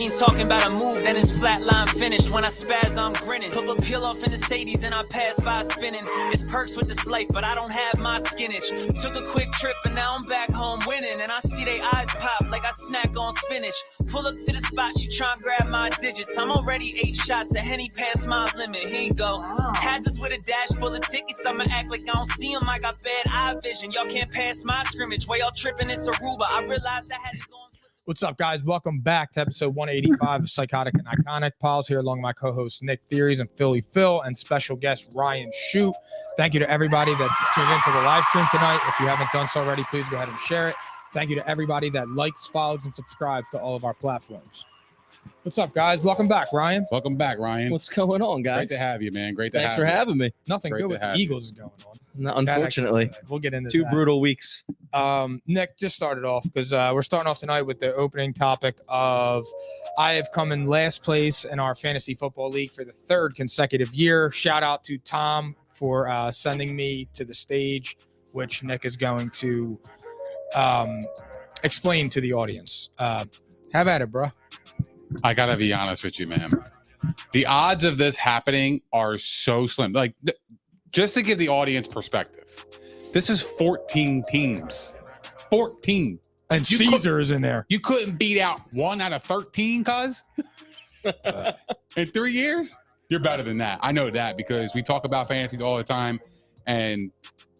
He's talking about a move, then it's flatline finished. When I spaz, I'm grinning. Put peel off in the Sadies and I pass by spinning. It's perks with this life, but I don't have my skinach. Took a quick trip and now I'm back home winning. And I see they eyes pop like I snack on spinach. Pull up to the spot, she try and grab my digits. I'm already 8 shots, a Henny past my limit. Here you go. Hazards with a dash full of tickets. I'ma act like I don't see them. I got bad eye vision. Y'all can't pass my scrimmage. While y'all tripping, it's Aruba. I realized I had to go. What's up, guys? Welcome back to episode 185 of Psychotic and Iconic. Paul's here along with my co-hosts Nick Theories and Philly Phil and special guest Ryan Shute. Thank you to everybody that tuned into the live stream tonight. If you haven't done so already, please go ahead and share it. Thank you to everybody that likes, follows, and subscribes to all of our platforms. What's up, guys? Welcome back, Ryan. Welcome back, Ryan. What's going on, guys? Great to have you, man. Great to Thanks have for you. having me. Nothing Great good to with the have you. Eagles is going on. No, unfortunately, we'll get into two that. brutal weeks. Nick, just started off because we're starting off tonight with the opening topic of I have come in last place in our fantasy football league for the 3rd consecutive year. Shout out to Tom for sending me to the stage, which Nick is going to explain to the audience. Have at it, bro. I gotta be honest with you, man. The odds of this happening are so slim. Like, just to give the audience perspective, this is 14 teams. 14. And Caesar is in there. You couldn't beat out 1 out of 13, cuz? In 3 years? You're better than that. I know that because we talk about fantasies all the time. And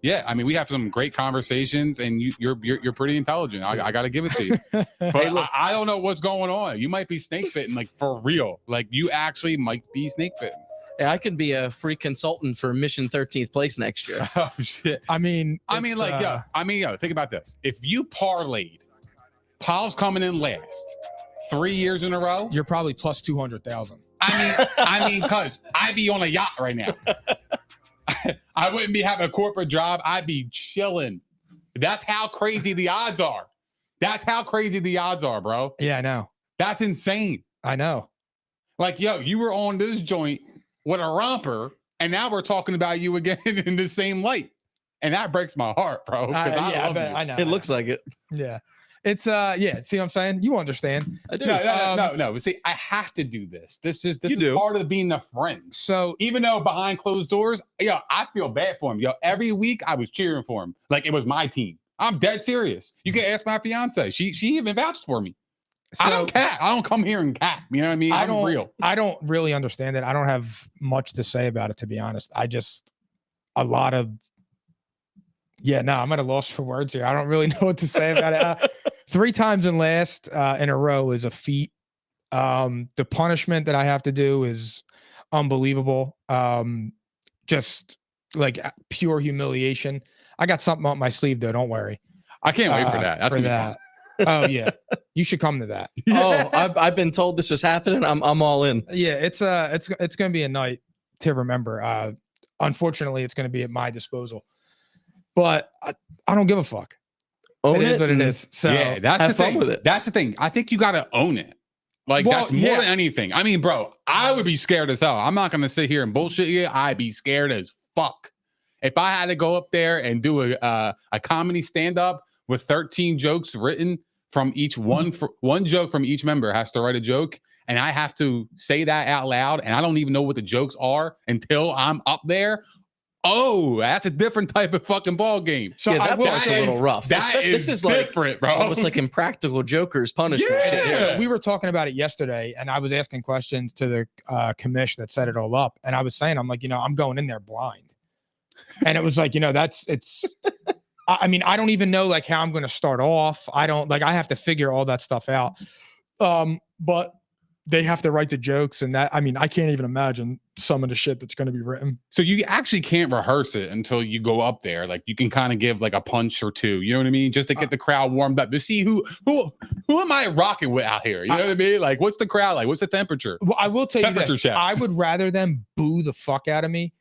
yeah, I mean, we have some great conversations, and you're pretty intelligent. I got to give it to you. But Hey, look. I don't know what's going on. You might be snake bitten, like for real. Like you actually might be snake bitten. Yeah, I could be a free consultant for Mission 13th place next year. Oh shit. I mean, Think about this. If you parlayed, Paul's coming in last 3 years in a row. you're probably plus 200,000. I mean, cuz I'd be on a yacht right now. I wouldn't be having a corporate job. I'd be chilling. That's how crazy the odds are. That's how crazy the odds are, bro. Yeah, I know. That's insane. I know. Like, yo, you were on this joint with a romper, and now we're talking about you again in the same light. And that breaks my heart, bro. Because I love you. I know. It looks like it. Yeah. It's see what I'm saying? You understand. I do. No. But see, I have to do this. This is part of being a friend. So Even though behind closed doors, yo, I feel bad for him. Yo, every week I was cheering for him like it was my team. I'm dead serious. You can ask my fiance. She even vouched for me. I don't cat. I don't come here and cat. You know what I mean? I'm real. I don't really understand it. I don't have much to say about it, to be honest. I'm at a loss for words here. I don't really know what to say about it. 3 times in last in a row is a feat. The punishment that I have to do is unbelievable. Just like pure humiliation. I got something up my sleeve though. Don't worry. I can't wait for that. That's for gonna be that. Oh yeah, you should come to that. Oh, I've been told this was happening. I'm all in. Yeah, it's gonna be a night to remember. Unfortunately, it's gonna be at my disposal, but I don't give a fuck. Own It is what it is. So yeah, that's have the fun thing. with it. That's the thing. I think you got to own it. Like Well, that's more yeah. than anything. I mean, bro, I would be scared as hell. I'm not going to sit here and bullshit you. I'd be scared as fuck. If I had to go up there and do a comedy stand-up with 13 jokes written from each one joke from each member has to write a joke, and I have to say that out loud, and I don't even know what the jokes are until I'm up there. Oh, that's a different type of fucking ball game. So Yeah, I that will part's say, a little rough. This is like different, bro. Almost like Impractical Jokers punishment shit. Yeah. we were talking about it yesterday, and I was asking questions to the commish that set it all up, and I was saying, I'm like, I'm going in there blind, and it was like, I mean, I don't even know like how I'm going to start off. I have to figure all that stuff out. But they have to write the jokes, and that, I mean, I can't even imagine some of the shit that's going to be written. So you actually can't rehearse it until you go up there. Like you can kind of give like a punch or two, you know what I mean? Just to get the crowd warmed up to see who am I rocking with out here? You know what I mean? Like what's the crowd like? What's the temperature? Well, I will tell you Temperature this. checks. I would rather them boo the fuck out of me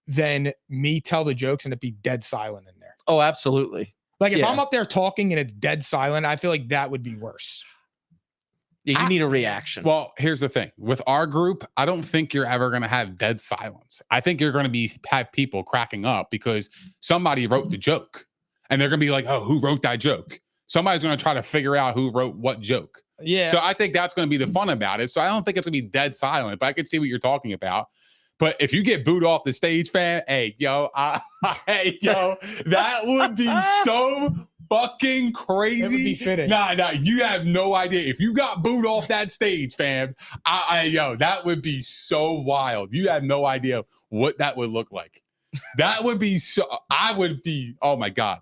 than me tell the jokes and it be dead silent in there. Oh, absolutely. Like if Yeah. I'm up there talking and it's dead silent, I feel like that would be worse. Yeah, you need a reaction. Well, here's the thing. With our group, I don't think you're ever going to have dead silence. I think you're going to have people cracking up because somebody wrote the joke. And they're going to be like, oh, who wrote that joke? Somebody's going to try to figure out who wrote what joke. Yeah. So I think that's going to be the fun about it. So I don't think it's going to be dead silent, but I can see what you're talking about. But if you get booed off the stage, fan, hey, yo, that would be so fucking crazy. It would be fitting. Nah, you have no idea. If you got booed off that stage, fam, that would be so wild. You have no idea what that would look like. That would be oh my God.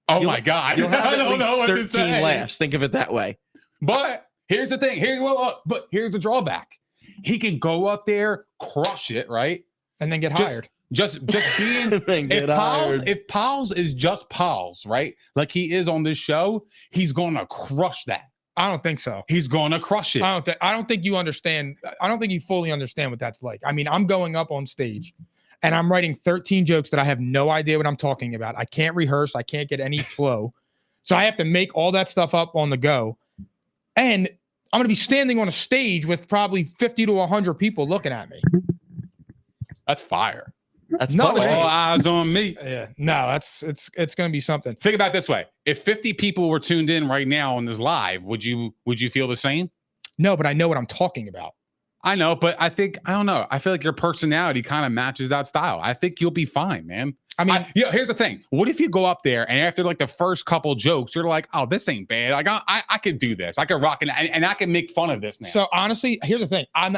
Oh my God. You'll have I at don't know what least to 13 say. laughs. Think of it that way. But here's the thing. Here's the drawback. He can go up there, crush it, right? And then get hired. Just being if Pauls is just Pauls, right? Like he is on this show, he's gonna crush that. I don't think so. He's gonna crush it. I don't think you understand. I don't think you fully understand what that's like. I mean, I'm going up on stage and I'm writing 13 jokes that I have no idea what I'm talking about. I can't rehearse. I can't get any flow. So I have to make all that stuff up on the go. And I'm going to be standing on a stage with probably 50 to 100 people looking at me. That's fire. That's No All way. eyes on me. Yeah, no, it's going to be something. Think about it this way. If 50 people were tuned in right now on this live, would you feel the same? No, but I know what I'm talking about. I know, but I don't know. I feel like your personality kind of matches that style. I think you'll be fine, man. I mean, here's the thing. What if you go up there and after like the first couple jokes, you're like, oh, this ain't bad. Like I can do this. I can rock it and I can make fun of this now. So honestly, here's the thing. I'm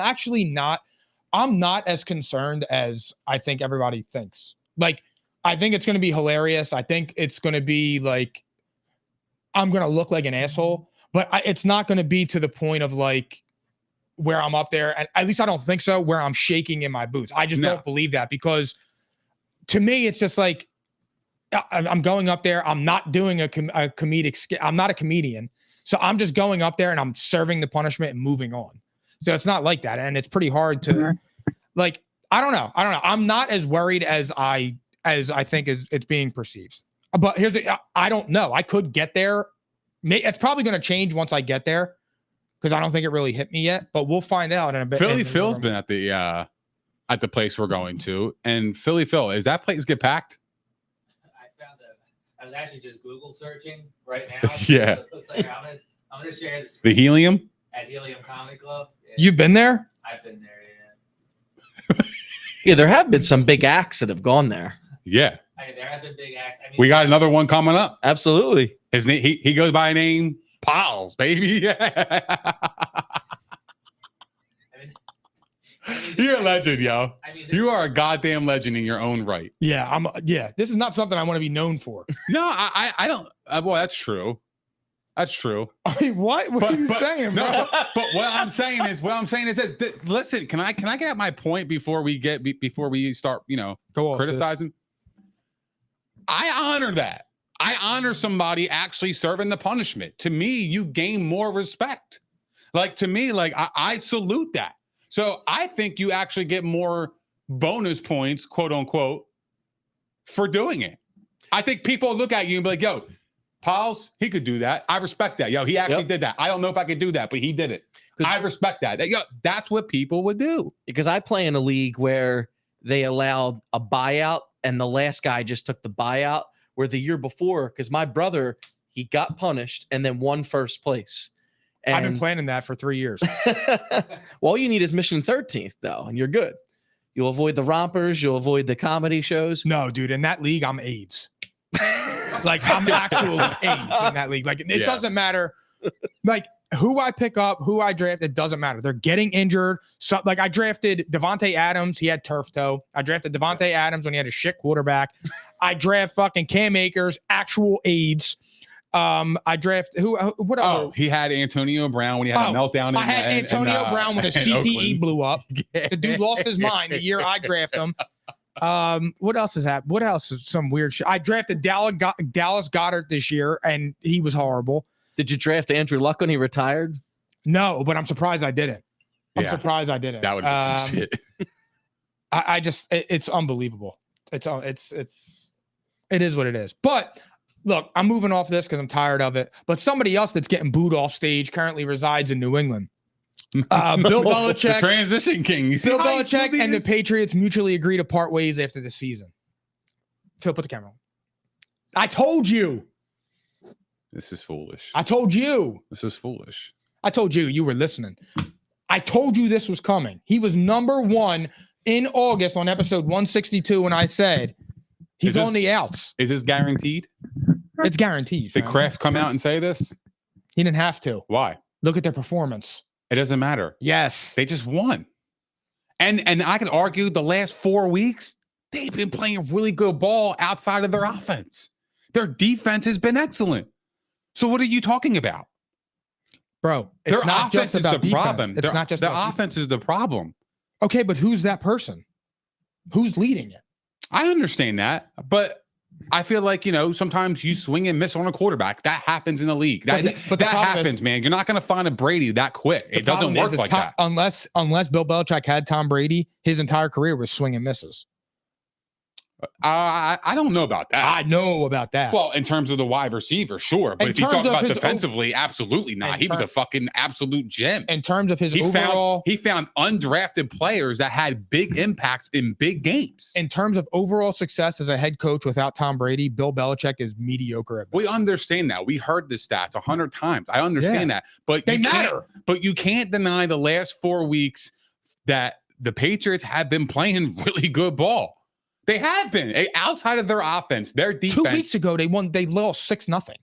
not as concerned as I think everybody thinks. Like, I think it's going to be hilarious. I think it's going to be like, I'm going to look like an asshole, but it's not going to be to the point of like where I'm up there. And at least I don't think so, where I'm shaking in my boots. I just don't believe that, because to me, it's just like, I'm going up there. I'm not doing a comedic skit. I'm not a comedian. So I'm just going up there and I'm serving the punishment and moving on. So it's not like that. And it's pretty hard to like, I don't know. I'm not as worried as I think it's being perceived. But I don't know. I could get there. It's probably going to change once I get there, because I don't think it really hit me yet, but we'll find out in a bit. Philly Phil's been at the place we're going to, and Philly Phil, is that place get packed? I was actually just Google searching right now. Yeah. It looks like I'm going to share this The Helium? at Helium Comedy Club. Yeah, You've been there? I've been there, yeah. Yeah, there have been some big acts that have gone there. Yeah. I mean, there have been big acts. I mean, We got another one coming up. Absolutely. His name, he goes by a name Pauls, baby. You're a legend, yo. I mean, You are a goddamn legend in your own right. Yeah, this is not something I want to be known for. No, I don't. Well, that's true. That's true. I mean, what are you saying, bro? No, but what I'm saying is that listen, can I get at my point before we start, Go on, criticizing? I honor that. I honor somebody actually serving the punishment. To me, you gain more respect. Like, to me, like I salute that. So I think you actually get more bonus points, quote unquote, for doing it. I think people look at you and be like, yo, Pauls, he could do that. I respect that. Yo, he actually did that. I don't know if I could do that, but he did it. I respect that. Yo, that's what people would do. Because I play in a league where they allowed a buyout, and the last guy just took the buyout, where the year before, because my brother, he got punished and then won first place. And I've been planning that for 3 years. well, all you need is Mission 13th, though, and you're good. You'll avoid the rompers. You'll avoid the comedy shows. No, dude, in that league, I'm AIDS. Like, I'm actually AIDS in that league. Like, it doesn't matter. Like, who I pick up, who I draft, it doesn't matter. They're getting injured. So, like, I drafted Devontae Adams. He had turf toe. I drafted Devontae Adams when he had a shit quarterback. I draft fucking Cam Akers, actual AIDS. I draft what else? Oh, he had Antonio Brown when he had a meltdown. I had Antonio Brown when a CTE Oakland. blew up. The dude lost his mind the year I drafted him. What else is that? What else is some weird shit? I drafted Dallas Goedert this year, and he was horrible. Did you draft Andrew Luck when he retired? No, but I'm surprised I didn't. I'm surprised I didn't. That would be some shit. I just it's unbelievable. It is what it is. But look, I'm moving off this because I'm tired of it. But somebody else that's getting booed off stage currently resides in New England. Bill Belichick, the transition king. You see Bill how Belichick and the Patriots mutually agree to part ways after the season. Phil, put the camera on. I told you. This is foolish. I told you. This is foolish. I told you. You were listening. I told you this was coming. He was number 1 in August on episode 162 when I said he's on the outs. Is this guaranteed? It's guaranteed. Did Kraft come out and say this? He didn't have to. Why? Look at their performance. It doesn't matter. Yes. They just won. And I could argue the last 4 weeks, they've been playing really good ball outside of their offense. Their defense has been excellent. So what are you talking about? Bro, Their it's not offense just is about the defense. problem. It's not just their about offense is the problem. Okay, but who's that person? Who's leading it? I understand that, but I feel like, sometimes you swing and miss on a quarterback. That happens in the league. That happens, man. You're not going to find a Brady that quick. It doesn't work like that. Unless Bill Belichick had Tom Brady, his entire career was swing and misses. I don't know about that. I know about that. Well, in terms of the wide receiver, sure. But if you talk about defensively, absolutely not. He was a fucking absolute gem. In terms of his overall... He found undrafted players that had big impacts in big games. In terms of overall success as a head coach without Tom Brady, Bill Belichick is mediocre at best. We understand that. We heard the stats 100 times. I understand that. But they matter. But you can't deny the last 4 weeks that the Patriots have been playing really good ball. They have been. Outside of their offense, their defense. 2 weeks ago, they lost 6-0.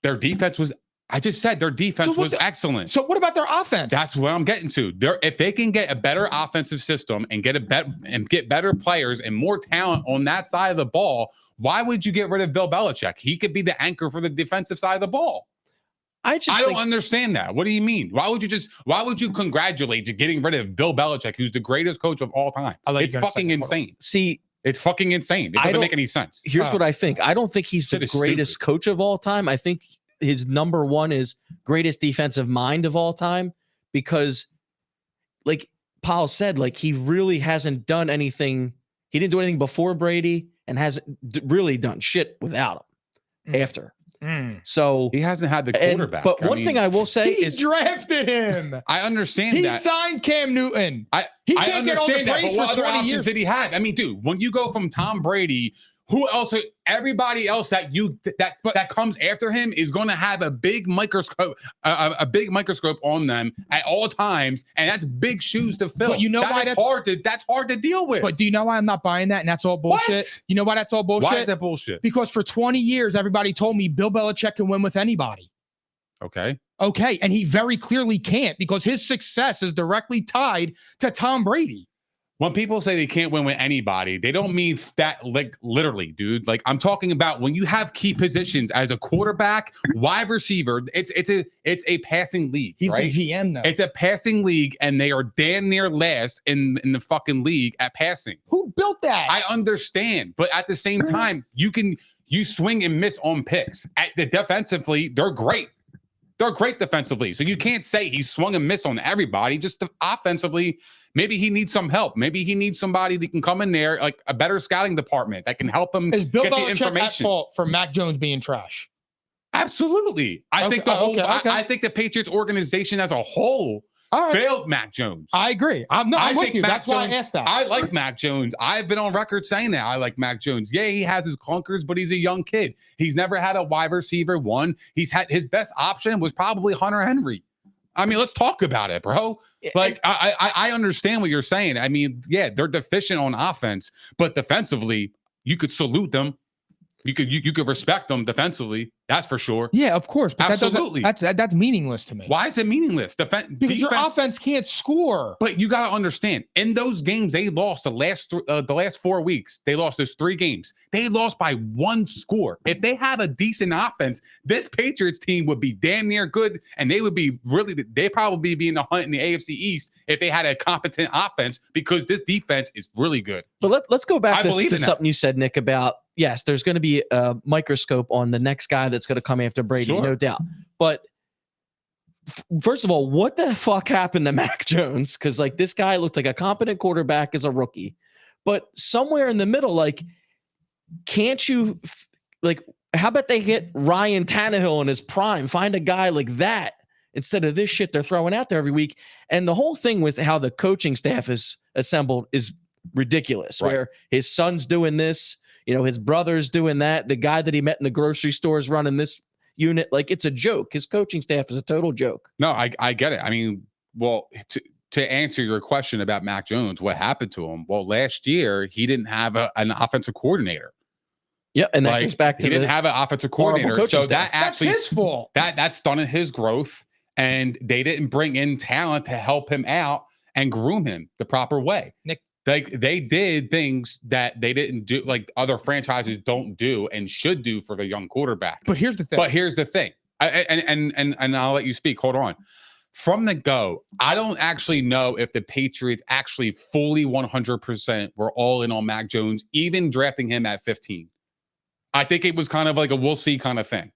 Their defense was, I just said their defense was excellent. So what about their offense? That's what I'm getting to. If they can get a better offensive system and get better players and more talent on that side of the ball, why would you get rid of Bill Belichick? He could be the anchor for the defensive side of the ball. I don't understand that. What do you mean? Why would you congratulate to getting rid of Bill Belichick, who's the greatest coach of all time? It's fucking insane. See, it's fucking insane. It doesn't make any sense. Here's what I think. I don't think he's the greatest coach of all time. I think his number 1 is greatest defensive mind of all time, because like Paul said, like he really hasn't done anything. He didn't do anything before Brady and hasn't really done shit without him after. So he hasn't had the quarterback. But one thing I will say is drafted him. I understand that. He signed Cam Newton. He can't get all the praise for 20 years. Did he have? I mean, dude, when you go from Tom Brady, who else? Everybody else that comes after him is going to have a big microscope, on them at all times, and that's big shoes to fill. But you know why that's hard to deal with. But do you know why I'm not buying that? And that's all bullshit. What? You know why that's all bullshit? Why is that bullshit? Because for 20 years, everybody told me Bill Belichick can win with anybody. Okay. And he very clearly can't, because his success is directly tied to Tom Brady. When people say they can't win with anybody, they don't mean that like literally, dude. Like I'm talking about when you have key positions as a quarterback, wide receiver, it's a passing league. He's right? the GM though. It's a passing league, and they are damn near last in the fucking league at passing. Who built that? I understand, but at the same time, you swing and miss on picks. Defensively, they're great. They're great defensively. So you can't say he swung and missed on everybody. Just offensively, maybe he needs some help. Maybe he needs somebody that can come in there, like a better scouting department that can help him get the information. information. At fault for Mac Jones being trash? Absolutely. I think I think the Patriots organization as a whole failed Mac Jones. I agree. I'm with you. That's why I asked that. I like Mac Jones. I've been on record saying that I like Mac Jones. Yeah, he has his clunkers, but he's a young kid. He's never had a wide receiver one. He's had his best option was probably Hunter Henry. I mean, let's talk about it, bro. Like, I understand what you're saying. I mean, yeah, they're deficient on offense, but defensively, you could salute them. You could respect them defensively. That's for sure. Yeah, of course. But absolutely. That's meaningless to me. Why is it meaningless? Because your offense can't score. But you got to understand, in those games they lost the last 4 weeks, they lost those 3 games. They lost by 1 score. If they have a decent offense, this Patriots team would be damn near good, and they'd probably be in the hunt in the AFC East if they had a competent offense, because this defense is really good. But let's go back to something you said, Nick, about yes, there's going to be a microscope on the next guy that's going to come after Brady, sure. No doubt. But first of all, what the fuck happened to Mac Jones? Because like this guy looked like a competent quarterback as a rookie, but somewhere in the middle, like, can't you how about they get Ryan Tannehill in his prime? Find a guy like that instead of this shit they're throwing out there every week. And the whole thing with how the coaching staff is assembled is ridiculous. Right. Where his son's doing this. His brother's doing that. The guy that he met in the grocery store is running this. unit. Like, it's a joke. His coaching staff is a total joke. No, I get it. I mean, well, to answer your question about Mac Jones, what happened to him? Well, last year he didn't have an offensive coordinator. Yeah, and that goes back to he didn't have an offensive coordinator, so staff. that actually That's his fault. That's stunted his growth, and they didn't bring in talent to help him out and groom him the proper way. Nick, they did things that they didn't do, like other franchises don't do and should do for the young quarterback. But here's the thing. And I'll let you speak. Hold on. From the go, I don't actually know if the Patriots actually fully 100% were all in on Mac Jones, even drafting him at 15. I think it was kind of like a we'll see kind of thing.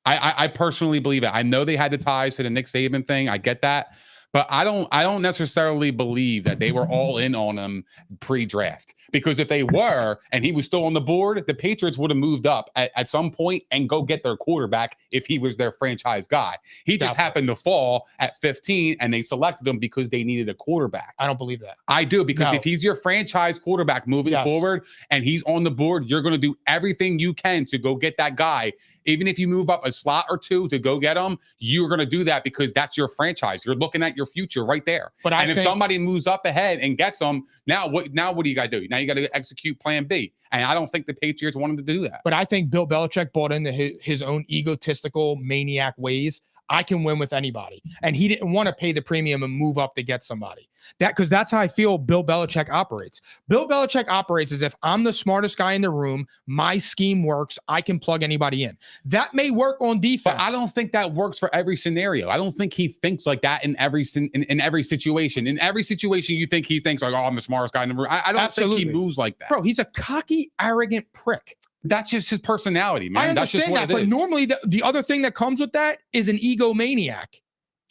I personally believe it. I know they had the ties to the Nick Saban thing. I get that. But I don't necessarily believe that they were all in on him pre-draft, because if they were and he was still on the board, the Patriots would have moved up at some point and go get their quarterback if he was their franchise guy. He just happened to fall at 15 and they selected him because they needed a quarterback. I don't believe that. I do, because if he's your franchise quarterback moving forward and he's on the board, you're going to do everything you can to go get that guy. Even if you move up a slot or two to go get him, you're going to do that because that's your franchise. You're looking at your future right there. But if somebody moves up ahead and gets them, now what do you got to do? Now you got to execute plan B. And I don't think the Patriots wanted to do that. But I think Bill Belichick bought into his own egotistical maniac ways. I can win with anybody. And he didn't want to pay the premium and move up to get somebody. Because that's how I feel Bill Belichick operates. Bill Belichick operates as if I'm the smartest guy in the room. My scheme works. I can plug anybody in. That may work on defense. But I don't think that works for every scenario. I don't think he thinks like that in every situation. In every situation, you think he thinks like, oh, I'm the smartest guy in the room. I don't think he moves like that. Bro, he's a cocky, arrogant prick. That's just his personality, man. I understand That's just what that, but normally the other thing that comes with that is an egomaniac.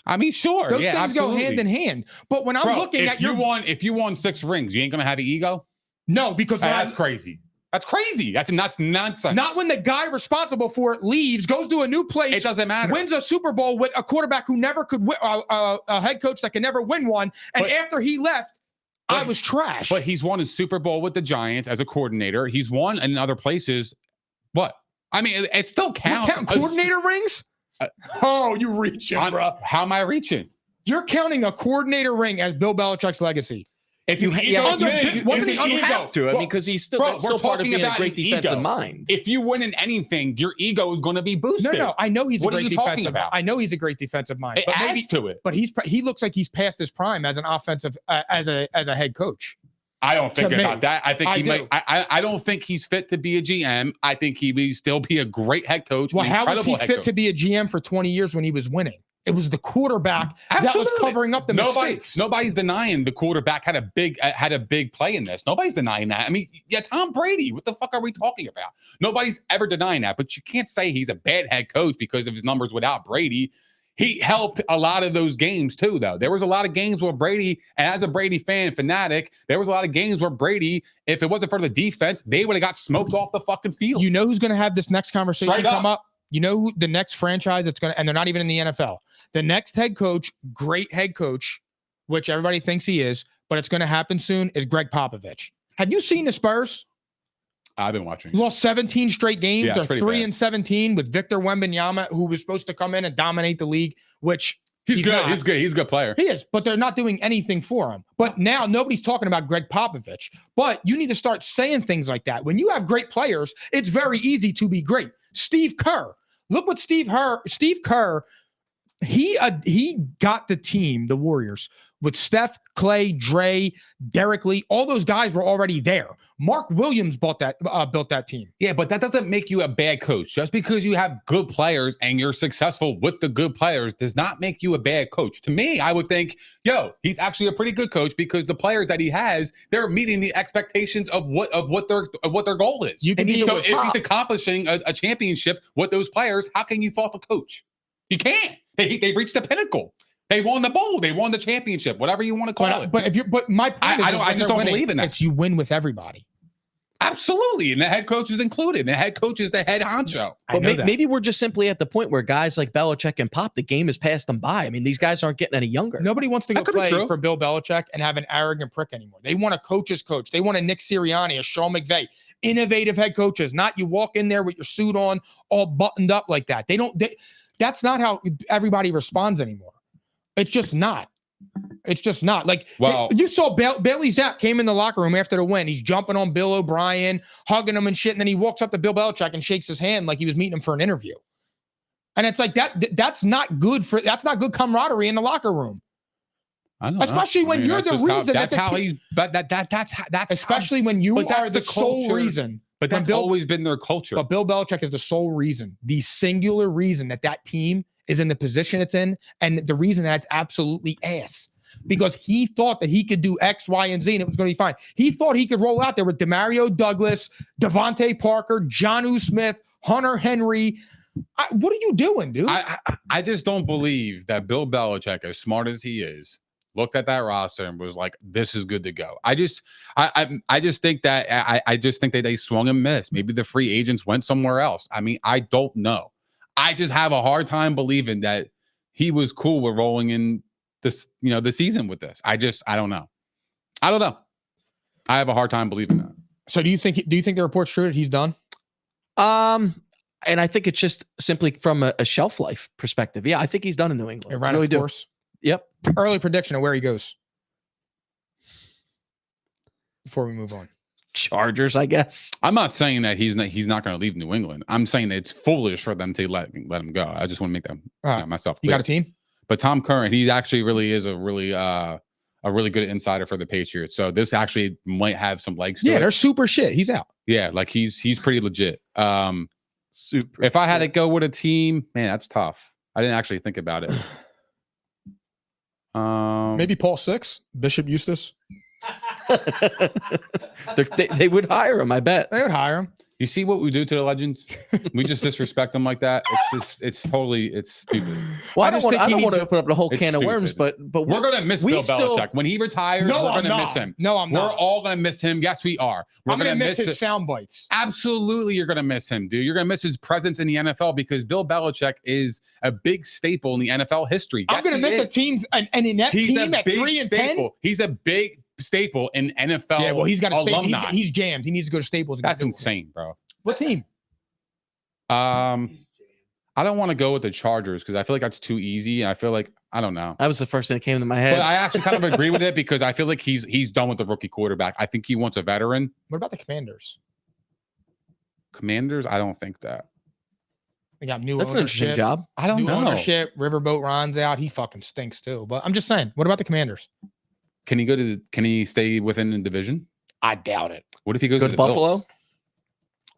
I mean, sure. Those things absolutely. go hand in hand. But when I'm looking at if you won 6 rings, you ain't gonna have an ego? No, because that's crazy. That's crazy. That's nonsense. Not when the guy responsible for it leaves, goes to a new place. It doesn't matter. Wins a Super Bowl with a quarterback who never could win, a head coach that can never win one. And after he left, I was trash. But he's won a Super Bowl with the Giants as a coordinator. He's won in other places. What? I mean, it still counts. Coordinator rings? Oh, you reaching, bro. How am I reaching? You're counting a coordinator ring as Bill Belichick's legacy. It's an ego. You have to. I mean, because he's still part of being a great defensive mind. If you win in anything, your ego is going to be boosted. No, I know he's a great defensive mind. I know he's a great defensive mind. It adds to it. But he looks like he's past his prime as an offensive as a head coach. I don't think about that. I think he might. I don't think he's fit to be a GM. I think he would still be a great head coach. Well, how was he fit to be a GM for 20 years when he was winning? It was the quarterback that was covering up the mistakes. Nobody's denying the quarterback had a big play in this. Nobody's denying that. I mean, yeah, Tom Brady. What the fuck are we talking about? Nobody's ever denying that. But you can't say he's a bad head coach because of his numbers without Brady. He helped a lot of those games too, though. There was a lot of games where Brady, and as a Brady fan fanatic, there was a lot of games where Brady, if it wasn't for the defense, they would have got smoked off the fucking field. You know who's going to have this next conversation come up? You know who the next franchise that's going to, and they're not even in the NFL. The next head coach, great head coach, which everybody thinks he is, but it's going to happen soon, is Greg Popovich. Have you seen the Spurs? I've been watching. Lost 17 straight games. Yeah, they're 3-17 with Victor Wembanyama, who was supposed to come in and dominate the league, which he's good. He's good. He's a good player. He is, but they're not doing anything for him. But now nobody's talking about Greg Popovich. But you need to start saying things like that. When you have great players, it's very easy to be great. Steve Kerr. Look what Steve Kerr, he got the team, the Warriors, with Steph, Clay, Dre, Derek Lee. All those guys were already there. Mark Williams built that team. Yeah, but that doesn't make you a bad coach. Just because you have good players and you're successful with the good players does not make you a bad coach. To me, I would think, he's actually a pretty good coach because the players that he has, they're meeting the expectations of what their goal is. So if he's accomplishing a championship with those players, how can you fault the coach? You can't. They reached the pinnacle. They won the bowl. They won the championship. Whatever you want to call it. But my point is, I just don't believe in that. It's you win with everybody. Absolutely, and the head coach is included. And the head coach is the head honcho. But maybe we're just simply at the point where guys like Belichick and Pop, the game has passed them by. I mean, these guys aren't getting any younger. Nobody wants to go play for Bill Belichick and have an arrogant prick anymore. They want a coach's coach. They want a Nick Sirianni, a Sean McVay. innovative head coaches. Not you walk in there with your suit on, all buttoned up like that. That's not how everybody responds anymore. It's just not. It's just not. Like, Well, you saw Bailey Zapp came in the locker room after the win. He's jumping on Bill O'Brien, hugging him and shit. And then he walks up to Bill Belichick and shakes his hand like he was meeting him for an interview. And it's like that's not good camaraderie in the locker room. I know. Especially when you're the reason. That's how he's. But that's especially when you are the sole culture. reason. But that's always been their culture. But Bill Belichick is the sole reason, the singular reason that team is in the position it's in, and the reason that it's absolutely ass. Because he thought that he could do X, Y, and Z, and it was going to be fine. He thought he could roll out there with Demario Douglas, Devontae Parker, Jonnu Smith, Hunter Henry. What are you doing, dude? I just don't believe that Bill Belichick, as smart as he is, looked at that roster and was like, "This is good to go." I just think that they swung and missed. Maybe the free agents went somewhere else. I mean, I don't know. I just have a hard time believing that he was cool with rolling in this, the season with this. I don't know. I have a hard time believing that. So do you think the report's true that he's done? And I think it's just simply from a shelf life perspective. Yeah, I think he's done in New England. It ran really its course. Yep. Early prediction of where he goes before we move on. Chargers, I guess. I'm not saying that he's not going to leave New England. I'm saying that it's foolish for them to let him go. I just want to make that myself clear. You got a team? But Tom Curran, he actually really is a really good insider for the Patriots. So this actually might have some legs to it. They're super shit. He's out. Yeah, like he's pretty legit. Super. If I had to go with a team, man, that's tough. I didn't actually think about it. Maybe Paul Six, Bishop Eustace. They would hire him, I bet. They would hire him. You see what we do to the legends? We just disrespect them like that. It's stupid. Well, I don't want to open up the whole can of worms, but we're gonna miss Bill Belichick when he retires. No, we're I'm gonna not. miss him. No, I'm not. We're all gonna miss him. Yes, we are. We're I'm gonna miss his sound bites. Absolutely, you're gonna miss him, dude. You're gonna miss his presence in the NFL because Bill Belichick is a big staple in the NFL history. I'm gonna miss a team, and in that team at 3 and 10. He's a big staple in NFL. Yeah, well, he's got a alumni. He's jammed. He needs to go to Staples. That's insane, bro. What team? I don't want to go with the Chargers because I feel like that's too easy. I feel like I don't know. That was the first thing that came to my head. But I actually kind of agree with it because I feel like he's done with the rookie quarterback. I think he wants a veteran. What about the Commanders? Commanders? I don't think that. They got new That's ownership. an interesting job. I don't know. Ownership. Riverboat Ron's out. He fucking stinks too. But I'm just saying. What about the Commanders? Can he stay within the division? I doubt it. What if he goes Go to to the Buffalo? Bills?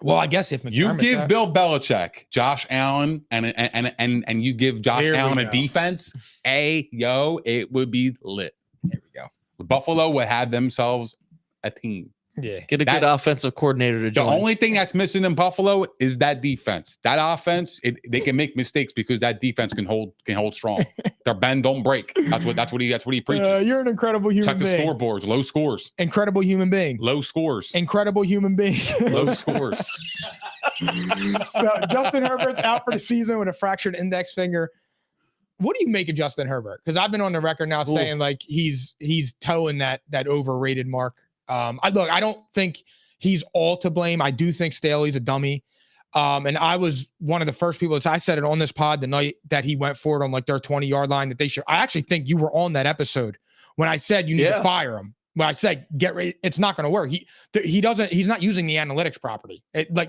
Well, I guess if You McDermott's give out- Bill Belichick, Josh Allen, and you give Josh Here we Allen a go. defense, it would be lit. There we go. Buffalo would have themselves a team. Yeah. Get a good offensive coordinator to The join. only thing that's missing in Buffalo is that defense. That offense, they can make mistakes because that defense can hold strong. Their bend don't break. That's what he preaches. You're an incredible human Check the being. scoreboards. Low scores. Incredible human being. Low scores. Incredible human being. Low scores. So Justin Herbert's out for the season with a fractured index finger. What do you make of Justin Herbert? Because I've been on the record now saying like he's toeing that overrated mark. I don't think he's all to blame. I do think Staley's a dummy. And I was one of the first people. I said it on this pod the night that he went for it on like their 20-yard line that they should. I actually think you were on that episode when I said you need to fire him. When I said get ready, it's not going to work. He's not using the analytics properly.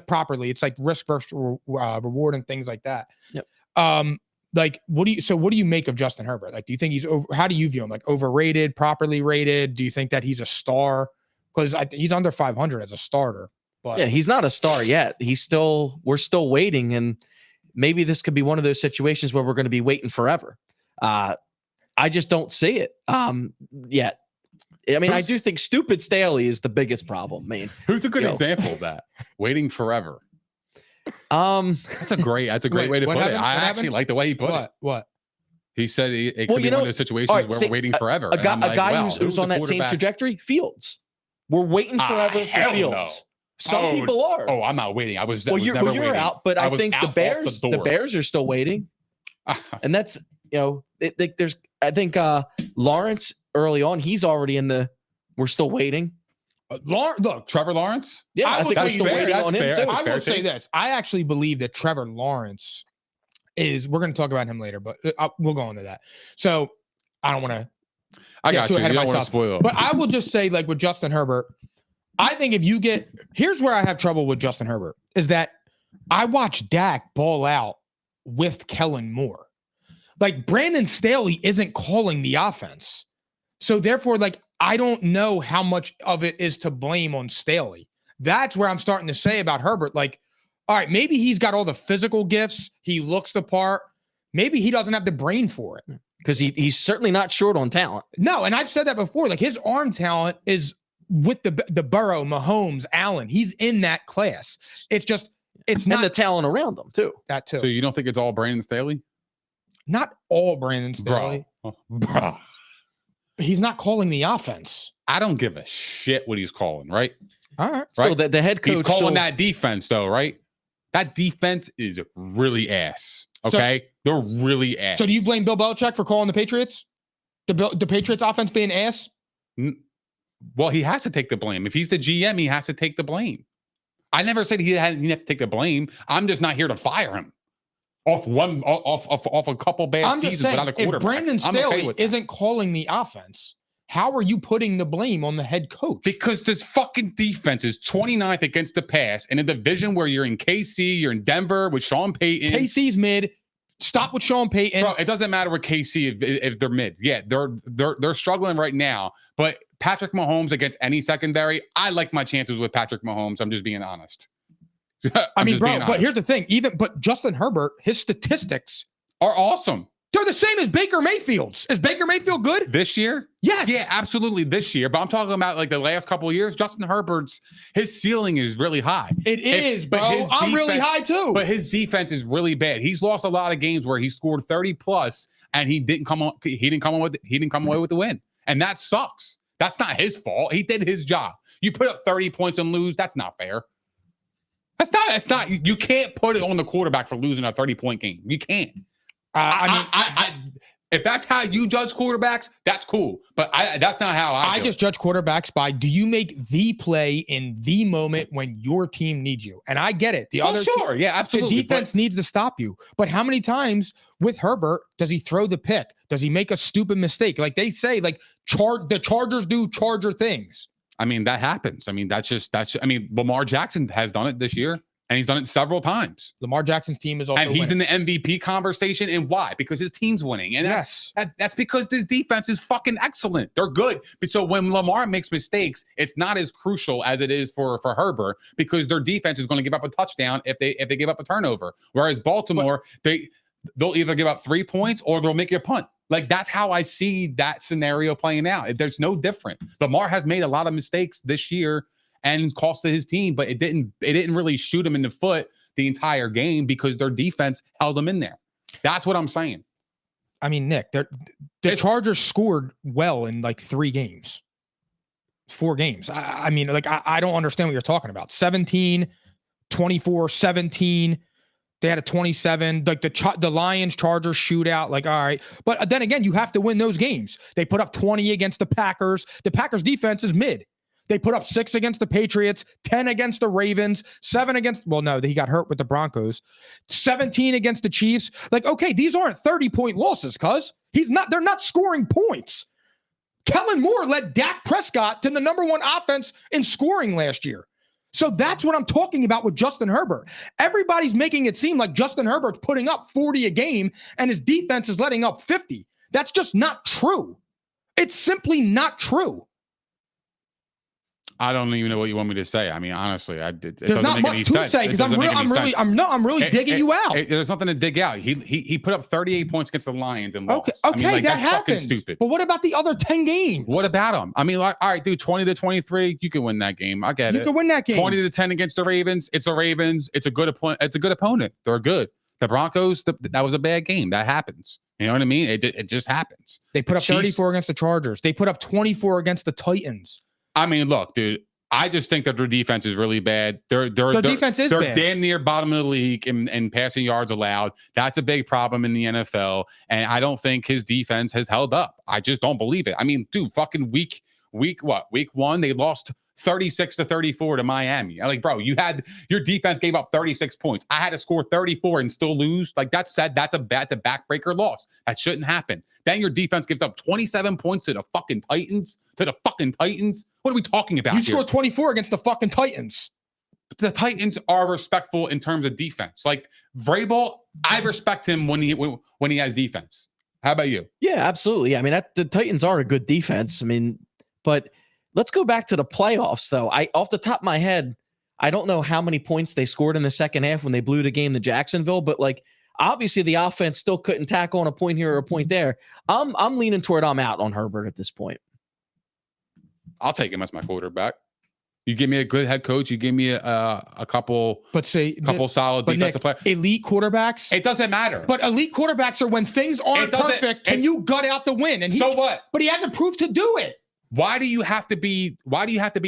Properly. It's like risk versus reward and things like that. Yep. What do you make of Justin Herbert? Like, do you think how do you view him? Like overrated, properly rated? Do you think that he's a star? Because he's under 500 as a starter. But yeah, he's not a star yet. We're still waiting, and maybe this could be one of those situations where we're going to be waiting forever. I just don't see it yet. I mean, I do think stupid Staley is the biggest problem. Man, who's a good example of that? Waiting forever. That's a great way to put it. I actually like the way he put it. What? He said it could be one of those situations where we're waiting forever. A guy who's on that same trajectory, Fields. We're waiting forever for Fields. No. Some people are. Oh, I'm not waiting. You're out, but I think the Bears are still waiting. And that's, I think Lawrence early on, he's already we're still waiting. Look, Trevor Lawrence? Yeah, I think we're that's still fair. waiting That's on him fair. too. That's a I fair will say take. this. I actually believe that Trevor Lawrence is, we're going to talk about him later, but we'll go into that. So I don't want to I get got too you. ahead You of don't want to myself. spoil. But I will just say, like with Justin Herbert, I think if you get, here's where I have trouble with Justin Herbert, is that I watch Dak ball out with Kellen Moore. Like Brandon Staley isn't calling the offense. So therefore, like, I don't know how much of it is to blame on Staley. That's where I'm starting to say about Herbert. Like, all right, maybe he's got all the physical gifts. He looks the part. Maybe he doesn't have the brain for it. Because he's certainly not short on talent. No, and I've said that before. Like his arm talent is with the Burrow, Mahomes, Allen. He's in that class. It's just, it's not And the talent around them too. that too. So you don't think it's all Brandon Staley? Not all Brandon Staley. Bro. He's not calling the offense. I don't give a shit what he's calling, right? All right. Still, the head coach He's calling still, that defense, though, right? That defense is really ass. Okay? They're really ass. So do you blame Bill Belichick for calling the Patriots? The Patriots offense being ass? Well, he has to take the blame. If he's the GM, he has to take the blame. I never said he have to take the blame. I'm just not here to fire him off a couple bad I'm just seasons saying, without a quarterback. if Brandon I'm okay Staley with that. isn't calling the offense, how are you putting the blame on the head coach? Because this fucking defense is 29th against the pass in a division where you're in KC, you're in Denver with Sean Payton. KC's mid. Stop with Sean Payton. Bro, it doesn't matter with KC if they're mid. Yeah, they're struggling right now. But Patrick Mahomes against any secondary, I like my chances with Patrick Mahomes. I'm just being honest. I mean, bro, but here's the thing. But Justin Herbert, his statistics are awesome. They're the same as Baker Mayfield's. Is Baker Mayfield good? This year? Yes. Yeah, absolutely this year. But I'm talking about like the last couple of years. Justin Herbert's, his ceiling is really high. It is, but bro. his I'm really defense- high too. But his defense is really bad. He's lost a lot of games where he scored 30 plus and he didn't come away with the win. And that sucks. That's not his fault. He did his job. You put up 30 points and lose, that's not fair. That's not you can't put it on the quarterback for losing a 30-point game. You can't. If that's how you judge quarterbacks, that's cool. But that's not how I just judge quarterbacks by, do you make the play in the moment when your team needs you? And I get it. Yeah, absolutely. The defense needs to stop you. But how many times with Herbert does he throw the pick? Does he make a stupid mistake? Like they say, like the Chargers do Charger things. I mean, that happens. I mean, Lamar Jackson has done it this year. And he's done it several times. Lamar Jackson's team is also and he's winning. in the MVP conversation. And why? Because his team's winning. And that's because this defense is fucking excellent. They're good. But so when Lamar makes mistakes, it's not as crucial as it is for Herbert because their defense is going to give up a touchdown if they give up a turnover. Whereas Baltimore, they'll either give up 3 points or they'll make you a punt. Like that's how I see that scenario playing out. There's no different. Lamar has made a lot of mistakes this year and costed his team, but it didn't really shoot him in the foot the entire game because their defense held them in there. That's what I'm saying. I mean, Nick, the Chargers scored well in like 4 games. I mean, like, I don't understand what you're talking about. 17, 24, 17. They had a 27, like the Lions Chargers shootout. Like, all right. But then again, you have to win those games. They put up 20 against the Packers. The Packers defense is mid. They put up 6 against the Patriots, 10 against the Ravens, 7 against, well, no, he got hurt with the Broncos, 17 against the Chiefs. Like, okay, these aren't 30-point losses, cuz they're not scoring points. Kellen Moore led Dak Prescott to the #1 offense in scoring last year. So that's what I'm talking about with Justin Herbert. Everybody's making it seem like Justin Herbert's putting up 40 a game and his defense is letting up 50. That's just not true. It's simply not true. I don't even know what you want me to say. I mean, honestly, it there's not much to say because I'm really digging you out. There's nothing to dig out. He put up 38 points against the Lions and lost. Okay, that's happens. fucking stupid. But what about the other 10 games? What about them? I mean, like, all right, dude, 20-23, you can win that game. I get it. You can win that game. 20-10 against the Ravens. It's the Ravens. It's a good opponent. They're good. The Broncos, that was a bad game. That happens. You know what I mean? It just happens. They put up 34 against the Chargers. They put up 24 against the Titans. I mean, look, dude, I just think that their defense is really bad. Their defense is bad. Damn near bottom of the league in passing yards allowed. That's a big problem in the NFL. And I don't think his defense has held up. I just don't believe it. I mean, dude, fucking week 1, they lost 36-34 to Miami. I'm like, bro, your defense gave up 36 points. I had to score 34 and still lose. Like that's a backbreaker loss. That shouldn't happen. Then your defense gives up 27 points to the fucking Titans. What are we talking about? You scored 24 against the fucking Titans. The Titans are respectful in terms of defense. Like Vrabel, I respect him when he has defense. How about you? Yeah, absolutely. I mean, the Titans are a good defense. I mean, but let's go back to the playoffs, though. Off the top of my head, I don't know how many points they scored in the second half when they blew the game to Jacksonville, but like obviously the offense still couldn't tack on a point here or a point there. I'm leaning toward I'm out on Herbert at this point. I'll take him as my quarterback. You give me a good head coach. You give me a couple solid defensive players. Elite quarterbacks. It doesn't matter. But elite quarterbacks are when things aren't perfect. Can you gut out the win? And so what? But he hasn't proved to do it. Why do you have to be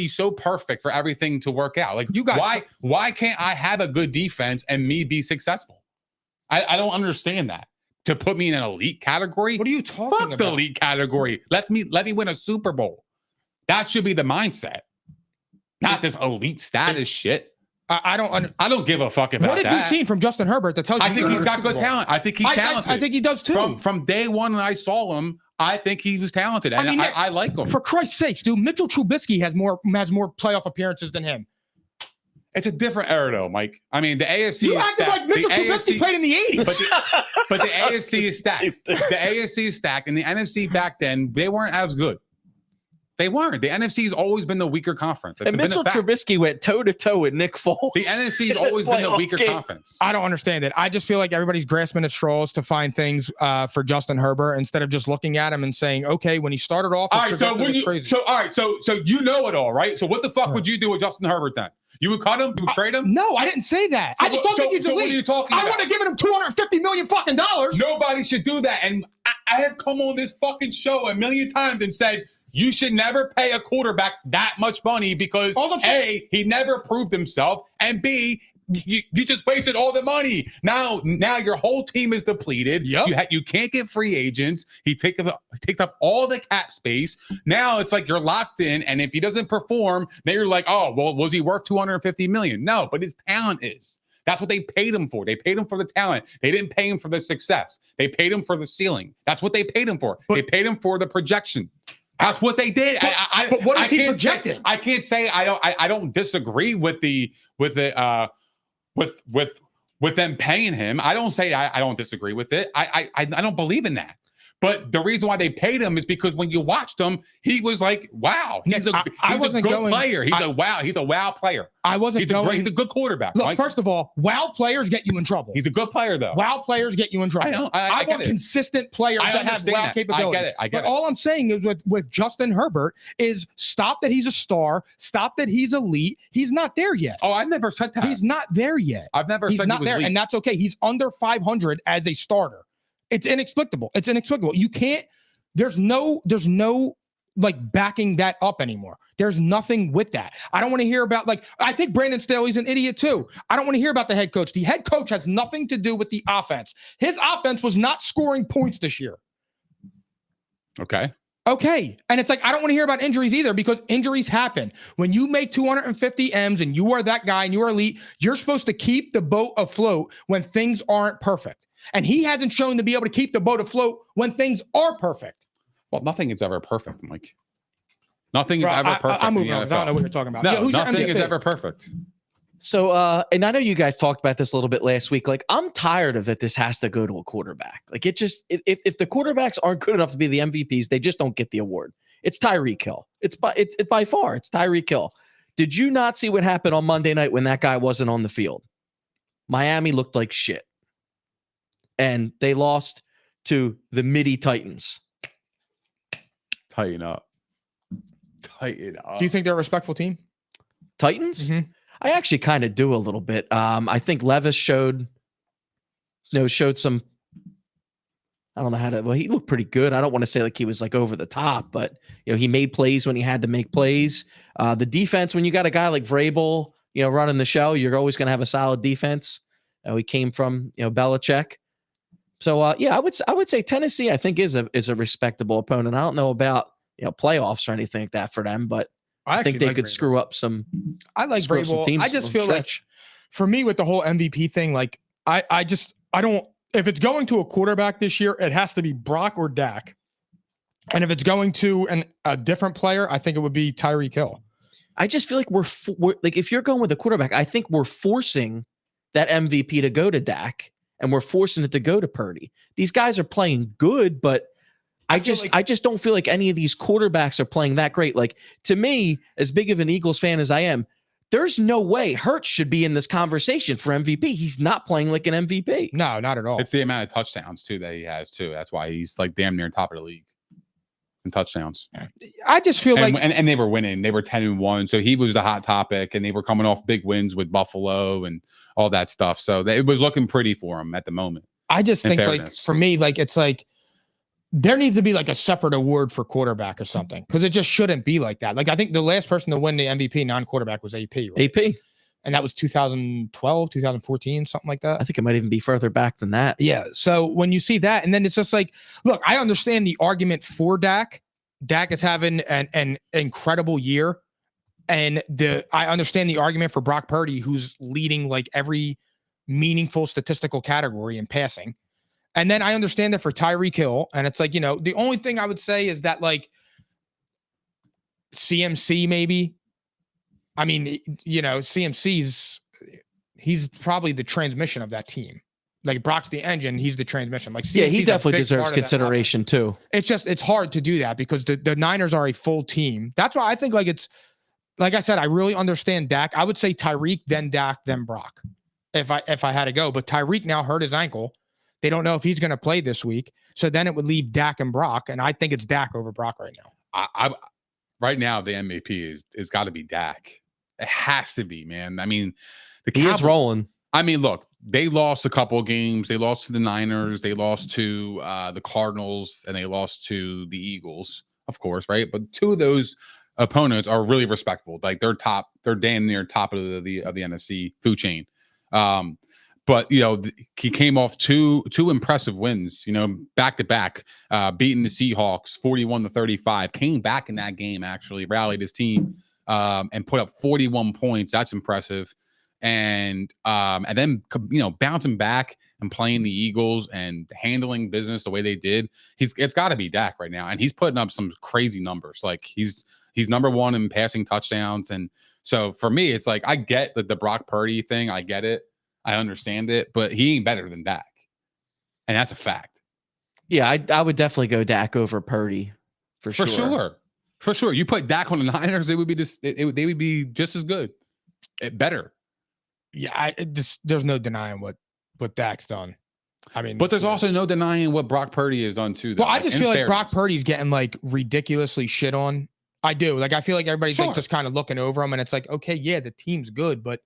so perfect for everything to work out? Like you guys, why can't I have a good defense and me be successful? I don't understand that. To put me in an elite category? What are you talking about? Fuck the elite category. Let me win a Super Bowl. That should be the mindset. Not this elite status shit. I don't give a fuck about that. What have you seen from Justin Herbert that tells you? I think he's got good talent. I think he's talented. I think he does too. From day one when I saw him, I think he was talented, and I like him. For Christ's sakes, dude, Mitchell Trubisky has more playoff appearances than him. It's a different era, though, Mike. I mean, the AFC. You acted like Mitchell Trubisky played in the 80s. But the AFC is stacked. The AFC is stacked, and the NFC back then they weren't as good. They weren't. The NFC has always been the weaker conference. And Mitchell Trubisky went toe-to-toe with Nick Foles. The NFC has always been the weaker conference. I don't understand it. I just feel like everybody's grasping at straws to find things for Justin Herbert instead of just looking at him and saying, okay, when he started off, all right, so you know it all, right? So what the fuck would you do with Justin Herbert then? You would cut him? You would trade him? No, I didn't say that. I just don't think he's elite. What are you talking about? I would have given him $250 million fucking dollars. Nobody should do that. And I have come on this fucking show a million times and said, you should never pay a quarterback that much money because A, he never proved himself, and B, you just wasted all the money. Now your whole team is depleted. Yep. You can't get free agents. He takes up all the cap space. Now it's like you're locked in, and if he doesn't perform, then you're like, oh, well, was he worth $250 million? No, but his talent is. That's what they paid him for. They paid him for the talent. They didn't pay him for the success. They paid him for the ceiling. That's what they paid him for. They paid him for the projection. That's what they did. But what is he projecting? I can't say I don't disagree with them paying him. I don't say I don't disagree with it. I don't believe in that. But the reason why they paid him is because when you watched him, he was like, wow, he's a good player. He's a wow player. He's a good quarterback. Look, first of all, wow players get you in trouble. He's a good player, though. Wow players get you in trouble. I know. I want consistent players that have wow capability. I get it. All I'm saying is with Justin Herbert is stop that he's a star. Stop that he's elite. He's not there yet. Oh, I've never said that. He's not there yet. I've never said he not was there, elite. and that's okay. He's under 500 as a starter. It's inexplicable. You can't, there's no like backing that up anymore. There's nothing with that. I don't want to hear about I think Brandon Staley's an idiot too. I don't want to hear about the head coach. The head coach has nothing to do with the offense. His offense was not scoring points this year. Okay. And it's like, I don't want to hear about injuries either because injuries happen. When you make 250 M's and you are that guy and you are elite, you're supposed to keep the boat afloat when things aren't perfect. And he hasn't shown to be able to keep the boat afloat when things are perfect. Well, nothing is ever perfect, Mike. Nothing is ever perfect. I'm moving on. I don't know what you're talking about. No, nothing is ever perfect. So, and I know you guys talked about this a little bit last week. Like, I'm tired of it. This has to go to a quarterback. Like, it just, if the quarterbacks aren't good enough to be the MVPs, they just don't get the award. It's Tyreek Hill. It's by far, it's Tyreek Hill. Did you not see what happened on Monday night when that guy wasn't on the field? Miami looked like shit. And they lost to the Midi Titans. Tighten up. Do you think they're a respectful team? Titans? Mm-hmm. I actually kind of do a little bit. I think Levis showed some, I don't know how to, well, he looked pretty good. I don't want to say like he was like over the top, but he made plays when he had to make plays. The defense, when you got a guy like Vrabel, running the show, you're always going to have a solid defense. He came from, Belichick. So I would say Tennessee, I think is a respectable opponent. I don't know about, playoffs or anything like that for them, but I think they like could Vrabel. screw up some. I like screw up some Vrabel. teams I just on feel like stretch. for me with the whole MVP thing, like I don't. If it's going to a quarterback this year, it has to be Brock or Dak. And if it's going to a different player, I think it would be Tyreek Hill. I just feel like we're like, if you're going with a quarterback, I think we're forcing that MVP to go to Dak, and we're forcing it to go to Purdy. These guys are playing good, but I just don't feel like any of these quarterbacks are playing that great. Like, to me, as big of an Eagles fan as I am, there's no way Hurts should be in this conversation for MVP. He's not playing like an MVP. No, not at all. It's the amount of touchdowns too that he has too. That's why he's like damn near top of the league in touchdowns. I just feel like and they were winning. They were 10-1, so he was the hot topic, and they were coming off big wins with Buffalo and all that stuff. So it was looking pretty for him at the moment. I just think like fairness. for me, like it's like there needs to be like a separate award for quarterback or something, because it just shouldn't be like that. Like I think the last person to win the MVP non-quarterback was AP. Right? AP. And that was 2012, 2014, something like that. I think it might even be further back than that. Yeah. So when you see that, and then it's just like, look, I understand the argument for Dak. Dak is having an incredible year. And I understand the argument for Brock Purdy, who's leading like every meaningful statistical category in passing. And then I understand that for Tyreek Hill. And it's like, you know, the only thing I would say is that like CMC maybe. I mean, you know, he's probably the transmission of that team. Like Brock's the engine, he's the transmission. Like CMC's he definitely deserves part of that consideration too. it's hard to do that because the Niners are a full team. That's why I think like it's like I said, I really understand Dak. I would say Tyreek, then Dak, then Brock. If I had to go, but Tyreek now hurt his ankle. They don't know if he's going to play this week. So then it would leave Dak and Brock, and I think it's Dak over Brock right now. I right now the MVP is got to be Dak. It has to be, man. I mean, He is rolling. I mean, look, they lost a couple of games. They lost to the Niners. They lost to the Cardinals, and they lost to the Eagles, of course, right? But two of those opponents are really respectable. Like they're damn near top of the NFC food chain. But you know, he came off two impressive wins, you know, back to back, beating the Seahawks 41-35. Came back in that game, actually rallied his team and put up 41 points. That's impressive. And then, you know, bouncing back and playing the Eagles and handling business the way they did. It's got to be Dak right now, and he's putting up some crazy numbers. Like he's number one in passing touchdowns, and so for me, it's like I get the Brock Purdy thing. I get it. I understand it, but he ain't better than Dak. And that's a fact. Yeah, I would definitely go Dak over Purdy for sure. For sure. You put Dak on the Niners, they would be they would be just as good. Better. Yeah, there's no denying what Dak's done. I mean, but there's also no denying what Brock Purdy has done too. Though. Well, I just feel like Brock Purdy's getting like ridiculously shit on. I do. Like I feel like everybody's like just kind of looking over him, and it's like, okay, yeah, the team's good, but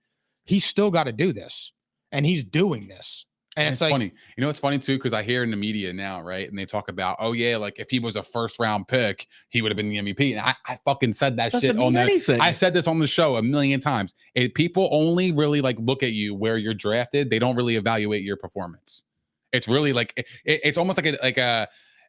he's still got to do this. And he's doing this. And it's like, funny. You know, it's funny too, because I hear in the media now, right? And they talk about, oh yeah, like if he was a first round pick, he would have been the MVP. And I fucking said that shit on anything. I said this on the show a million times. People only really like look at you where you're drafted. They don't really evaluate your performance. It's really like it's almost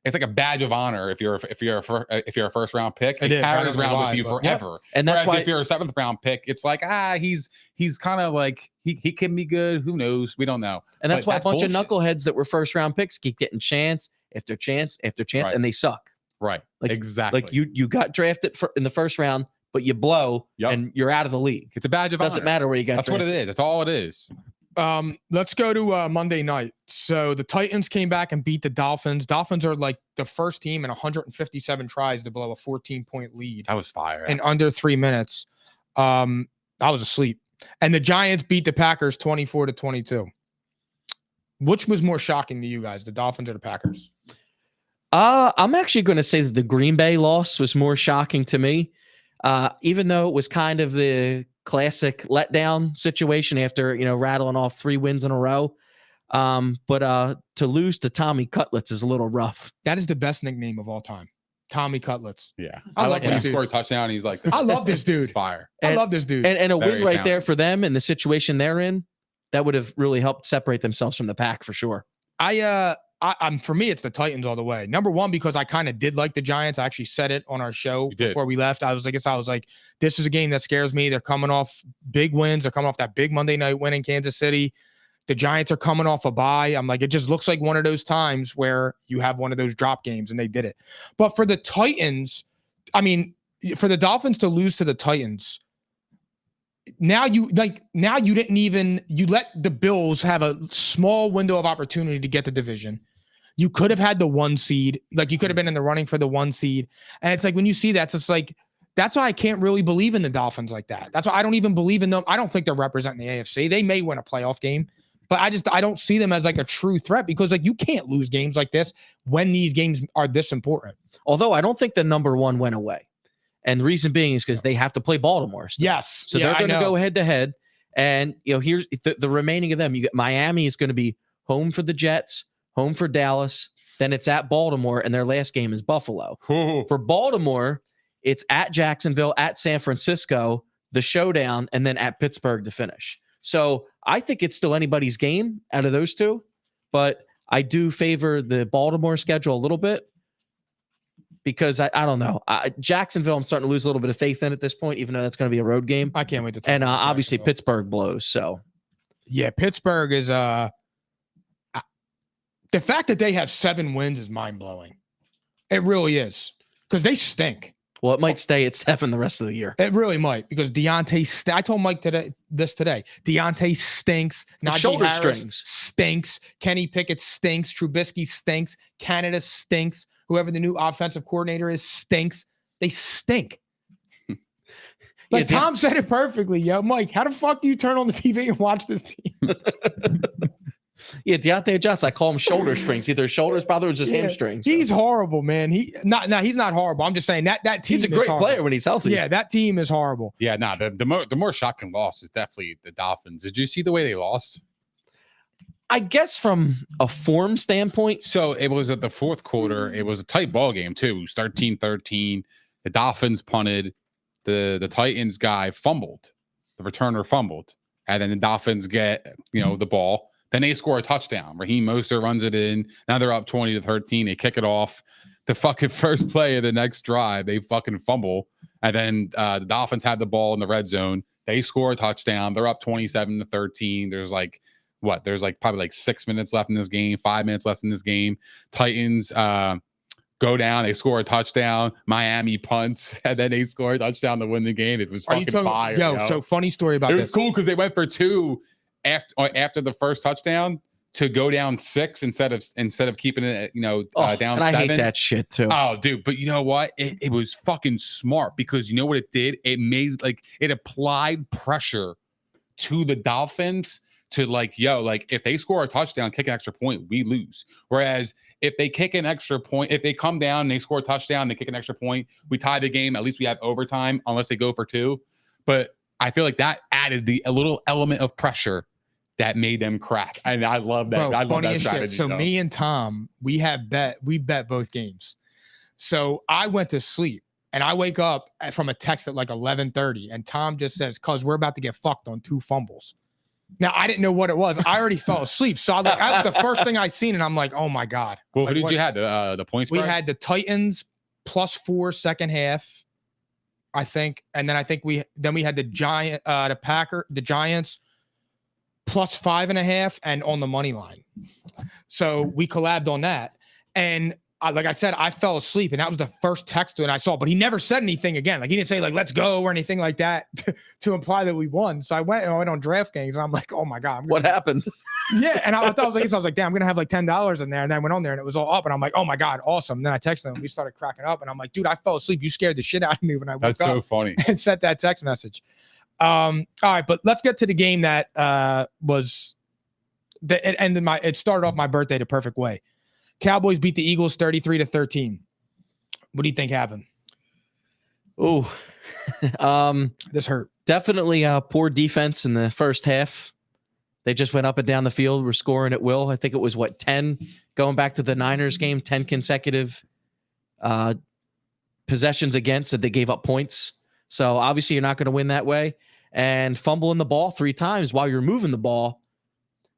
it's like a badge of honor if you're a first round pick. It carries around with you forever. Yeah. And that's why if you're a 7th round pick, it's like he's kind of like he can be good. Who knows? We don't know. And that's why a bunch of knuckleheads that were first round picks keep getting chance after chance after chance, right. And they suck. Right. Like, exactly. Like you got drafted in the first round, but you blow and you're out of the league. It's a badge of honor. Doesn't matter where you got. That's drafted. what it is. That's all it is. Let's go to Monday night. So the Titans came back and beat the Dolphins. Dolphins are like the first team in 157 tries to blow a 14-point lead. That was fire. In under 3 minutes. I was asleep. And the Giants beat the Packers 24-22. Which was more shocking to you guys, the Dolphins or the Packers? I'm actually going to say that the Green Bay loss was more shocking to me, even though it was kind of the classic letdown situation after, you know, rattling off 3 wins in a row. But to lose to Tommy Cutlets is a little rough. That is the best nickname of all time. Tommy Cutlets. Yeah. I like when he scores a touchdown. He's like, I love this dude. Fire. I love this dude. And a Very win right talented. there for them and the situation they're in, that would have really helped separate themselves from the pack for sure. I I'm for me, it's the Titans all the way. Number one, because I kind of did like the Giants. I actually said it on our show before we left. I was like, this is a game that scares me. They're coming off big wins. They're coming off that big Monday night win in Kansas City. The Giants are coming off a bye. I'm like, it just looks like one of those times where you have one of those drop games, and they did it. But for the Titans, I mean, for the Dolphins to lose to the Titans, now you let the Bills have a small window of opportunity to get the division. You could have had the 1 seed, like you could have been in the running for the 1 seed. And it's like, when you see that, it's just like, that's why I can't really believe in the Dolphins like that. That's why I don't even believe in them. I don't think they're representing the AFC. They may win a playoff game, but I don't see them as like a true threat, because like you can't lose games like this when these games are this important. Although I don't think the number 1 went away. And the reason being is because they have to play Baltimore still. Yes. So they're going to go head to head. And, here's the remaining of them. You get Miami is going to be home for the Jets, home for Dallas. Then it's at Baltimore, and their last game is Buffalo. Ooh. For Baltimore, it's at Jacksonville, at San Francisco, the showdown, and then at Pittsburgh to finish. So I think it's still anybody's game out of those two. But I do favor the Baltimore schedule a little bit, because I don't know. Jacksonville, I'm starting to lose a little bit of faith in at this point, even though that's going to be a road game. I can't wait to talk And about obviously Jacksonville. Pittsburgh blows. So yeah, Pittsburgh is the fact that they have 7 wins is mind blowing. It really is, because they stink. Well, it might stay at 7 the rest of the year. It really might, because Deontay. I told Mike today. Deontay stinks. Najee Shoulder Harris strings stinks. Kenny Pickett stinks. Trubisky stinks. Canada stinks. Whoever the new offensive coordinator is stinks. They stink. Like Tom said it perfectly, yo. Mike, how the fuck do you turn on the TV and watch this team? Yeah, Deontay Johnson. I call him shoulder strings. Either shoulders, probably was just hamstrings. He's horrible, man. He's not horrible. I'm just saying that team. He's a great player when he's healthy. Yeah, that team is horrible. Yeah, the more shocking loss is definitely the Dolphins. Did you see the way they lost? I guess from a form standpoint. So it was at the fourth quarter. It was a tight ball game too. It was 13-13. The Dolphins punted. The Titans guy fumbled. The returner fumbled. And then the Dolphins get, the ball. Then they score a touchdown. Raheem Mostert runs it in. Now they're up 20-13. They kick it off. The fucking first play of the next drive, they fucking fumble. And then the Dolphins have the ball in the red zone. They score a touchdown. They're up 27-13. There's probably 6 minutes left in this game, 5 minutes left in this game. Titans go down. They score a touchdown. Miami punts, and then they score a touchdown to win the game. It was fucking fire. Yo, so funny story about this. It was cool because they went for 2 after the first touchdown to go down 6 instead of keeping it, down and 7. I hate that shit too. Oh, dude, but you know what? It was fucking smart, because you know what it did? It made it applied pressure to the Dolphins to if they score a touchdown, kick an extra point, we lose. Whereas if they kick an extra point, if they come down and they score a touchdown, they kick an extra point, we tie the game. At least we have overtime, unless they go for 2. But I feel like that added a little element of pressure that made them crack. And I love that. Bro, I love that strategy. So me and Tom, we bet both games. So I went to sleep, and I wake up from a text at 11:30, and Tom just says, "Cuz we're about to get fucked on 2 fumbles." Now I didn't know what it was. I already fell asleep. So that was the first thing I seen, and I'm like, "Oh my god." Well, who did you have? The points spread? We had the Titans +4 second half, I think, and then I think we had the Giants +5.5 and on the money line. So we collabed on that. And like I said, I fell asleep, and that was the first text that I saw, but he never said anything again. He didn't say let's go or anything like that to imply that we won. So I went on DraftKings, and I'm like, oh my God. What happened? Yeah. And I was like, damn, I'm going to have $10 in there. And then I went on there, and it was all up, and I'm like, oh my God, awesome. And then I texted him, we started cracking up, and I'm like, dude, I fell asleep. You scared the shit out of me when I woke up. That's so funny. And sent that text message. All right, but let's get to the game that it started off my birthday the perfect way. Cowboys beat the Eagles 33-13. What do you think happened? Oh, This hurt. Definitely poor defense in the first half. They just went up and down the field, were scoring at will. I think it was 10 going back to the Niners game, 10 consecutive possessions against that they gave up points. So obviously you're not going to win that way. And fumbling the ball 3 times while you're moving the ball,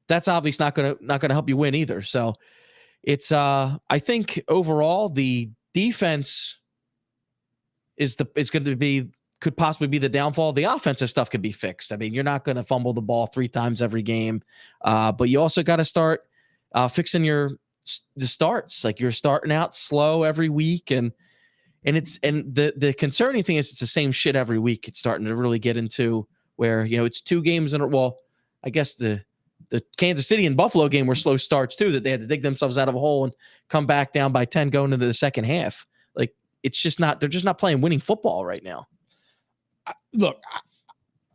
that's obviously not going to help you win either. So it's I think overall the defense could possibly be the downfall. The offensive stuff could be fixed. I mean, you're not going to fumble the ball 3 times every game, but you also got to start fixing the starts. Like, you're starting out slow every week, and the concerning thing is it's the same shit every week. It's starting to really get into where, it's 2 games I guess the Kansas City and Buffalo game were slow starts too, that they had to dig themselves out of a hole and come back down by 10 going into the second half. Like, they're just not playing winning football right now. Look,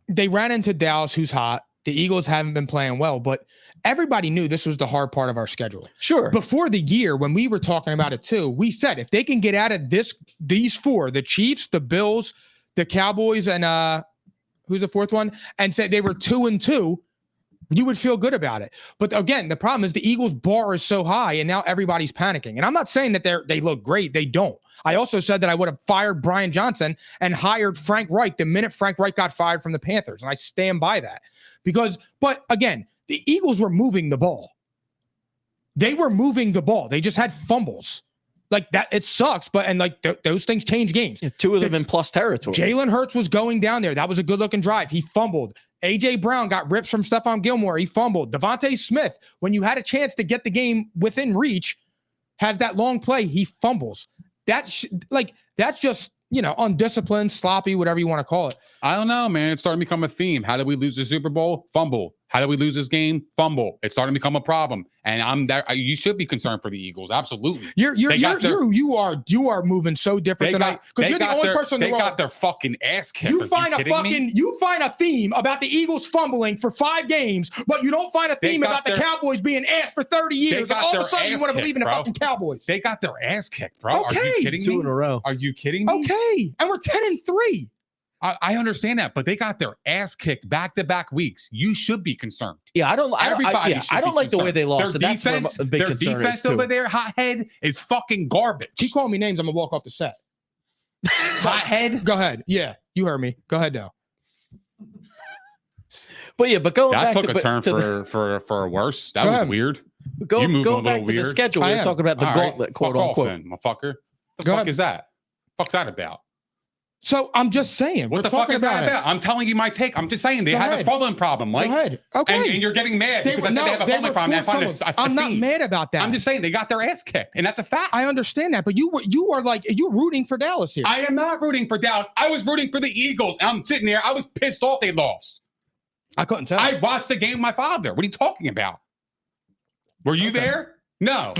they ran into Dallas, who's hot. The Eagles haven't been playing well, but everybody knew this was the hard part of our schedule. Sure. Before the year, when we were talking about it too, we said if they can get out of these 4, the Chiefs, the Bills, the Cowboys, and who's the 4th one, and said they were 2-2, you would feel good about it. But again, the problem is the Eagles' bar is so high, and now everybody's panicking. And I'm not saying that they look great. They don't. I also said that I would have fired Brian Johnson and hired Frank Reich the minute Frank Reich got fired from the Panthers. And I stand by that. But again, the Eagles were moving the ball. They were moving the ball. They just had fumbles. Like that, it sucks, but those things change games. Yeah, 2 of them in plus territory. Jalen Hurts was going down there. That was a good-looking drive. He fumbled. A.J. Brown got rips from Stephon Gilmore. He fumbled. Devontae Smith, when you had a chance to get the game within reach, has that long play. He fumbles. That's just, undisciplined, sloppy, whatever you want to call it. I don't know, man. It's starting to become a theme. How did we lose the Super Bowl? Fumble. How did we lose this game? Fumble. It's starting to become a problem. And I'm there. You should be concerned for the Eagles. Absolutely. You are moving so different than I, because you're the only person in the world. They got their fucking ass kicked. You find a theme about the Eagles fumbling for 5 games, but you don't find a theme about the Cowboys being ass for 30 years. And all of a sudden you want to believe in the fucking Cowboys. They got their ass kicked, bro. Okay. Are you kidding me? 2 in a row. Are you kidding me? Okay. And we're 10-3. I understand that, but they got their ass kicked back-to-back weeks. You should be concerned. Yeah, I don't like the way they lost. Their so defense, that's where a big concern defense is too. over there, hothead, is fucking garbage. Keep calling me names. I'm gonna walk off the set. Hothead. Go ahead. Yeah, you heard me. Go ahead now. But going that back took a turn for a worse. That was weird. Going back to the schedule, we're talking about the gauntlet, quote unquote. Motherfucker. The fuck is that? What's that about? So I'm just saying. What the fuck is that about? I'm telling you my take. I'm just saying they have a fumbling problem, Mike. Go ahead. Okay. And you're getting mad because I said they have a fumbling problem. I'm not mad about that. I'm just saying they got their ass kicked, and that's a fact. I understand that, but you are rooting for Dallas here. I am not rooting for Dallas. I was rooting for the Eagles. I'm sitting there. I was pissed off they lost. I couldn't tell. I watched the game with my father. What are you talking about? Were you there? No.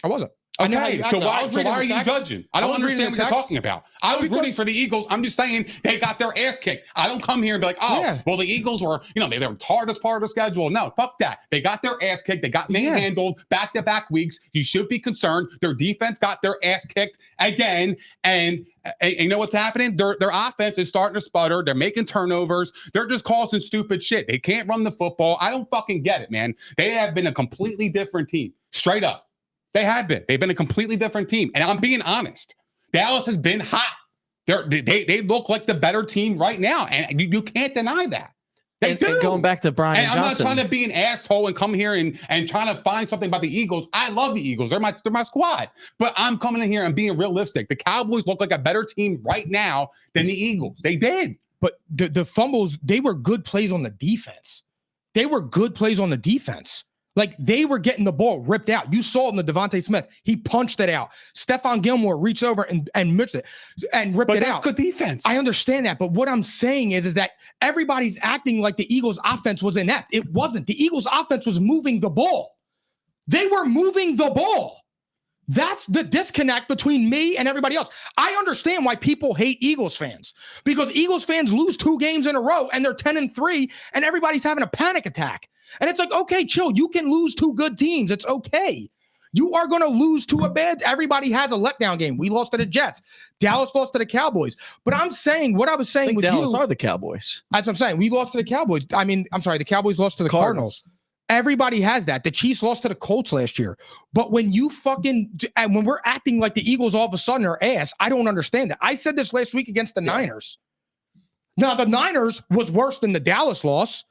I wasn't. Okay, so why are you judging? I don't understand what you're talking about. I was rooting for the Eagles. I'm just saying they got their ass kicked. I don't come here and be like, well, the Eagles were, they were the hardest part of the schedule. No, fuck that. They got their ass kicked. They got manhandled back-to-back weeks. You should be concerned. Their defense got their ass kicked again. And you know what's happening? Their offense is starting to sputter. They're making turnovers. They're just causing stupid shit. They can't run the football. I don't fucking get it, man. They have been a completely different team. Straight up. They have been. They've been a completely different team. And I'm being honest. Dallas has been hot. They look like the better team right now. And you can't deny that. They do. And going back to Brian Johnson. I'm not trying to be an asshole and come here and trying to find something about the Eagles. I love the Eagles. They're my squad. But I'm coming in here and being realistic. The Cowboys look like a better team right now than the Eagles. They did. But the fumbles, they were good plays on the defense. Like, they were getting the ball ripped out. You saw it in the Devontae Smith. He punched it out. Stephon Gilmore reached over and missed it and ripped it out. But that's good defense. I understand that. But what I'm saying is that everybody's acting like the Eagles' offense was inept. It wasn't. The Eagles' offense was moving the ball. They were moving the ball. That's the disconnect between me and everybody else. I understand why people hate Eagles fans, because Eagles fans lose 2 games in a row and they're 10-3 and everybody's having a panic attack. And it's like, okay, chill. You can lose 2 good teams. It's okay. You are going to lose to a bad. Everybody has a letdown game. We lost to the Jets. Dallas lost to the Cowboys. But I'm saying what I was saying with Dallas you. are the Cowboys. That's what I'm saying. We lost to the Cowboys. The Cowboys lost to the Cardinals. Everybody has that. The Chiefs lost to the Colts last year. But when when we're acting like the Eagles all of a sudden are ass, I don't understand that. I said this last week against the Niners. Now, the Niners was worse than the Dallas loss.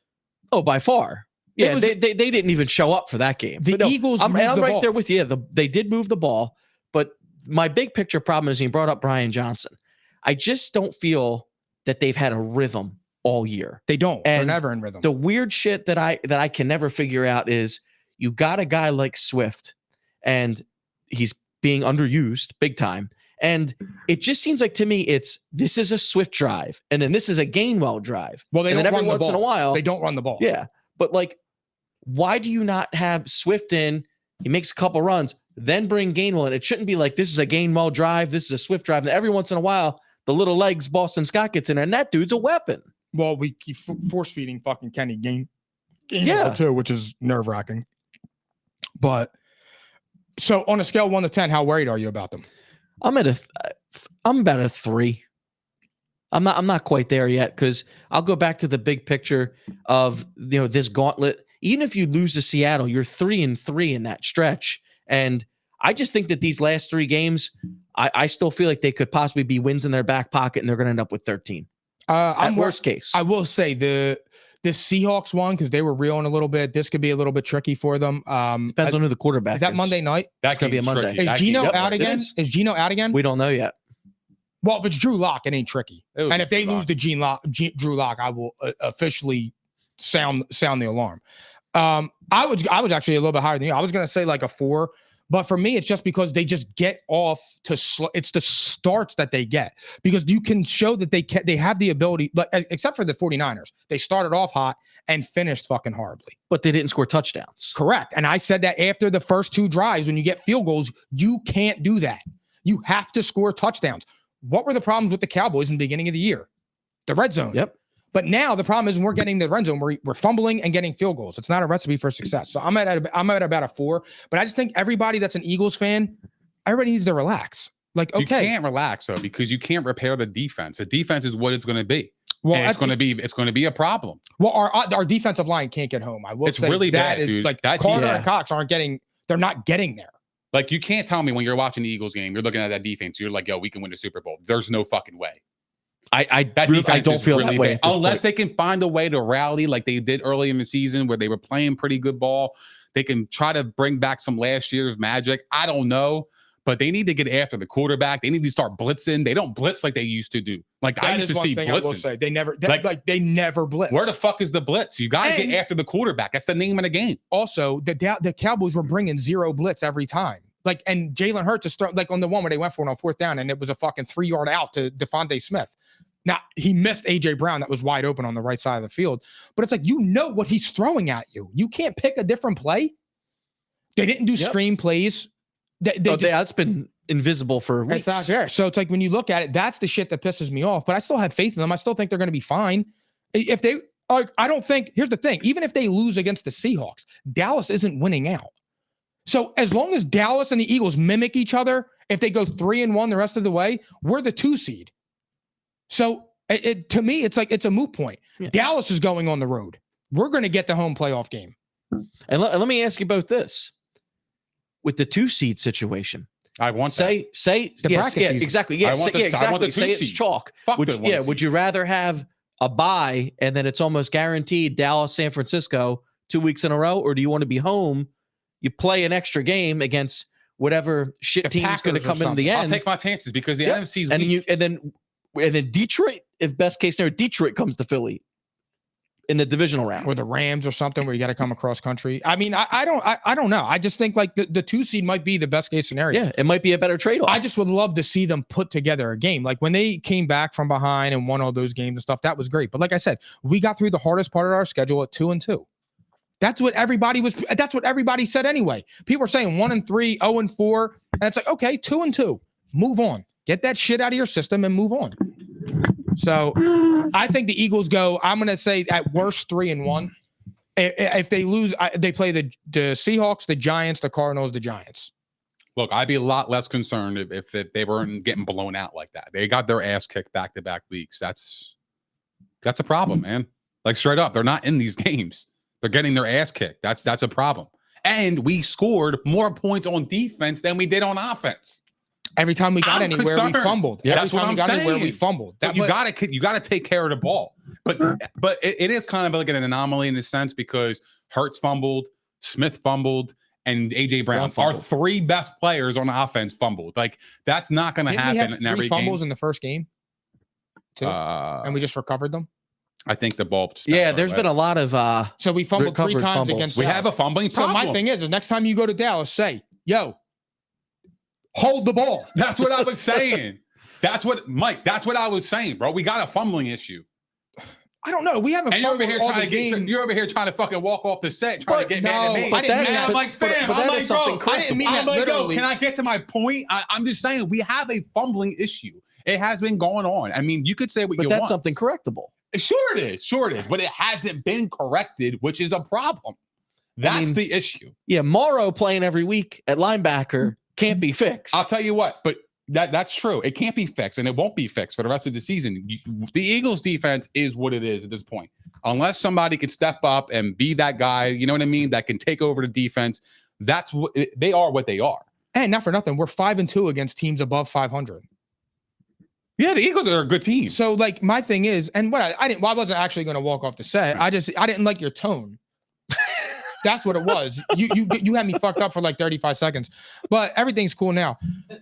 Oh, by far. Yeah, they didn't even show up for that game. The Eagles I'm moved the right ball. there with you. They did move the ball, but my big picture problem is you brought up Brian Johnson. I just don't feel that they've had a rhythm all year. They don't. They're And never in rhythm. The weird shit that I can never figure out is you got a guy like Swift, and he's being underused big time. And it just seems like to me, this is a Swift drive, and then this is a Gainwell drive. Well, they and don't then run every the once ball. in a while, They don't run the ball. yeah. But like, why do you not have Swift in? He makes a couple runs, then bring Gainwell in. It shouldn't be like this is a Gainwell drive, this is a Swift drive. And every once in a while, the little legs Boston Scott gets in there, and that dude's a weapon. Well, we keep force feeding fucking Kenny Gainwell Yeah. too, which is nerve wracking. But so on a scale of 1 to 10, how worried are you about them? I'm about a 3. I'm not quite there yet, because I'll go back to the big picture of this gauntlet. Even if you lose to Seattle, you're 3-3 in that stretch. And I just think that these last 3 games, I still feel like they could possibly be wins in their back pocket, and they're going to end up with 13. I'm worst case. I will say the Seahawks won because they were reeling a little bit. This could be a little bit tricky for them. Depends on who the quarterback is. Is that Monday night? That's gonna be a Monday. Is Gino Yep, out it again? is. Is Gino out again? We don't know yet. Well, if it's Drew Lock, it ain't tricky. And if they lose to Drew Lock, I will officially sound the alarm. I was actually a little bit higher than you. I was going to say like a 4, but for me, it's just because they just get off to it's the starts that they get, because you can show that they have the ability, but except for the 49ers, they started off hot and finished fucking horribly. But they didn't score touchdowns. Correct. And I said that after the first 2 drives, when you get field goals, you can't do that. You have to score touchdowns. What were the problems with the Cowboys in the beginning of the year? The red zone. Yep. But now the problem is we're getting the red zone. We're fumbling and getting field goals. It's not a recipe for success. So I'm at about a 4. But I just think everybody that's an Eagles fan, everybody needs to relax. Like, okay, You can't relax though, because you can't repair the defense. The defense is what it's going to be. well, And it's going to be a problem. well, our defensive line can't get home. I will It's say really that bad, is dude. like That Carter defense- and Cox they're not getting there. Like, you can't tell me when you're watching the Eagles game, you're looking at that defense, you're like, yo, we can win the Super Bowl. There's no fucking way. I That defense don't is feel really that way. bad. At this Unless point. they can find a way to rally like they did early in the season where they were playing pretty good ball. They can try to bring back some last year's magic. I don't know. But they need to get after the quarterback. They need to start blitzing. They don't blitz like they used to do. Like, I That used is to one see thing I will blitzing. say. They never Like- never blitz. Where the fuck is the blitz? You got to And- get after the quarterback. That's the name of the game. Also, the Cowboys were bringing 0 blitz every time. Like, and Jalen Hurts is start like on the one where they went for it on 4th down, and it was a fucking 3-yard out to Devontae Smith. Now he missed AJ Brown that was wide open on the right side of the field, but it's like what he's throwing at you. You can't pick a different play. They didn't do screen plays. That's been invisible for weeks. It's not there. So it's like when you look at it, that's the shit that pisses me off. But I still have faith in them. I still think they're going to be fine. If they are, I don't think. Here's the thing: even if they lose against the Seahawks, Dallas isn't winning out. So as long as Dallas and the Eagles mimic each other, if they go 3-1 the rest of the way, we're the 2 seed. So to me, it's like it's a moot point. Yeah. Dallas is going on the road. We're going to get the home playoff game. And let me ask you both this: with the 2 seed situation, I want say The bracket season. exactly, yeah, I want the- I want the say 2 it's seed. chalk. Fuck Would the you, 1 yeah, seed. would you rather have a bye and then it's almost guaranteed Dallas, San Francisco 2 weeks in a row, or do you want to be home? You play an extra game against whatever shit The team's going to Packers or come in the something. I'll end. take my chances because the Yep. NFC's and weak. then Detroit, if best case scenario, Detroit comes to Philly in the divisional round. Or the Rams or something where you got to come across country. I mean, I don't know. I just think like the 2 seed might be the best case scenario. Yeah, it might be a better trade-off. I just would love to see them put together a game. Like when they came back from behind and won all those games and stuff, that was great. But like I said, we got through the hardest part of our schedule at 2-2. That's what everybody said anyway. People were saying 1-3, 0-4. And it's like, okay, 2-2. Move on. Get that shit out of your system and move on. So I think the Eagles go, I'm going to say at worst 3-1. If they lose, they play the Seahawks, the Giants, the Cardinals, the Giants. Look, I'd be a lot less concerned if they weren't getting blown out like that. They got their ass kicked back-to-back weeks. That's a problem, man. Like straight up, they're not in these games. They're getting their ass kicked. That's a problem. And we scored more points on defense than we did on offense. Every time we got I'm anywhere, concerned. we fumbled. Yeah, Every that's what time we I'm got anywhere, we saying. fumbled. But you got to take care of the ball. But it is kind of like an anomaly in a sense because Hurts fumbled, Smith fumbled, and AJ Brown. Our fumbled. 3 best players on offense fumbled. Like that's not going to Didn't we happen have in every 3 fumbles game. in the first game? 2, and we just recovered them. I think the ball. Just Yeah, bounced there's our been way. a lot of So we fumbled 3 recovered times fumbles. against. We Dallas. have a fumbling So problem. my thing is next time you go to Dallas, say, "Yo, hold the ball." That's what I was saying. That's what I was saying, bro. We got a fumbling issue. I don't know. We haven't. And you're over fumbled here all trying the to get. game. You're over here trying to fucking walk off the set, trying to get mad at me. I didn't mean And I'm that. like, fam. but I'm that like, is something bro. I didn't mean I'm that like, yo, literally. can I get to my point? I'm just saying we have a fumbling issue. It has been going on. I mean, you could say what but you that's want. something correctable. Sure it is. But it hasn't been corrected, which is a problem. That's the issue. Yeah, Morrow playing every week at linebacker can't be fixed. I'll tell you what, but that's true. It can't be fixed, and it won't be fixed for the rest of the season. The Eagles' defense is what it is at this point. Unless somebody can step up and be that guy, you know what I mean, that can take over the defense. That's what they are. What they are. And not for nothing, we're 5-2 against teams above 500. Yeah, the Eagles are a good team. So like my thing is, and what I wasn't actually going to walk off the set. I didn't like your tone. That's what it was. You had me fucked up for like 35 seconds, but everything's cool now.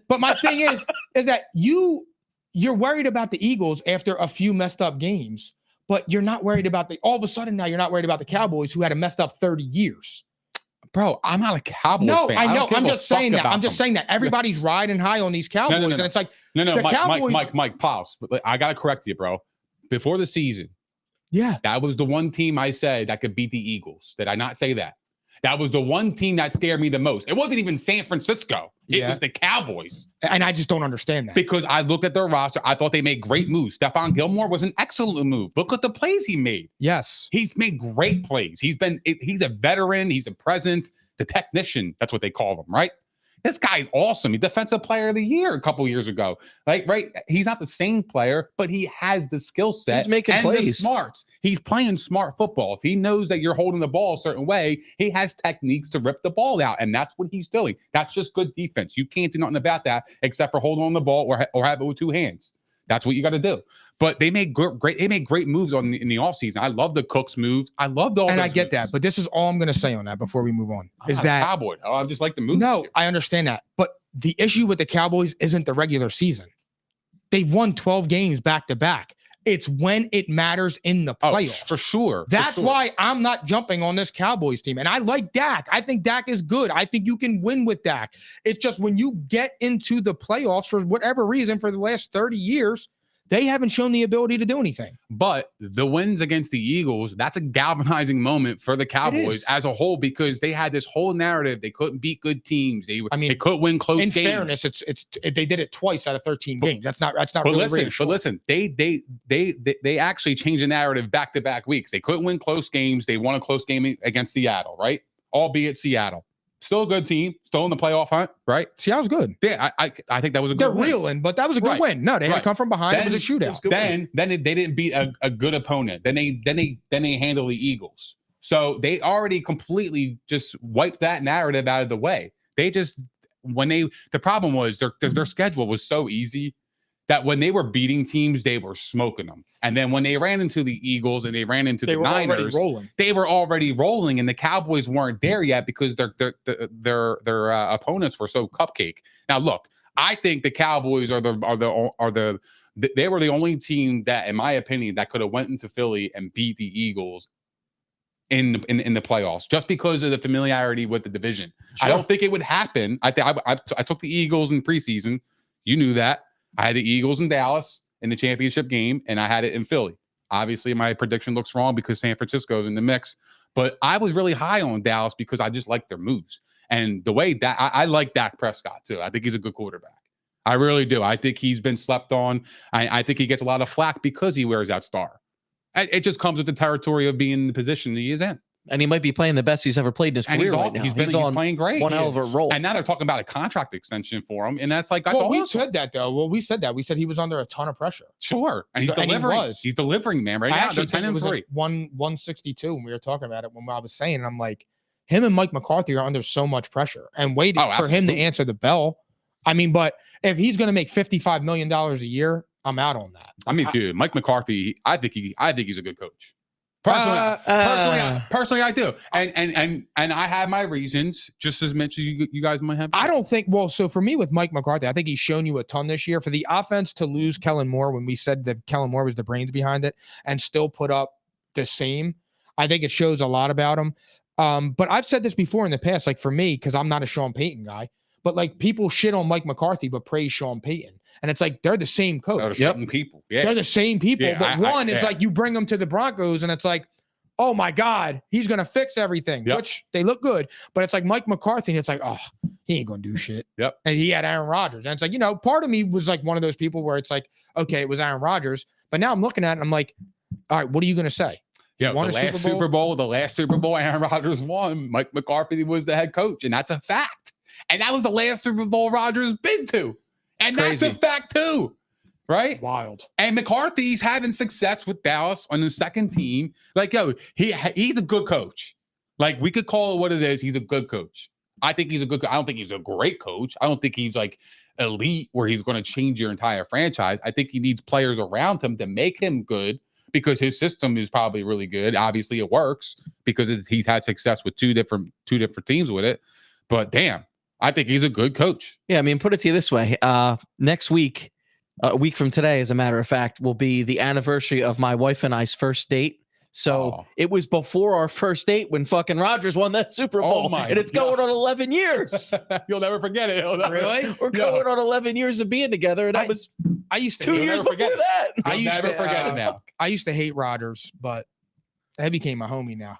But my thing is that you're worried about the Eagles after a few messed up games, but you're not worried about all of a sudden now you're not worried about the Cowboys who had a messed up 30 years. Bro, I'm not a Cowboys No, fan. I know. don't give I'm a just saying fuck that. I'm about just them. saying that everybody's riding high on these Cowboys, no. and it's like, No, the Cowboys- Mike, pause. I gotta correct you, bro. Before the season, yeah, that was the one team I said that could beat the Eagles. Did I not say that? That was the one team that scared me the most. It wasn't even San Francisco. It Yeah. was the Cowboys. and I just don't understand that. Because I looked at their roster. I thought they made great moves. Stephon Gilmore was an excellent move. Look at the plays he made. Yes, He's made great plays. He's a veteran. He's a presence, the technician. That's what they call him, right? This guy's awesome. He's defensive player of the year a couple years ago. Like, right? He's not the same player, but he has the skill set. He's making and the plays. smarts. He's playing smart football. If he knows that you're holding the ball a certain way, he has techniques to rip the ball out, and that's what he's doing. That's just good defense. You can't do nothing about that except for holding on the ball or have it with 2 hands. That's what you got to do. But they made great moves in the offseason. I love the Cooks moves. I loved all. and those I get moves. that, but this is all I'm going to say on that before we move on. I'm Is not a that Cowboy? Oh, I just like the moves. no, I understand that, but the issue with the Cowboys isn't the regular season. They've won 12 games back to back. It's when it matters in the playoffs. For sure. That's why I'm not jumping on this Cowboys team. And I like Dak. I think Dak is good. I think you can win with Dak. It's just when you get into the playoffs, for whatever reason, for the last 30 years, they haven't shown the ability to do anything. But the wins against the Eagles, that's a galvanizing moment for the Cowboys is. as a whole, because they had this whole narrative. They couldn't beat good teams. They mean, couldn't win close In games. fairness, it's they did it twice out of 13 games. That's not But really listen, reassuring. they actually changed the narrative back-to-back weeks. They couldn't win close games. They won a close game against Seattle, right? Albeit Seattle. Still a good team, still in the playoff hunt, right? Seattle's good. Yeah, I think that was a They're good win. reeling, but that was a good Right. win. No, they had to Right. come from behind. Then- It was a shootout. Then they didn't beat a good opponent. Then they handle the Eagles. So they already completely just wiped that narrative out of the way. They just the problem was their schedule was so easy that when they were beating teams, they were smoking them. And then when they ran into the Eagles and they ran into They the were already Niners, rolling. they were already rolling, and the Cowboys weren't there yet because their opponents were so cupcake. Now, look, I think the Cowboys they were the only team that, in my opinion, that could have went into Philly and beat the Eagles in the playoffs, just because of the familiarity with the division. Sure. I don't think it would happen. I took the Eagles in preseason. You knew that. I had the Eagles in Dallas in the championship game, and I had it in Philly. Obviously, my prediction looks wrong because San Francisco's in the mix, but I was really high on Dallas because I just like their moves. And the way that I like Dak Prescott too. I think he's a good quarterback. I really do. I think he's been slept on. I think he gets a lot of flack because he wears that star. It just comes with the territory of being in the position he is in. And he might be playing the best he's ever played in his And career he's, right now. he's on playing great. one He hell of a is. roll. And now they're talking about a contract extension for him. And that's Well, awesome. we said that though. Well, we said that. We said he was under a ton of pressure. Sure. And he's And he delivering. was. He's delivering, man. Right I now, actually they're 10 think it and was 3. at 162 when we were talking about it. When I was saying, and I'm like, him and Mike McCarthy are under so much pressure, and waiting for him to absolutely. answer the bell. I mean, but if he's going to make $55 million a year, I'm out on that. I mean, dude, Mike McCarthy, I think he's a good coach. Personally, I do, and I have my reasons, just as much as you guys might have. I don't think. Well, so for me with Mike McCarthy, I think he's shown you a ton this year. For the offense to lose Kellen Moore when we said that Kellen Moore was the brains behind it, and still put up the same, I think it shows a lot about him. But I've said this before in the past, like for me, because I'm not a Sean Payton guy, but like people shit on Mike McCarthy but praise Sean Payton, and it's like they're the same coach. They're the same people. Yeah, they're the same people. Yeah, but one is like you bring them to the Broncos, and it's like, oh my God, he's gonna fix everything, which they look good. But it's like Mike McCarthy, and it's like, oh, he ain't gonna do shit. Yep. And he had Aaron Rodgers, and it's like, you know, part of me was like one of those people where it's like, okay, it was Aaron Rodgers, but now I'm looking at it, and I'm like, all right, what are you gonna say? Yeah, the last Super Bowl Aaron Rodgers won, Mike McCarthy was the head coach, and that's a fact. And that was the last Super Bowl Rodgers been to. And that's a fact too, right? Wild. And McCarthy's having success with Dallas on the second team. Like, yo, he's a good coach. Like, we could call it what it is. He's a good coach. I think he's a good. I don't think he's a great coach. I don't think he's like elite where he's going to change your entire franchise. I think he needs players around him to make him good because his system is probably really good. Obviously, it works because he's had success with two different teams with it. But damn, I think he's a good coach. Yeah, I mean, put it to you this way: next week, a week from today, as a matter of fact, will be the anniversary of my wife and I's first date. So it was before our first date when fucking Rodgers won that Super Bowl. And it's going on 11 years. You'll never forget it. Really? We're going on 11 years of being together. And that was I used to 2 years before that. I used to forget it now. I used to hate Rodgers, but he became my homie now.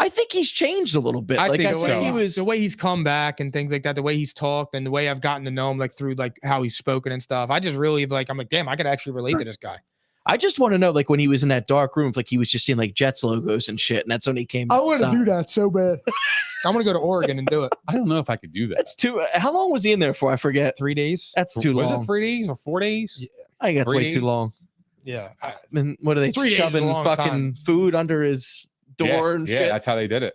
I think he's changed a little bit. I think so. He was the way he's come back and things like that, the way he's talked and the way I've gotten to know him, like through like how he's spoken and stuff. I just really like, I'm like, damn, I could actually relate to this guy. I just want to know, like, when he was in that dark room, like he was just seeing like Jets logos and shit, and that's when he came. I want to do that so bad. I want to go to Oregon and do it. I don't know if I could do that. That's too. How long was he in there for? I forget. 3 days. That's too long. Was it 3 days or 4 days? Yeah. I think that's 3 way days? too long. Yeah. I mean, what are they 3 days is a shoving long fucking time. food under his door and shit? Yeah, that's how they did it.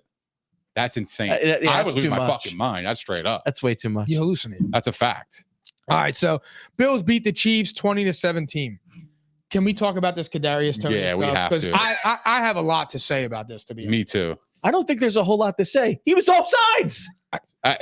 That's insane. Yeah, I would that's lose too my much. fucking mind. That's straight up. That's way too much. You hallucinate. That's a fact. All right. So Bills beat the Chiefs 20-17. Can we talk about this Kadarius Toney Yeah, stuff? we have to. I have a lot to say about this, to be honest. Me too. I don't think there's a whole lot to say. He was offsides.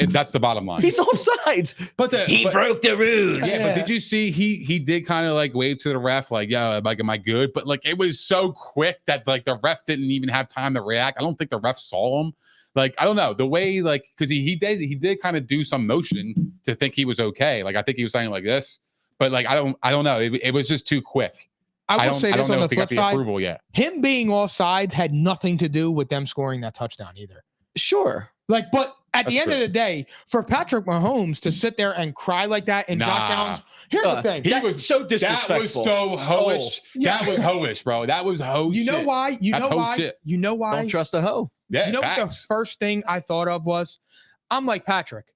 That's the bottom line. He's offsides. But He broke the rules. Yeah, but did you see he did kind of like wave to the ref like, yeah, like, am I good? But like it was so quick that like the ref didn't even have time to react. I don't think the ref saw him. Like, I don't know the way, like, because he did kind of do some motion to think he was okay. Like I think he was saying like this, but like I don't know. It was just too quick. I will say this on the flip side. Approval yet. Him being offsides had nothing to do with them scoring that touchdown either. Sure. Like, but at the That's end true. of the day, for Patrick Mahomes to sit there and cry like that and Josh Allen's, here's the thing. He was so disrespectful. That was so hoish. yeah. That was hoish, bro. That was ho You know shit. why? You That's know hoe why? shit. You know why? Don't trust a hoe. Yeah, You know what the facts. first thing I thought of was? I'm like, Patrick,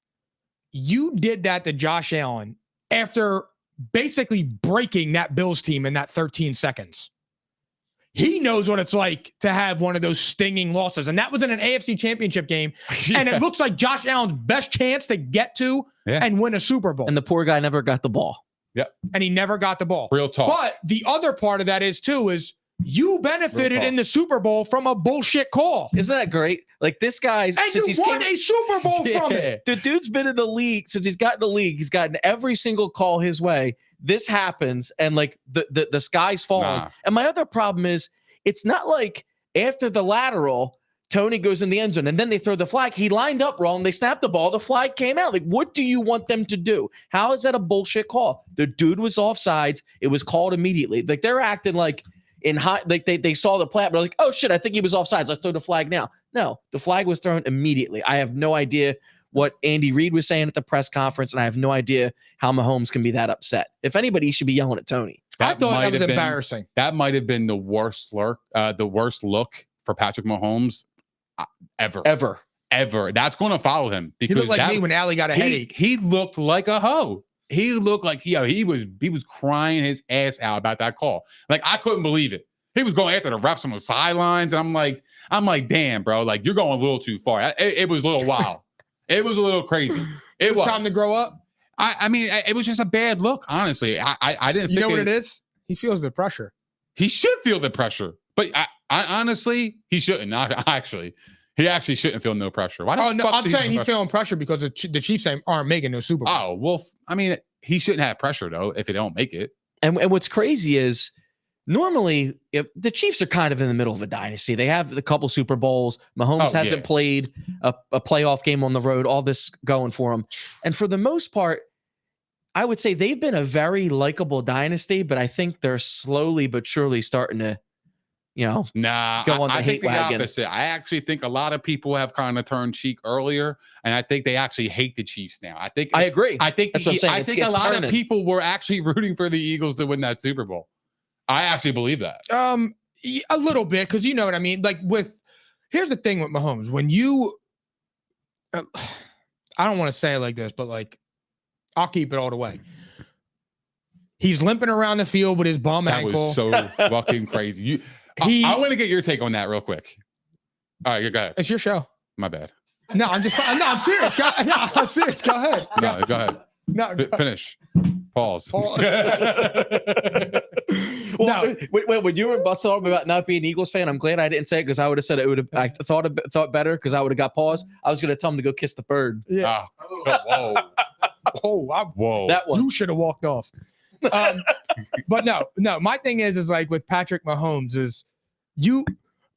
you did that to Josh Allen after basically breaking that Bills team in that 13 seconds. He knows what it's like to have one of those stinging losses. And that was in an AFC championship game. Yeah. And it looks like Josh Allen's best chance to get to and win a Super Bowl. And the poor guy never got the ball. And he never got the ball. Real talk. But the other part of that is you benefited in the Super Bowl from a bullshit call. Isn't that great? Like this guy's And since you he's won a Super Bowl from it. The dude's been in the league since he's gotten in the league. He's gotten every single call his way. This happens, and like the sky's falling. Nah. And my other problem is it's not like after the lateral, Tony goes in the end zone and then they throw the flag. He lined up wrong. They snapped the ball. The flag came out. Like, what do you want them to do? How is that a bullshit call? The dude was offsides. It was called immediately. Like they're acting like in high, like they saw the play. They're like, oh shit, I think he was offsides. Let's throw the flag now. No, the flag was thrown immediately. I have no idea what Andy Reid was saying at the press conference, and I have no idea how Mahomes can be that upset. If anybody, he should be yelling at Tony. I thought might that was have been- embarrassing. That might have been the worst look for Patrick Mahomes ever. That's going to follow him He because looked like me when Allie got a headache. he looked like a hoe. He looked like he was crying his ass out about that call. Like I couldn't believe it. He was going after the refs on the sidelines, and I'm like, damn, bro, like you're going a little too far. It was a little wild. It was a little crazy. It was time to grow up. I mean, it was just a bad look, honestly. I didn't. You think know what it is? He feels the pressure. He should feel the pressure, but honestly, he shouldn't. He actually shouldn't feel no pressure. Why? Oh no, I'm saying he's feeling pressure because the Chiefs aren't making no Super Bowl. Oh well, I mean, he shouldn't have pressure though if they don't make it. And what's crazy is normally if the Chiefs are kind of in the middle of a dynasty. They have a couple Super Bowls. Mahomes hasn't played a playoff game on the road. All this going for him, and for the most part, I would say they've been a very likable dynasty. But I think they're slowly but surely starting to, go on the I hate think the wagon. opposite. I actually think a lot of people have kind of turned cheek earlier, and I think they actually hate the Chiefs now. I agree. I think that's what I'm saying. I think a lot of people were actually rooting for the Eagles to win that Super Bowl. I actually believe that. A little bit, because you know what I mean. Like here's the thing with Mahomes. When you, I don't want to say it like this, but like, I'll keep it all the way. He's limping around the field with his bum ankle. That was so fucking crazy. I want to get your take on that real quick. All right, go ahead. It's your show. My bad. No, I'm serious. I'm serious. Go ahead. No, go ahead. No, finish. Pause. Well, wait, when you were busting on about not being an Eagles fan, I'm glad I didn't say it because I would have said it would have. I thought better because I would have got paused. I was going to tell him to go kiss the bird. Yeah. Whoa. Whoa. That one. You should have walked off. But no. My thing is like with Patrick Mahomes is you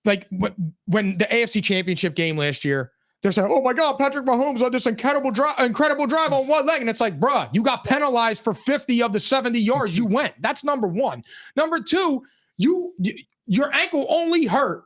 like when the AFC Championship game last year. They're saying, "Oh my God, Patrick Mahomes on this incredible drive on one leg," and it's like, bruh, you got penalized for 50 of the 70 yards you went. That's number one. Number two, your ankle only hurt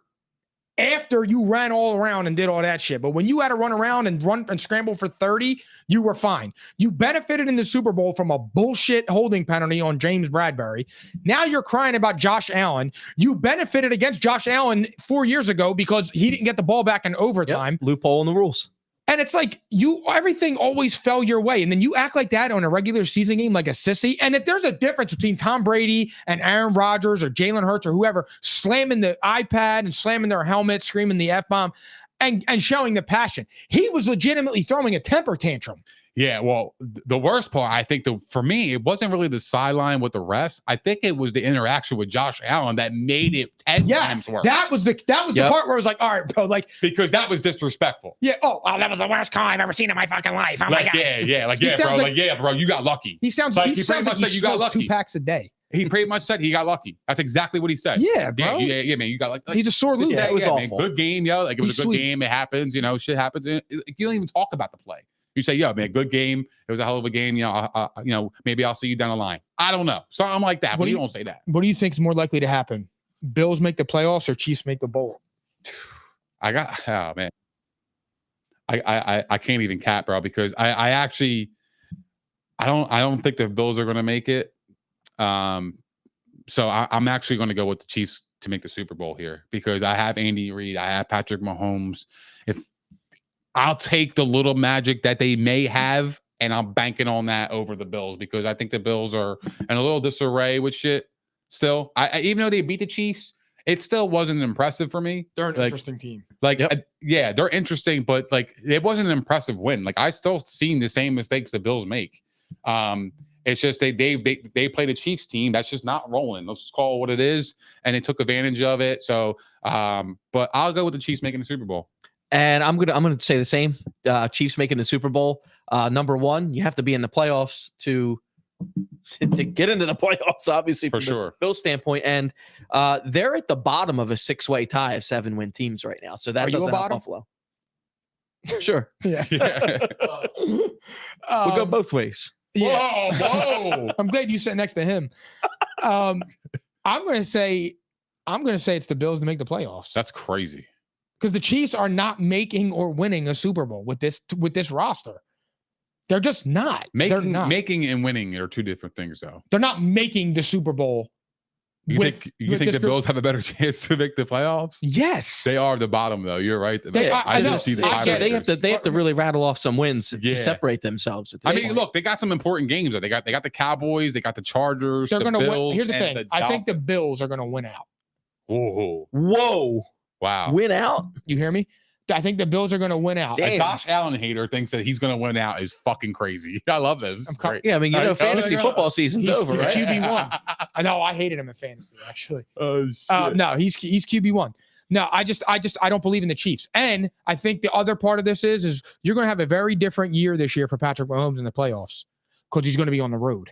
after you ran all around and did all that shit. But when you had to run around and run and scramble for 30, you were fine. You benefited in the Super Bowl from a bullshit holding penalty on James Bradbury. Now you're crying about Josh Allen. You benefited against Josh Allen 4 years ago because he didn't get the ball back in overtime. Yep. Loophole in the rules. And it's like everything always fell your way. And then you act like that on a regular season game like a sissy. And if there's a difference between Tom Brady and Aaron Rodgers or Jalen Hurts or whoever slamming the iPad and slamming their helmet, screaming the F-bomb and showing the passion, he was legitimately throwing a temper tantrum. Yeah, well, the worst part, I think, for me, it wasn't really the sideline with the refs. I think it was the interaction with Josh Allen that made it 10 times worse. That was the part where I was like, all right, bro, like because that was disrespectful. Yeah. Oh, that was the worst call I've ever seen in my fucking life. Oh my God. Bro, you got lucky. He sounds like he pretty much said you got lucky. 2 packs a day. He pretty much said he got lucky. That's exactly what he said. Yeah, bro. Yeah, man. You got like he's a sore loser. Yeah, it was awful. Man, good game, yo. Like it was a good game. It happens. Shit happens. You don't even talk about the play. You say, "Yo, man, good game. It was a hell of a game. Maybe I'll see you down the line." I don't know, something like that. But you don't say that. What do you think is more likely to happen? Bills make the playoffs or Chiefs make the bowl? I can't even cap, bro, because I don't think the Bills are going to make it. So I'm actually going to go with the Chiefs to make the Super Bowl here because I have Andy Reid, I have Patrick Mahomes. If I'll take the little magic that they may have, and I'm banking on that over the Bills because I think the Bills are in a little disarray with shit still. Even though they beat the Chiefs, it still wasn't impressive for me. They're an interesting team. Yeah, they're interesting, but it wasn't an impressive win. I still seen the same mistakes the Bills make. It's just they played a Chiefs team that's just not rolling. Let's just call it what it is, and they took advantage of it. So, but I'll go with the Chiefs making the Super Bowl. And I'm gonna say the same. Chiefs making the Super Bowl. Number one, you have to be in the playoffs to get into the playoffs, obviously, from the Bills standpoint. And they're at the bottom of a 6-way tie of 7-win teams right now. So that doesn't help Buffalo. Sure. Yeah. We'll go both ways. Yeah. Whoa. I'm glad you sat next to him. I'm gonna say it's the Bills to make the playoffs. That's crazy. Because the Chiefs are not making or winning a Super Bowl with this roster. They're just not. Making and winning are two different things, though. They're not making the Super Bowl. You think the Bills have a better chance to make the playoffs? Yes. They are the bottom, though. You're right. I didn't see the they have to really rattle off some wins to separate themselves. I mean, look, they got some important games. They got the Cowboys, they got the Chargers. They're going to win. Here's the thing. I think the Bills are going to win out. Whoa. Wow. Wow. Win out? You hear me? I think the Bills are going to win out. A Damn. Josh Allen hater thinks that he's going to win out is fucking crazy. I love this. It's great. Yeah, I mean, no, fantasy no. football season's over, he's right? QB1. I know. I hated him in fantasy, actually. Oh, shit. No, he's QB1. No, I don't believe in the Chiefs. And I think the other part of this is you're going to have a very different year this year for Patrick Mahomes in the playoffs because he's going to be on the road.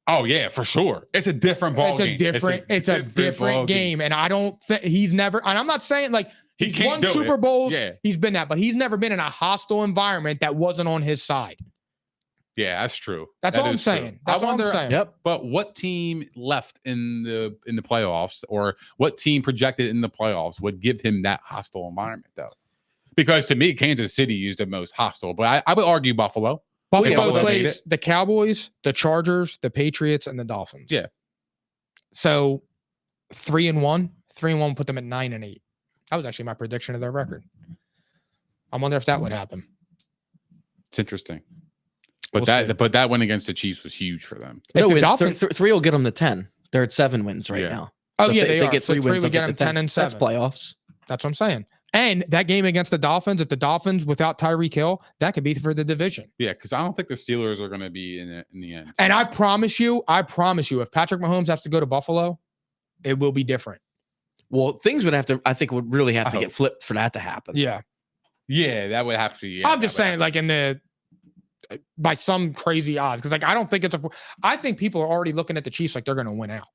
Oh yeah, for sure. It's a different ball game. It's a different game. And I don't think he's never, and I'm not saying like He he's can't won do Super it. Bowls. Yeah. He's been that, but he's never been in a hostile environment that wasn't on his side. Yeah, that's true. That's That all I'm is true. saying. That's all I'm saying. Yep. But what team left in the playoffs, or what team projected in the playoffs would give him that hostile environment though? Because to me, Kansas City is the most hostile, but I would argue Buffalo. Buffalo Buffalo made plays it. the Cowboys, the Chargers, the Patriots, and the Dolphins. Yeah. So 3-1 would put them at 9-8. That was actually my prediction of their record. I wonder if that would happen. It's interesting. But We'll see. that win against the Chiefs was huge for them. If No, the win, Dolphins, three will get them to 10. They're at 7 wins right Yeah. now. oh So yeah, if they are. get So 3 wins. we They'll get get them to 10 and 7. That's playoffs. That's what I'm saying. And that game against the Dolphins, if the Dolphins without Tyreek Hill, that could be for the division. Yeah, because I don't think the Steelers are going to be in it in the end. And I promise you, if Patrick Mahomes has to go to Buffalo, it will be different. Well, things would have to, I think, would really have I to hope. get flipped for that to happen. Yeah. Yeah, that would have to. Yeah, I'm just saying, like by some crazy odds, because like I don't think I think people are already looking at the Chiefs like they're going to win out,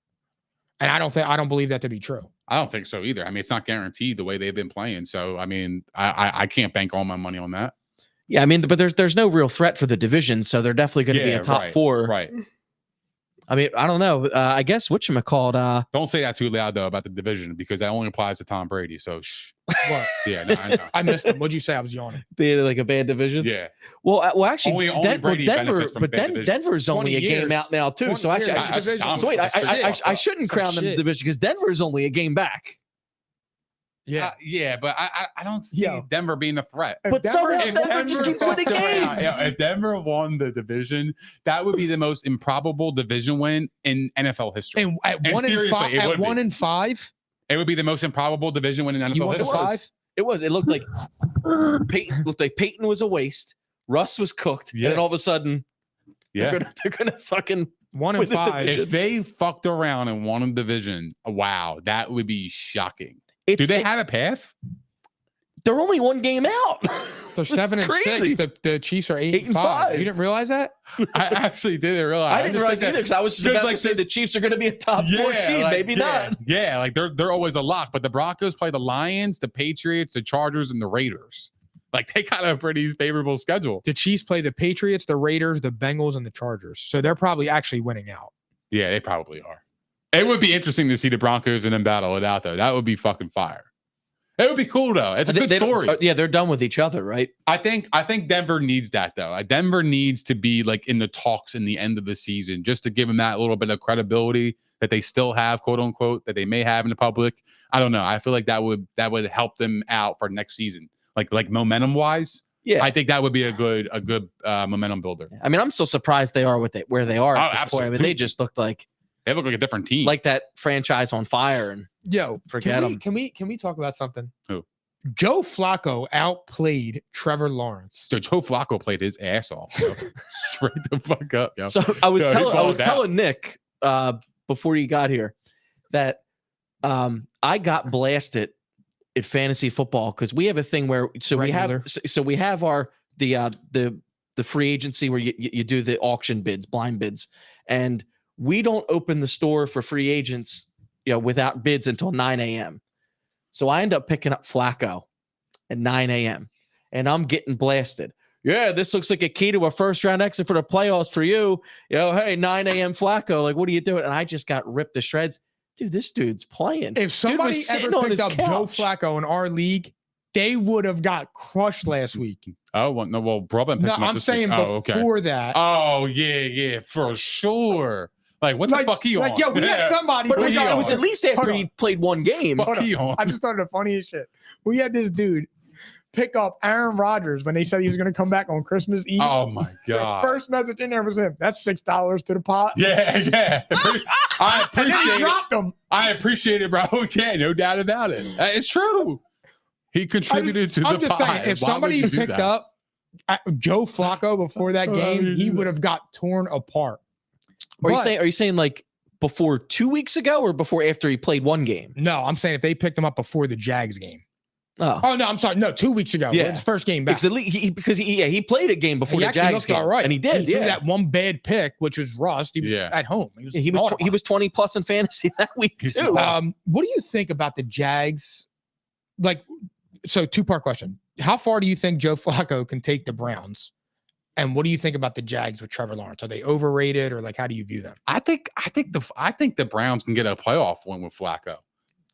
and I don't believe that to be true. I don't think so either. I mean, it's not guaranteed the way they've been playing. So, I mean, I can't bank all my money on that. Yeah, I mean, but there's no real threat for the division, so they're definitely going to be a top 4. Right. I mean, I don't know. I guess whatchamacallit, Don't say that too loud though about the division because that only applies to Tom Brady. So, shh. What? Yeah, no, I know. I missed him. What'd you say? I was yawning. being like a bad division. Yeah. Well, actually, Only Brady benefits from bad division. Denver's only 20 a game years. out now too. 20 So actually, years. I should, Division. so wait, I shouldn't Some crown them shit. division because Denver's only a game back. Yeah. Yeah, but I don't see Yo. Denver being a threat. But somehow If Denver just keeps winning fucking- games. Yeah, if Denver won the division, that would be the most improbable division win in NFL history. And at And 1 and seriously, 5, it at would be. 1 and 5, It would be the most improbable division win in NFL you want the history. 5? It was. It looked like Peyton was a waste. Russ was cooked, Yeah. and then all of a sudden, Yeah. they're gonna fucking 1 and With the 5. division. If they fucked around and won a division, wow, that would be shocking. It's, Do they have a path? They're only 1 game out. They're 7 and 6. The Chiefs are 8 and 5. You didn't realize that? I actually didn't realize. I didn't realize either because I was just Just about like to say the Chiefs are going to be a top 4 seed. like, Maybe not. Yeah, like they're always a lock, but the Broncos play the Lions, the Patriots, the Chargers, and the Raiders. Like they got a pretty favorable schedule. The Chiefs play the Patriots, the Raiders, the Bengals, and the Chargers. So they're probably actually winning out. Yeah, they probably are. It would be interesting to see the Broncos and them battle it out, though. That would be fucking fire. It would be cool, though. It's a good They don't- story. yeah, they're done with each other, right? I think Denver needs that, though. Denver needs to be like in the talks in the end of the season, just to give them that little bit of credibility that they still have, quote unquote, that they may have in the public. I don't know. I feel like that would help them out for next season, like momentum wise. Yeah. I think that would be a good momentum builder. I mean, I'm still surprised they are where they are Oh, at this point. I mean, they absolutely. just looked like They look like a different team. that franchise on fire. And Yo, Forget can 'em. can we talk about something? Who? Joe Flacco outplayed Trevor Lawrence. so Joe Flacco played his ass off. Yo. Straight the fuck up, yo. so I was Yo, he balled out. telling Nick before he got here that I got blasted at fantasy football because we have a thing where Regular. we have our the free agency where you do the auction bids, blind bids, and we don't open the store for free agents, without bids until 9 a.m. So I end up picking up Flacco at 9 a.m. and I'm getting blasted. Yeah, this looks like a key to a first round exit for the playoffs for you. Hey, 9 a.m. Flacco, like, what are you doing? And I just got ripped to shreds. Dude, this dude's playing. If somebody was sitting ever on picked his up Joe couch. Flacco in our league, they would have got crushed last week. Oh, well, no, well, Brubman picked No, him up I'm this week. saying Oh, okay. before that. Oh, yeah, for sure. Like, what the fuck he on? Yo, we had somebody. But it What was, are you it was on? at least after Hold on. he played 1 game. Fuck Hold on. he on? I just thought of the funniest shit. We had this dude pick up Aaron Rodgers when they said he was going to come back on Christmas Eve. Oh, my The God. first message in there was him. That's $6 to the pot. Yeah. I And then he appreciate it. dropped him. I appreciate it, bro. Yeah, no doubt about it. It's true. He contributed to I'm the just pie. saying, if Why would somebody you do picked that? up Joe Flacco before that game, he would have got torn apart. Are But- you saying like before 2 weeks ago or before after he played one game? No, I'm saying if they picked him up before the Jags game. Oh, Oh no, I'm sorry. No, 2 weeks ago. Yeah. His first game back. because he played a game before He the actually Jags looked game, all right, and he did. He threw Yeah, that one bad pick, which was rust. He was Yeah. at home. he was 20 plus in fantasy that week He's too. What do you think about the Jags? Like, so 2-part question. How far do you think Joe Flacco can take the Browns? And what do you think about the Jags with Trevor Lawrence? Are they overrated, or like how do you view them? I think the Browns can get a playoff win with Flacco.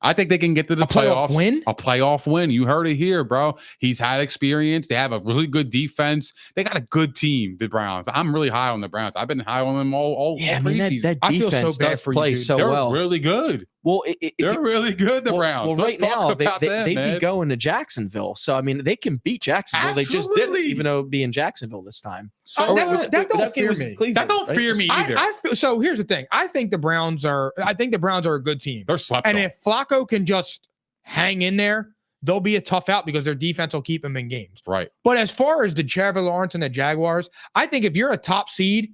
I think they can get to the A playoff playoffs. win? A playoff win. You heard it here, bro. He's had experience. They have a really good defense. They got a good team, the Browns. I'm really high on the Browns. I've been high on them all Yeah, I all mean preseason. that I feel so defense bad does for you, play dude. so They're well. really good. Well, They're really good, the Browns. Well, Let's right talk now about them, they'd man. be going to Jacksonville, so I mean they can beat Jacksonville. They just didn't, Absolutely. even though it'd be in Jacksonville this time. So that was it- don't that game fear was in me. Cleveland, that don't right? fear me either. I feel, so here's the thing. I think the Browns are a good team. They're slept And on. if Flacco can just hang in there, they'll be a tough out because their defense will keep them in games. Right. But as far as the Trevor Lawrence and the Jaguars, I think if you're a top seed,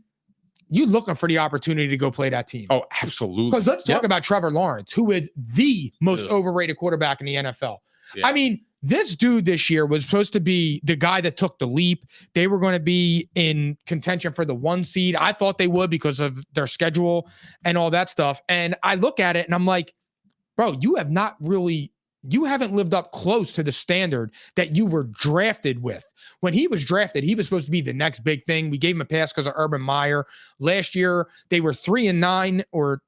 you're looking for the opportunity to go play that team. Oh, absolutely. Because let's talk Yep. about Trevor Lawrence, who is the most Ugh. overrated quarterback in the NFL. Yeah. I mean, this dude this year was supposed to be the guy that took the leap. They were going to be in contention for the 1 seed. I thought they would because of their schedule and all that stuff. And I look at it and I'm like, bro, you haven't lived up close to the standard that you were drafted with. When he was drafted, he was supposed to be the next big thing. We gave him a pass because of Urban Meyer. Last year, they were 3-9 or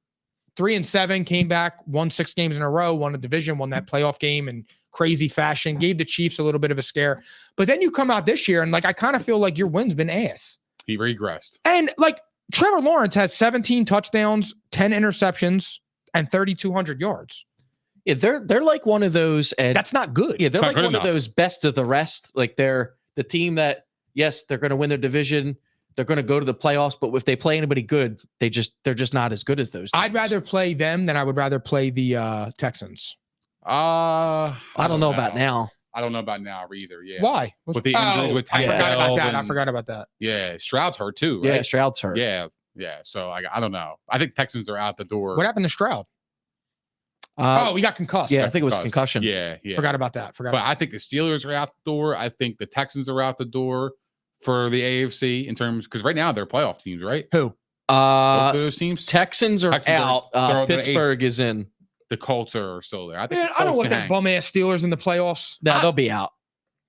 3-7, came back, won 6 games in a row, won a division, won that playoff game in crazy fashion, gave the Chiefs a little bit of a scare. But then you come out this year and like, I kind of feel like your win's been ass. He regressed. And like Trevor Lawrence has 17 touchdowns, 10 interceptions, and 3,200 yards. Yeah, they're like one of those, and That's not good. yeah, they're It's not like good one enough. of those best of the rest. Like they're the team that yes, they're going to win their division. They're going to go to the playoffs, but if they play anybody good, they're just not as good as those. I'd teams. rather play them than I would rather play the Texans. I don't know about now. I don't know about now either. Yeah. Why? With the injuries with I forgot about Tannehill that. I and- forgot about that. Yeah. Stroud's hurt too, Yeah, right? Stroud's hurt. Yeah. Yeah. So I don't know. I think Texans are out the door. What happened to Stroud? Uh, We got concussed. yeah, I think it was Because- concussion. Yeah. Yeah. Forgot about that. But I think the Steelers are out the door. I think the Texans are out the door for the AFC in terms because right now they're playoff teams, right? Who? Both of those teams. Texans are Texans are- out. they're on the Pittsburgh is in. The Colts are still there. I think Man, the I don't Colts want can that hang. bum ass Steelers in the playoffs. No, they'll be out.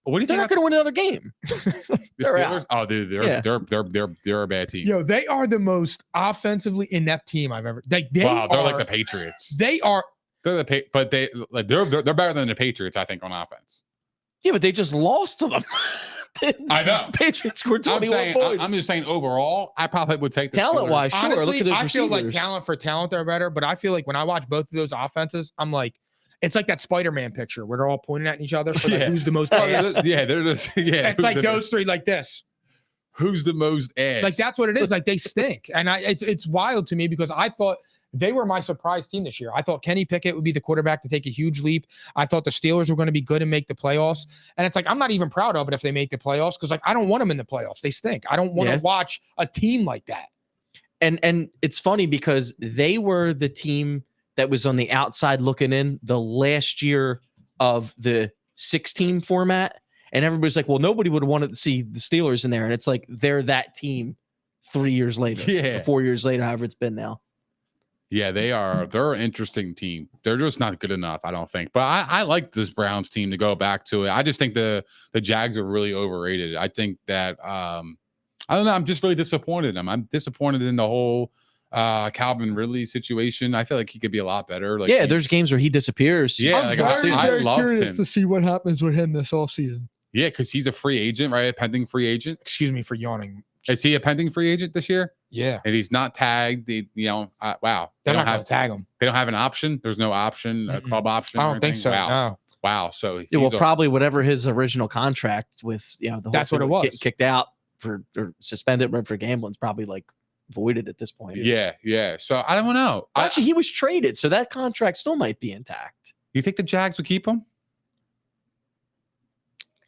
What do you They're think? not going to win another game. The they're Steelers? Oh, dude, Yeah. they're a bad team. Yo, they are the most offensively inept team I've ever. They're Like the Patriots. They are. They're they're better than the Patriots, I think, on offense. Yeah, but they just lost to them. I know. Patriots scored I'm 21 saying, points. I'm just saying overall, I probably would take the Talent-wise, Steelers. sure. Honestly, Look at those I feel like receivers. talent for talent they're better, but I feel like when I watch both of those offenses, I'm like, it's like that Spider-Man picture where they're all pointing at each other for like, Yeah. who's the most Oh, ass. they're just yeah. It's like those three like this. Who's the most ass? Like that's what it is. Like they stink, and it's wild to me because I thought they were my surprise team this year. I thought Kenny Pickett would be the quarterback to take a huge leap. I thought the Steelers were going to be good and make the playoffs. And it's like I'm not even proud of it if they make the playoffs because like I don't want them in the playoffs. They stink. I don't want to Yes. watch a team like that. And it's funny because they were the team that was on the outside looking in the last year of the 6-team format. And everybody's like, well, nobody would have wanted to see the Steelers in there. And it's like they're that team 3 years later. Yeah. Or 4 years later, however it's been now. Yeah, they are. They're an interesting team. They're just not good enough, I don't think. But I like this Browns team to go back to it. I just think the Jags are really overrated. I think that I don't know. I'm just really disappointed in them. I'm disappointed in the whole Calvin Ridley situation. I feel like he could be a lot better. Like Yeah, there's games where he disappears. Yeah, like, I loved him. to see what happens with him this offseason. Yeah, because he's a free agent, right? A pending free agent. Excuse me for yawning. Is he a pending free agent this year? Yeah. And he's not tagged. Wow. They're not going have to tag him. They don't have an option. There's no option, a Mm-mm. club option. I or don't think anything? so. Wow. No. Wow. So Yeah, well, he's a- probably whatever his original contract with, the whole That's what thing it with was. getting kicked out for or suspended for gambling's probably like voided at this point. Yeah. So I don't know. Actually, he was traded, so that contract still might be intact. You think the Jags would keep him?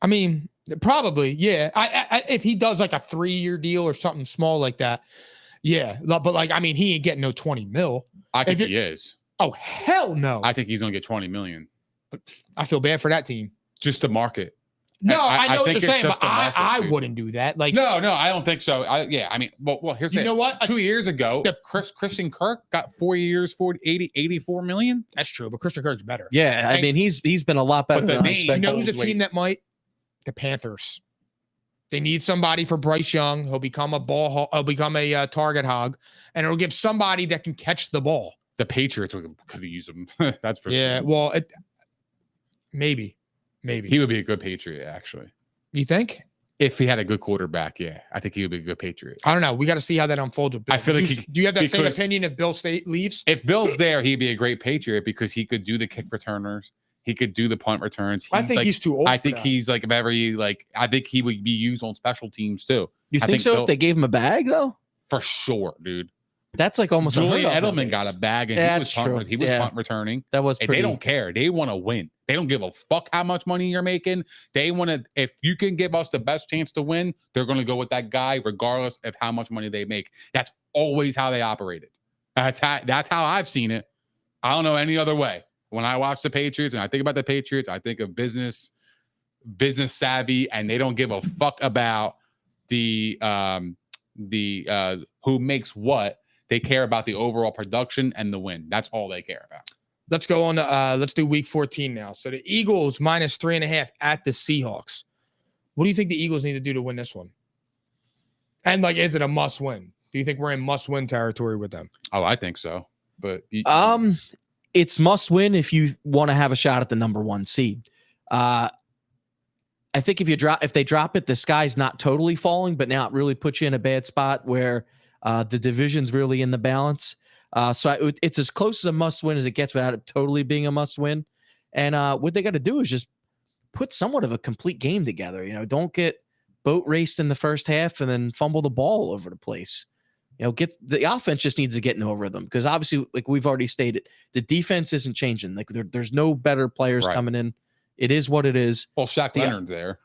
I mean, probably, yeah. I if he does like a 3-year deal or something small like that, yeah. But like, I mean, he ain't getting no 20 mil. I think he is. Oh, hell no. I think he's going to get 20 million. I feel bad for that team. Just to market. No, I know what think you're it's saying, just but the market, I dude. wouldn't do that. Like, No, I don't think so. I mean, well, here's the you thing. know what? 2 years ago, The- Christian Kirk got 4 years, 84 million. That's true, but Christian Kirk's better. Yeah, I mean he's been a lot better But the than I name- You expected. know who's a Holds weight. team that might? The Panthers. They need somebody for Bryce Young. He'll become a target hog, and it'll give somebody that can catch the ball. The Patriots could have used him. That's for Yeah, sure. well, maybe. He would be a good Patriot, actually. You think? If he had a good quarterback, yeah. I think he would be a good Patriot. I don't know. We got to see how that unfolds with Bill. I feel like Do you have that same because- opinion if Bill leaves? If Bill's there, he'd be a great Patriot because he could do the kick returners. He could do the punt returns. I think he's too old. I for think that. he's like very like. I think he would be used on special teams too. You I think so? Bill- If they gave him a bag though, for sure, dude. that's like almost Julian unheard of Edelman got nowadays. a bag and Yeah, he was that's true. punt returning. That was And pretty. they don't care. They want to win. They don't give a fuck how much money you're making. They want to. If you can give us the best chance to win, they're going to go with that guy, regardless of how much money they make. That's always how they operated. That's how I've seen it. I don't know any other way. When I watch the Patriots and I think about the Patriots, I think of business savvy, and they don't give a fuck about the who makes what. They care about the overall production and the win. That's all they care about. Let's go on to let's do week 14 now. So the Eagles -3.5 at the Seahawks. What do you think the Eagles need to do to win this one? And like, is it a must win? Do you think we're in must win territory with them? Oh, I think so. But It's must win if you want to have a shot at the number 1 seed. I think if they drop it, the sky's not totally falling, but now it really puts you in a bad spot where the division's really in the balance. So it's as close as a must win as it gets without it totally being a must win. And what they got to do is just put somewhat of a complete game together. You know, don't get boat raced in the first half and then fumble the ball all over the place. You know, the offense just needs to get into a rhythm because obviously, like we've already stated, the defense isn't changing. Like there's no better players coming in. It is what it is. well, Shaq Leonard's there.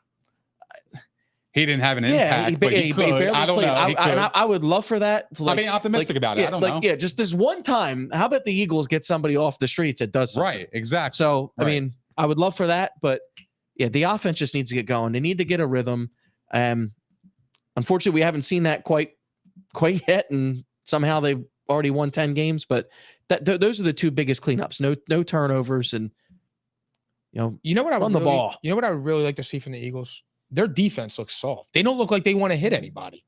He didn't have an impact, but he could. barely I don't played. know. He could. I would love for that. To I'm being optimistic about it. I don't know. Yeah, just this one time. How about the Eagles get somebody off the streets that does something? Right, exactly. So, I Right. mean, I would love for that, but yeah, the offense just needs to get going. They need to get a rhythm. Unfortunately, we haven't seen that quite yet, and somehow they've already won 10 games. But those are the two biggest cleanups. No turnovers, and You know what I Run would the really, ball. You know what I would really like to see from the Eagles? Their defense looks soft. They don't look like they want to hit anybody.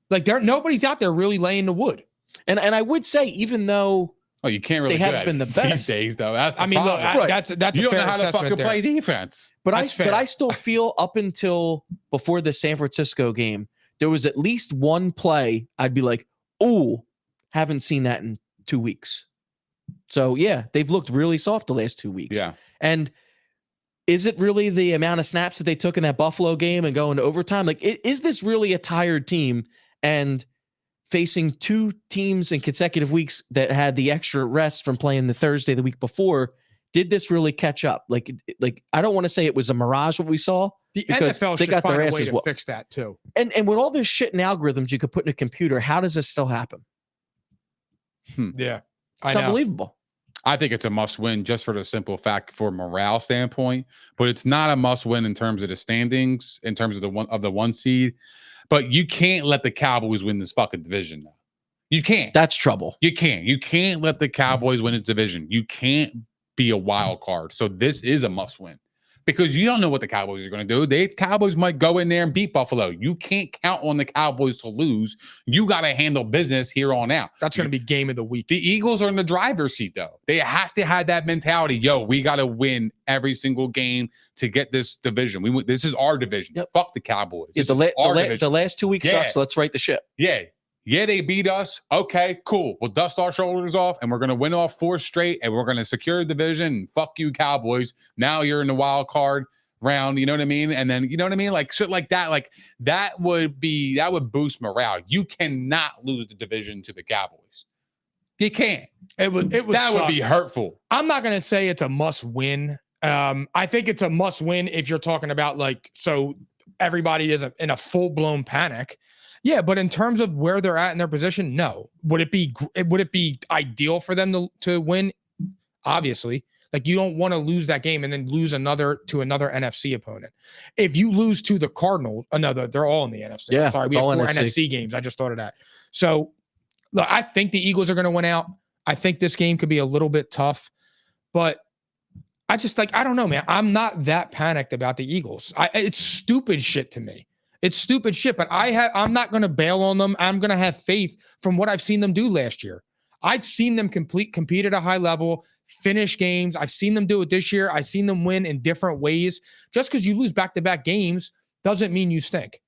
Like nobody's out there really laying the wood. and I would say even though Oh, you can't really. They do haven't that been the these best. days, though. That's the I mean, look, problem. Right. that's You a don't fair know how to assessment fucking there. play defense. But That's fair. I still feel up until before the San Francisco game, there was at least one play I'd be like, "Oh, haven't seen that in 2 weeks." So yeah, they've looked really soft the last 2 weeks. Yeah. And is it really the amount of snaps that they took in that Buffalo game and going to overtime? Like, is this really a tired team? And facing two teams in consecutive weeks that had the extra rest from playing the Thursday the week before, did this really catch up? Like I don't want to say it was a mirage what we saw. The because NFL they should got their find a way asses to whooped. fix that too. And with all this shit and algorithms you could put in a computer, how does this still happen? Yeah, I It's know. unbelievable. I think it's a must win just for the simple fact for morale standpoint, but it's not a must win in terms of the standings, in terms of the one seed. But you can't let the Cowboys win this fucking division now. You can't. That's trouble. You can't. You can't let the Cowboys win this division. You can't be a wild card. So this is a must win because you don't know what the Cowboys are going to do. The Cowboys might go in there and beat Buffalo. You can't count on the Cowboys to lose. You got to handle business here on out. That's going to be game of the week. The Eagles are in the driver's seat, though. They have to have that mentality. Yo, we got to win every single game to get this division. This is our division. Yep. Fuck the Cowboys. Yeah, This is our division. the last 2 weeks Yeah. sucks. Let's right the ship. Yeah, they beat us. Okay, cool. We'll dust our shoulders off, and we're going to win off 4 straight, and we're going to secure the division. And fuck you, Cowboys. Now you're in the wild card round. You know what I mean? And then, you know what I mean? Like shit like that. Like that would boost morale. You cannot lose the division to the Cowboys. You can't. It would That would be hurtful. I'm not going to say it's a must win. I think it's a must win if you're talking about like, so everybody isn't in a full blown panic. Yeah, but in terms of where they're at in their position, no. Would it be ideal for them to win? Obviously. Like, you don't want to lose that game and then lose another NFC opponent. If you lose to the Cardinals, they're all in the NFC. Yeah, Sorry, we have all 4 NFC. NFC games. I just thought of that. So, look, I think the Eagles are going to win out. I think this game could be a little bit tough, but I don't know, man. I'm not that panicked about the Eagles. It's stupid shit to me. It's stupid shit, but I'm not going to bail on them. I'm going to have faith from what I've seen them do last year. I've seen them compete at a high level, finish games. I've seen them do it this year. I've seen them win in different ways. Just because you lose back-to-back games doesn't mean you stink.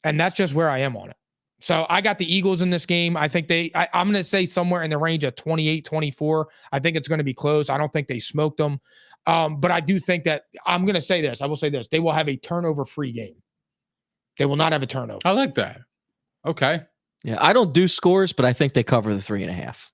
And that's just where I am on it. So I got the Eagles in this game. I think I'm going to say somewhere in the range of 28-24. I think it's going to be close. I don't think they smoked them. But I do think that I'm going to say this. I will say this. They will have a turnover-free game. They will not have a turnover. I like that. Okay. Yeah, I don't do scores, but I think they cover the 3.5.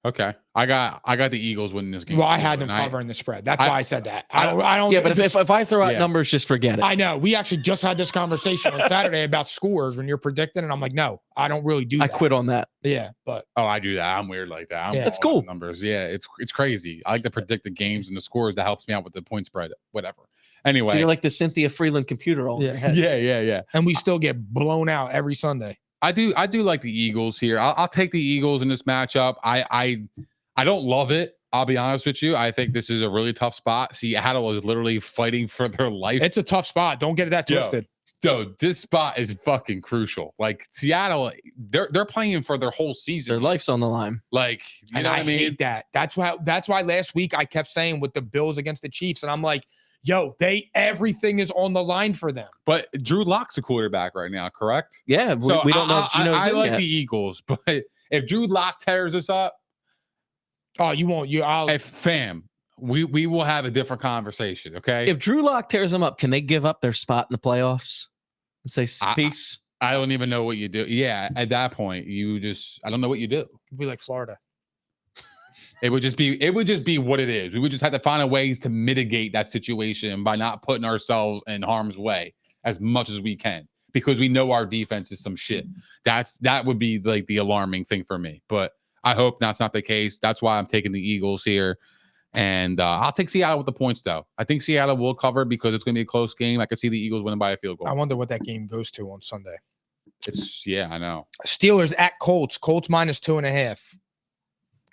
Okay. I got the Eagles winning this game. Well, I had them covering the spread. That's why I said that. I don't. Yeah, but if I throw out numbers, just forget it. I know. We actually just had this conversation on Saturday about scores when you're predicting, and I'm like, no, I don't really do that. I quit on that. Yeah, but I do that. I'm weird like that. Yeah. It's cool. Numbers. Yeah, it's crazy. I like to predict the games and the scores. That helps me out with the point spread. Whatever. Anyway, so you're like the Cynthia Freeland computer all in your head. Yeah. And we still get blown out every Sunday. I do like the Eagles here. I'll take the Eagles in this matchup. I don't love it. I'll be honest with you. I think this is a really tough spot. Seattle is literally fighting for their life. It's a tough spot. Don't get that twisted. Yo, this spot is fucking crucial. Like, Seattle, they're playing for their whole season. Their life's on the line. Like, you know what I mean? hate that. That's why last week I kept saying with the Bills against the Chiefs, and I'm like, yo, everything is on the line for them. But Drew Lock's a quarterback right now, correct? Yeah, we don't know. I like the Eagles, but if Drew Lock tears us up, you won't. We will have a different conversation. Okay. If Drew Lock tears them up, can they give up their spot in the playoffs and say peace? I don't even know what you do. Yeah, at that point, I don't know what you do. It'd be like Florida. It would just be what it is. We would just have to find ways to mitigate that situation by not putting ourselves in harm's way as much as we can, because we know our defense is some shit. That would be like the alarming thing for me. But I hope that's not the case. That's why I'm taking the Eagles here. And I'll take Seattle with the points, though. I think Seattle will cover because it's going to be a close game. I can see the Eagles winning by a field goal. I wonder what that game goes to on Sunday. I know. Steelers at Colts. Colts minus 2.5.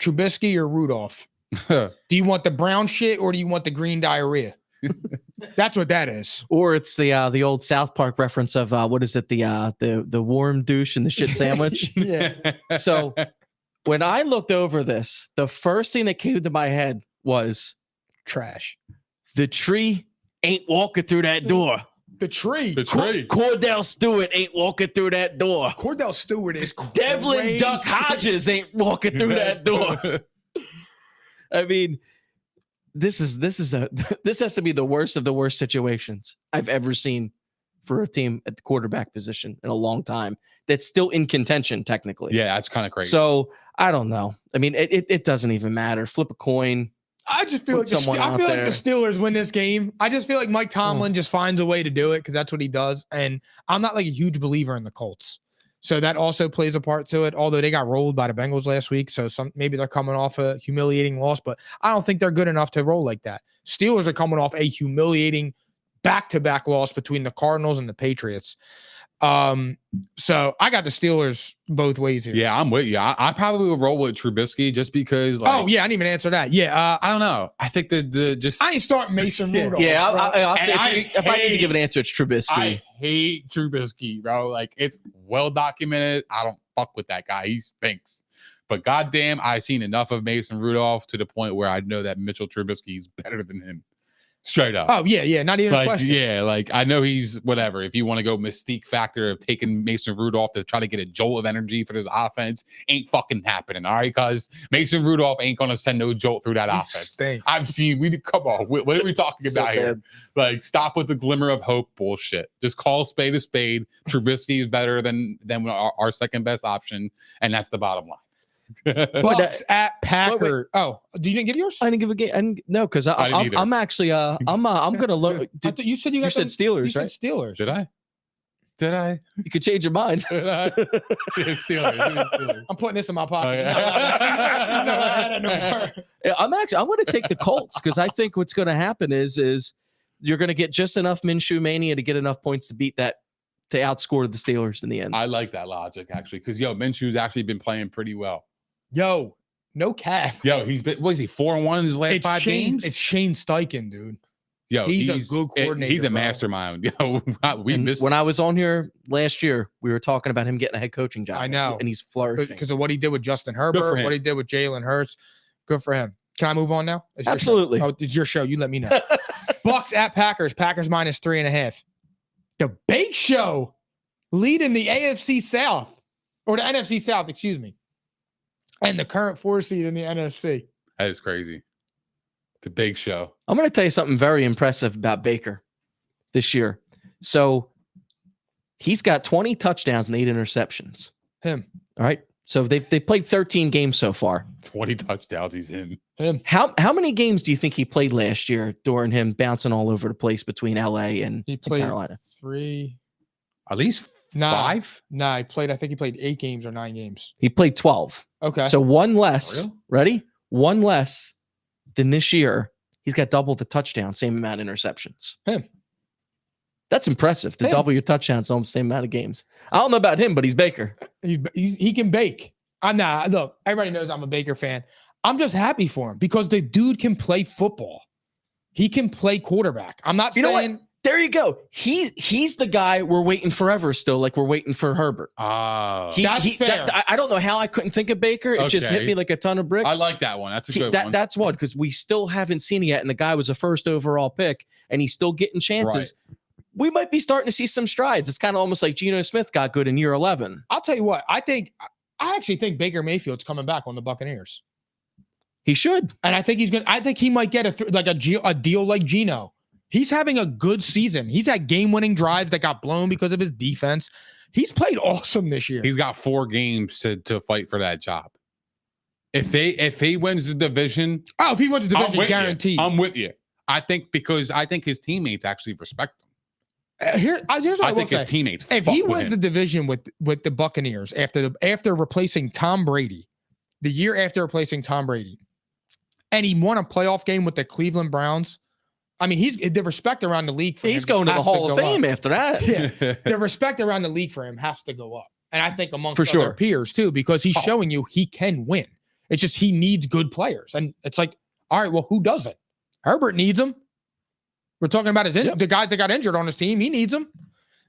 Trubisky or Rudolph? Do you want the brown shit or do you want the green diarrhea? That's what that is. Or it's the old South Park reference of what is it? The warm douche and the shit sandwich. Yeah. So when I looked over this, the first thing that came to my head was trash. The tree ain't walking through that door. The tree. Cordell Stewart ain't walking through that door. Cordell Stewart is crazy. Devlin Duck Hodges ain't walking through that door. I mean, this has to be the worst of the worst situations I've ever seen for a team at the quarterback position in a long time. That's still in contention, technically. Yeah, that's kind of crazy. So I don't know. I mean, it doesn't even matter. Flip a coin. I just feel like the Steelers win this game. I just feel like Mike Tomlin just finds a way to do it because that's what he does. And I'm not like a huge believer in the Colts. So that also plays a part to it, although they got rolled by the Bengals last week. So maybe they're coming off a humiliating loss, but I don't think they're good enough to roll like that. Steelers are coming off a humiliating back-to-back loss between the Cardinals and the Patriots. So I got the Steelers both ways here. Yeah, I'm with you. I probably would roll with Trubisky just because. I didn't even answer that. Yeah, I don't know. I think I ain't starting Mason Rudolph. Yeah, I'll say if I need to give an answer, it's Trubisky. I hate Trubisky, bro. Like, it's well documented. I don't fuck with that guy. He stinks. But goddamn, I've seen enough of Mason Rudolph to the point where I know that Mitchell Trubisky is better than him. Straight up. Oh, yeah. Not even a question. Yeah, like, I know he's whatever. If you want to go mystique factor of taking Mason Rudolph to try to get a jolt of energy for this offense, ain't fucking happening, all right? Because Mason Rudolph ain't going to send no jolt through that offense. Stinks. Come on. What are we talking about here? Like, stop with the glimmer of hope bullshit. Just call a spade a spade. Trubisky is better than our second best option, and that's the bottom line. Bucks at Packers. Oh, you didn't give yours? I didn't give a game. No, because I'm actually I'm gonna look. I thought you said you got said Steelers, you right? said Steelers. Did I? You could change your mind. Did I? Yeah, Steelers. I'm putting this in my pocket. Oh, yeah. No, I had it no more. Yeah, I'm going to take the Colts because I think what's going to happen is you're going to get just enough Minshew mania to get enough points to beat that, to outscore the Steelers in the end. I like that logic actually, because Minshew's actually been playing pretty well. Yo, no cap. He's been, what is he, 4-1 in his last 5 games? It's Shane Steichen, dude. He's a good coordinator. He's a bro. mastermind. We And missed when I was on here last year, we were talking about him getting a head coaching job. I know. And he's flourishing. Because of what he did with Justin for Herbert, him. what he did with Jalen Hurts. Good for him. Can I move on now? It's your Absolutely. show. Oh, it's your show. You let me know. Bucks at Packers. Packers minus 3.5. The Bake Show leading the AFC South, or the NFC South, excuse me, and the current 4 seed in the NFC. That is crazy. The big show. I'm going to tell you something very impressive about Baker this year. So he's got 20 touchdowns and 8 interceptions. Him. All right. So they played 13 games so far. 20 touchdowns he's in. Him. How many games do you think he played last year during him bouncing all over the place between LA and He played Carolina? 3. At least Nah. 5? Nah, I think he played 8 games or 9 games. He played 12. Okay. So one less. Really? Ready? One less than this year. He's got double the touchdown, same amount of interceptions. Him. That's impressive to Him. double your touchdowns, almost the same amount of games. I don't know about him, but he's Baker. He can bake. I'm not. Look, everybody knows I'm a Baker fan. I'm just happy for him because the dude can play football. He can play quarterback. I'm not You know what? saying. There you go. He's the guy we're waiting forever still, like we're waiting for Herbert. Oh. That's fair. I don't know how I couldn't think of Baker. It just hit Okay. me like a ton of bricks. I like that one. That's a good one. That's one, because we still haven't seen it yet, and the guy was a first overall pick, and he's still getting chances. We might be starting to see some strides. It's kind of almost like Geno Smith got good in year 11. I'll tell you what. I actually think Baker Mayfield's coming back on the Buccaneers, He should. and I think he's gonna. I think he might get a deal like Geno. He's having a good season. He's had game-winning drives that got blown because of his defense. He's played awesome this year. He's got 4 games to fight for that job. If he wins the division, if he wins the I'm division, with guaranteed. you. I'm with you. I think his teammates actually respect him. Here's what I will think his say. teammates. If fuck he with wins him. the division with the Buccaneers after replacing Tom Brady, the year after replacing Tom Brady, and he won a playoff game with the Cleveland Browns, I mean, the respect around the league for him He's going to the has Hall of go Fame up. after that. Yeah, the respect around the league for him has to go up, and I think amongst For other sure. peers too, because he's showing you he can win. It's just he needs good players, and it's like, all right, well, who doesn't? Herbert needs them. We're talking about the guys that got injured on his team. He needs them.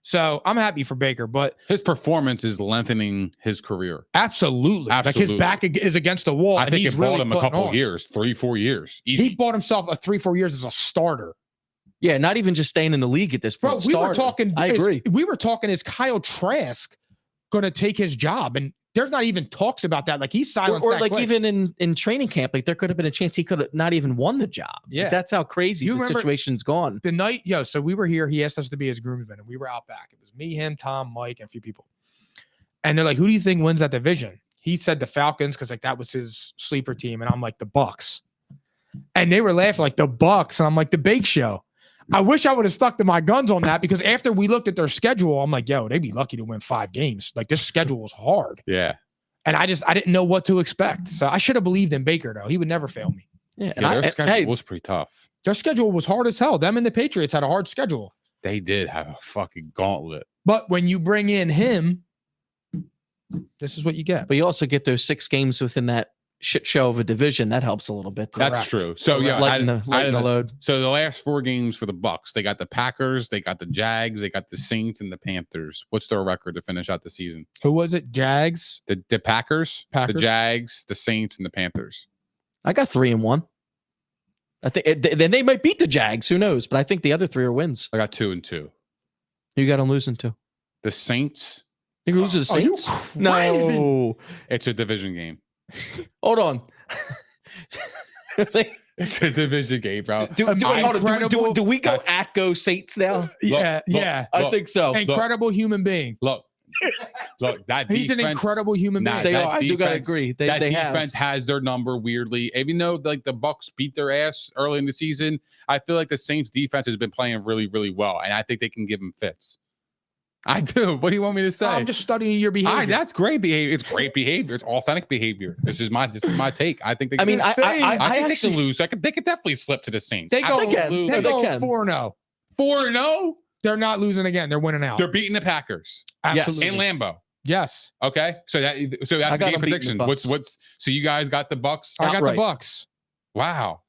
So I'm happy for Baker, but his performance is lengthening his career. absolutely. Like his Absolutely. back is against the wall. I and think he's it bought really him a putting couple on. years, 3-4 years. He Easy. bought himself a 3-4 years as a starter. Yeah, not even just staying in the league at this Bro, point. we were Starter. talking. I agree. We were talking, is Kyle Trask going to take his job? And there's not even talks about that. Like he's silenced Or that like quick. even in training camp, like there could have been a chance he could have not even won the job. Like, Yeah. that's how crazy You the remember- situation's gone. the night, so we were here. He asked us to be his groomsmen, and we were out back. It was me, him, Tom, Mike, and a few people. And they're like, "Who do you think wins that division?" He said the Falcons because like that was his sleeper team, and I'm like the Bucks. And they were laughing like the Bucks, and I'm like the Bake Show. I wish I would have stuck to my guns on that because after we looked at their schedule, I'm like, yo, they'd be lucky to win 5 games. Like this schedule was hard, Yeah. and I didn't know what to expect. So I should have believed in Baker though. He would never fail me. Yeah, Yeah, their schedule hey, was pretty tough. Their schedule was hard as hell. Them and the Patriots had a hard schedule. They did have a fucking gauntlet. But when you bring in him, this is what you get. but you also get those 6 games within that shit show of a division. That helps a little bit. That's Correct. true. So Correct. yeah, lighten the load. So the last 4 games for the Bucks, they got the Packers, they got the Jags, they got the Saints, and the Panthers. What's their record to finish out the season? Who was it? Jags? The Packers, the Packers? Jags, the Saints, and the Panthers. I got 3-1. I think then they might beat the Jags. Who knows? But I think the other 3 are wins. I got 2-2. You got them losing to. The Saints, You lose to the Are you Saints? crazy? No. it's a division game. Hold on. It's a division game, bro. do we go That's- at go Saints now? Yeah, look, yeah. I look, think so. Incredible human being. Look, Look, that He's an defense- incredible human being. Nah, They that are. I do gotta defense- agree. that They have. defense has their number weirdly. Even though like the Bucks beat their ass early in the season, I feel like the Saints defense has been playing really, really well, and I think they can give them fits. I do. What do you want me to say? I'm just studying your behavior. That's great behavior. It's great behavior. It's authentic behavior. This is my take. I think they. I mean, I think they actually could lose. They could definitely slip to the Saints. They go, They can. Absolutely. they They go can. 4-0. 4-0. They're not losing again. They're winning out. They're beating the Packers Absolutely. in Lambeau. Yes. Okay, so that's I the got game them beating the prediction. Bucks. What's so you guys got the Bucks? I got Outright. the Bucks. Wow,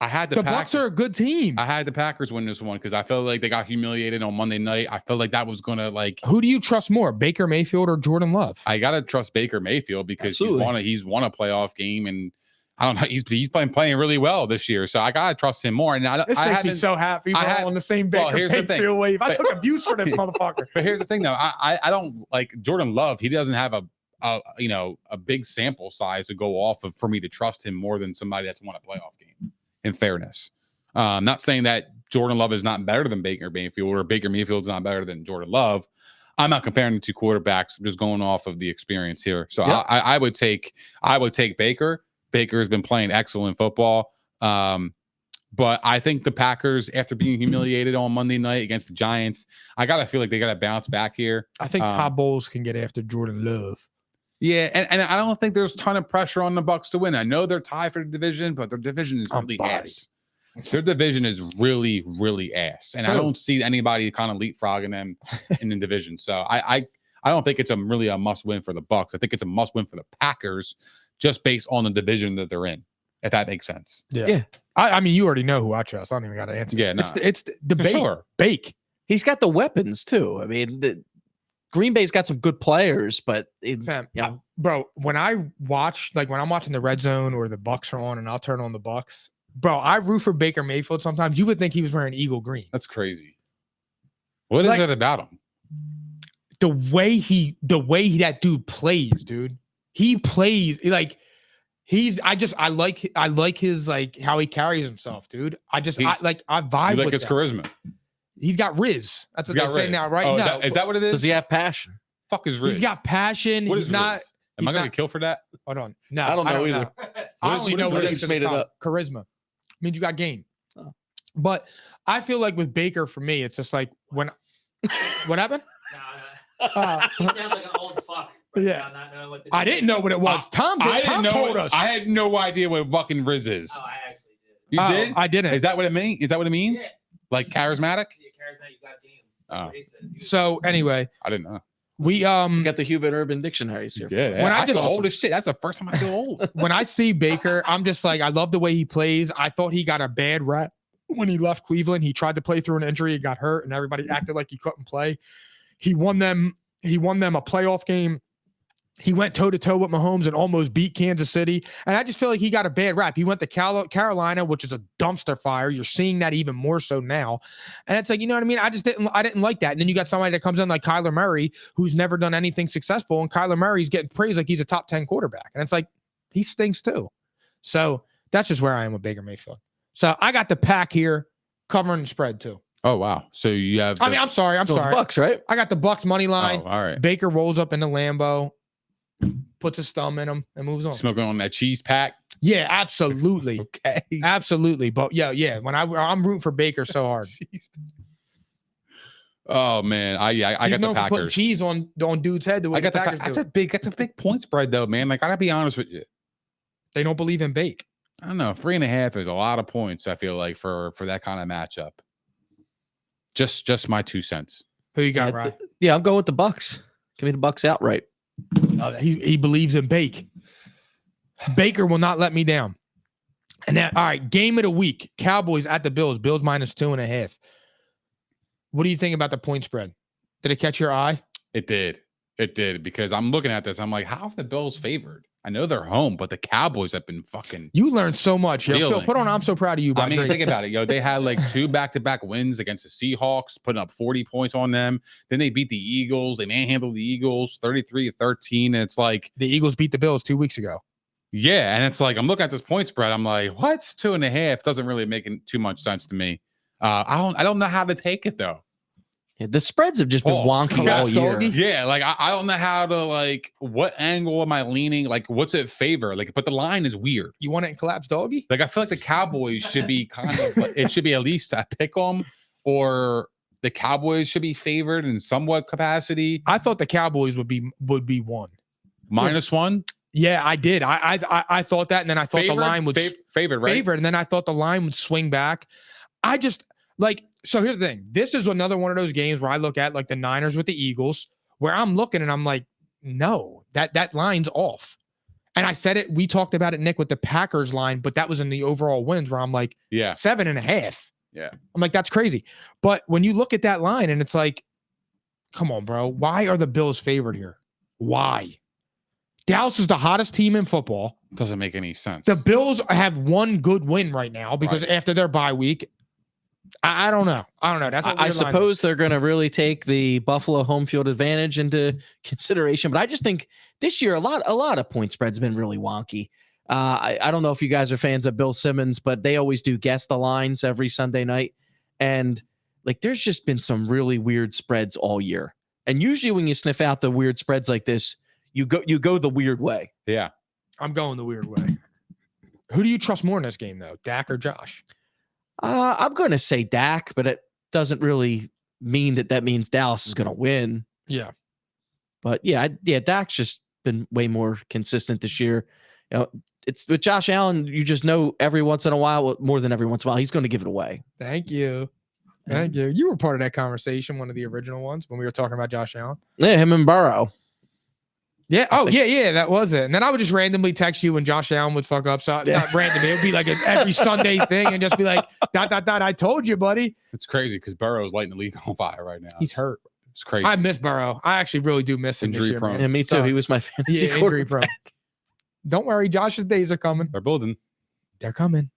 I had The Bucks are a good team. I had the Packers win this one because I felt like they got humiliated on Monday night. I felt like that was gonna like. Who do you trust more, Baker Mayfield or Jordan Love? I gotta trust Baker Mayfield because Absolutely. he's won a playoff game, and I don't know, he's playing really well this year. So I gotta trust him more. And This I makes me haven't. so happy. We're I all had- on the same well, Baker here's the thing. Mayfield wave. I But- took abuse for this motherfucker. But here's the thing, though. I don't like Jordan Love. He doesn't have a big sample size to go off of for me to trust him more than somebody that's won a playoff game. In fairness, not saying that Jordan Love is not better than Baker Mayfield or Baker Mayfield's not better than Jordan Love. I'm not comparing the two quarterbacks. I'm just going off of the experience here. So Yep. I would take Baker. Baker has been playing excellent football. But I think the Packers, after being humiliated on Monday night against the Giants, I gotta feel like they gotta bounce back here. I think Todd Bowles can get after Jordan Love. Yeah, and I don't think there's a ton of pressure on the Bucks to win. I know they're tied for the division, but their division is really bodied. ass. Their division is really, really ass, and I Who? don't see anybody kind of leapfrogging them in the division. So I don't think it's really a must win for the Bucks. I think it's a must win for the Packers, just based on the division that they're in. If that makes sense. Yeah. I mean, you already know who I trust. I don't even got to answer. Yeah, It's the For Bake. sure. Bake. He's got the weapons too. I mean, Green Bay's got some good players, but Fam, yeah. bro, when I'm watching the red zone or the Bucks are on and I'll turn on the Bucks, bro, I root for Baker Mayfield sometimes. You would think he was wearing eagle green. That's crazy. What is Like- it about him? The way that dude plays, dude. He plays like I like his like how he carries himself, dude. I He's- vibe You like with his that. charisma? He's got Riz. That's He's what got they say Riz. now, right? Oh, No, is that what it is? Does he have passion? Fuck is Riz? he's got passion. What He's is not. Riz? Am I he's gonna not- kill for that? Hold on. No, I don't know either. I What is- only what know is what Riz? it is. Just made it up. Charisma means you got game. Oh. But I feel like with Baker, for me, it's just like when. What happened? He sounds like an old fuck. Yeah. Not knowing what to I do. didn't know what it was. Tom told us. I had no idea what fucking Riz is. Oh, I actually did. You Oh, did? I didn't. Is that what it means? Is that what it means? Yeah. Like charismatic? Yeah, charismatic, you got game. Oh. He said. He was- So anyway, I didn't know. we We got the Human Urban Dictionaries here. Yeah, When I I feel just- old as shit. That's the first time I feel old. when I see Baker, I'm just like, I love the way he plays. I thought he got a bad rap when he left Cleveland. He tried to play through an injury, he got hurt, and everybody acted like he couldn't play. He won them a playoff game. He went toe to toe with Mahomes and almost beat Kansas City. And I just feel like he got a bad rap. He went to Carolina, which is a dumpster fire. You're seeing that even more so now. And it's like, you know what I mean? I didn't like that. And then you got somebody that comes in like Kyler Murray, who's never done anything successful. And Kyler Murray's getting praised like he's a top 10 quarterback. And it's like, he stinks too. So that's just where I am with Baker Mayfield. So I got the pack here covering the spread too. Oh wow. So you have I mean, I'm sorry. So the Bucks, right? I got the Bucks money oh, line. all right. Baker rolls up in the Lambo, puts his thumb in him, and moves on. Smoking on that cheese pack. Yeah, absolutely. Okay. Absolutely. But yeah. When I'm rooting for Baker so hard. Oh man. I He's got the known for putting Packers. cheese on dude's head the way I got the the Packers that's do. a big point spread though, man. Like I gotta be honest with you. They don't believe in Bake. I don't know. 3.5 is a lot of points, I feel like, for that kind of matchup. Just my 2 cents. Who you got, Yeah, Ryan? Yeah, I'm going with the Bucks. Give me the Bucks outright. He believes in Bake. Baker will not let me down. And that, all right, game of the week. Cowboys at the Bills. Bills -2.5. What do you think about the point spread? Did it catch your eye? It did. It did. Because I'm looking at this. I'm like, how have the Bills favored? I know they're home, but the Cowboys have been fucking. You learned so much. Yo. Phil, Reeling. put on I'm so proud of you. By I mean, Drake. think about it, yo. They had like 2 back-to-back wins against the Seahawks, putting up 40 points on them. Then they beat the Eagles. They manhandled the Eagles 33-13. And it's like, The Eagles beat the Bills 2 weeks ago. yeah. And it's like, I'm looking at this point spread. I'm like, what? 2.5 doesn't really make too much sense to me. I don't know how to take it though. Yeah, the spreads have just been Oh, wonky all collapsed year. doggy? Yeah, like I don't know how to like what angle am I leaning? Like what's it favor? Like, but the line is weird. You want it in collapse doggy? Like I feel like the Cowboys should be kind of it should be at least a pick 'em, or the Cowboys should be favored in somewhat capacity. I thought the Cowboys would be one. -1. Yeah, I did. I thought that, and then I thought Favored? the line would Favored, right? favorite, and then I thought the line would swing back. I just like, so here's the thing. This is another one of those games where I look at like the Niners with the Eagles, where I'm looking and I'm like, no, that line's off. And I said it, we talked about it, Nick, with the Packers line, but that was in the overall wins where I'm like, Yeah. 7.5. Yeah. I'm like, that's crazy. But when you look at that line and it's like, come on, bro, why are the Bills favored here? Why? Dallas is the hottest team in football. Doesn't make any sense. The Bills have one good win right now because Right. after their bye week, I don't know. That's a I weird line. suppose they're going to really take the Buffalo home field advantage into consideration, but I just think this year a lot of point spreads have been really wonky. I don't know if you guys are fans of Bill Simmons, but they always do guess the lines every Sunday night, and like there's just been some really weird spreads all year. And usually when you sniff out the weird spreads like this, you go the weird way. Yeah. I'm going the weird way. Who do you trust more in this game, though, Dak or Josh? I'm going to say Dak, but it doesn't really mean that means Dallas is going to win. Yeah. But yeah, Dak's just been way more consistent this year. You know, it's with Josh Allen. You just know every once in a while, well, more than every once in a while, he's going to give it away. Thank you. Thank you. You were part of that conversation, one of the original ones when we were talking about Josh Allen. Yeah, him and Burrow. Yeah. Oh, yeah. That was it. And then I would just randomly text you when Josh Allen would fuck up. So not randomly. It would be like an every Sunday thing and just be like, ... I told you, buddy. It's crazy because Burrow's lighting the league on fire right now. He's hurt. It's crazy. I miss Burrow. I actually really do miss him this Injury year, prone. man. Yeah, me too. So, He was my fantasy injury quarterback. prone. Don't worry. Josh's days are coming. They're building. They're coming.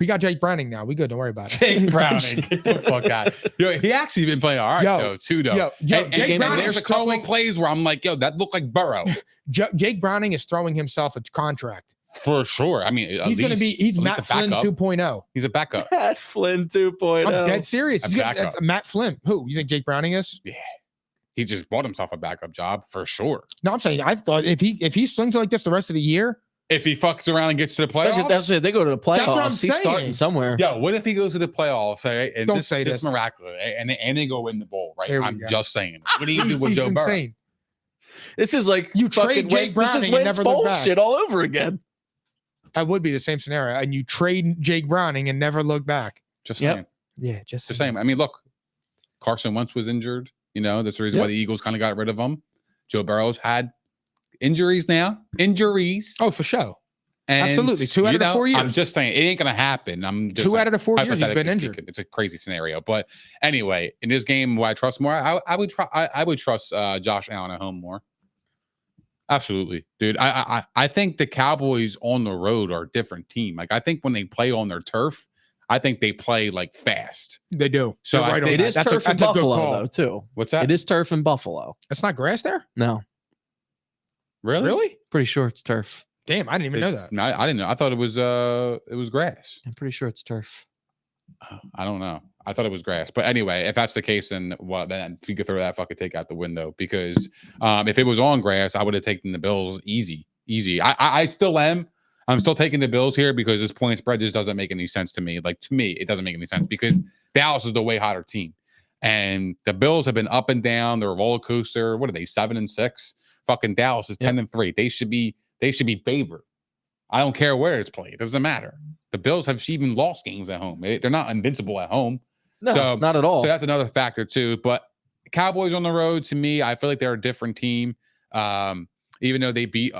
We got Jake Browning now. We good. Don't worry about it. Jake Browning. Get the fuck out. Yo, he actually been playing all right, though, too, though. Yo, Jake and Browning there's is a couple throwing. of plays where I'm like, yo, that looked like Burrow. Jake Browning is throwing himself a contract. For sure. I mean, He's going to be. He's Matt Flynn 2.0. He's a backup. Matt Flynn 2.0. I'm dead serious. A He's gonna, backup. that's Matt Flynn. Who you think Jake Browning is? Yeah. He just bought himself a backup job for sure. No, I'm saying I thought if he slings like this the rest of the year, If he fucks around and gets to the playoffs. That's it. They go to the playoffs. That's what I'm He's saying. starting somewhere. Yo, what if he goes to the playoffs, right? And Don't this, say this this. miraculous, right? And they go win the bowl, right? Here we I'm go. just saying. What do you do he's with Joe Burrow? insane. This is like You fucking trade Jake Browning and Wentz never look Foles back. shit all over again. That would be the same scenario, and you trade Jake Browning and never look back. Just Yep. saying. Yeah, just Just saying. I mean, look, Carson Wentz was injured. You know, that's the reason why the Eagles kind of got rid of him. Joe Burrow's had injuries now. Injuries. Oh, for sure. And, Absolutely. 2 out you of the know, 4 years. I'm just saying it ain't gonna happen. I'm just 2 out of the 4 years he's been hypothetically injured. speaking, it's a crazy scenario. But anyway, in this game, who I trust more, I would trust Josh Allen at home more. Absolutely, dude. I think the Cowboys on the road are a different team. Like I think when they play on their turf, I think they play like fast. They do. So You're I right on think- It that. is That's turf in a good Buffalo, call. though, too. What's that? It is turf in Buffalo. It's not grass there? No, really? Really? pretty sure it's turf. Damn, I didn't even know that. No, I didn't know. I thought it was grass. I'm pretty sure it's turf. I don't know. I thought it was grass. But anyway, if that's the case, then if you could throw that fucking take out the window, because if it was on grass, I would have taken the Bills easy. I still am. I'm still taking the Bills here because this point spread just doesn't make any sense to me. Like to me, it doesn't make any sense because Dallas is the way hotter team. And the Bills have been up and down. They're a roller coaster. What are they? 7-6. Fucking Dallas is 10-3. They should be favored. I don't care where it's played. It doesn't matter. The Bills have even lost games at home. They're not invincible at home. No, So- not at all. So that's another factor too. But Cowboys on the road, to me, I feel like they're a different team. Even though they beat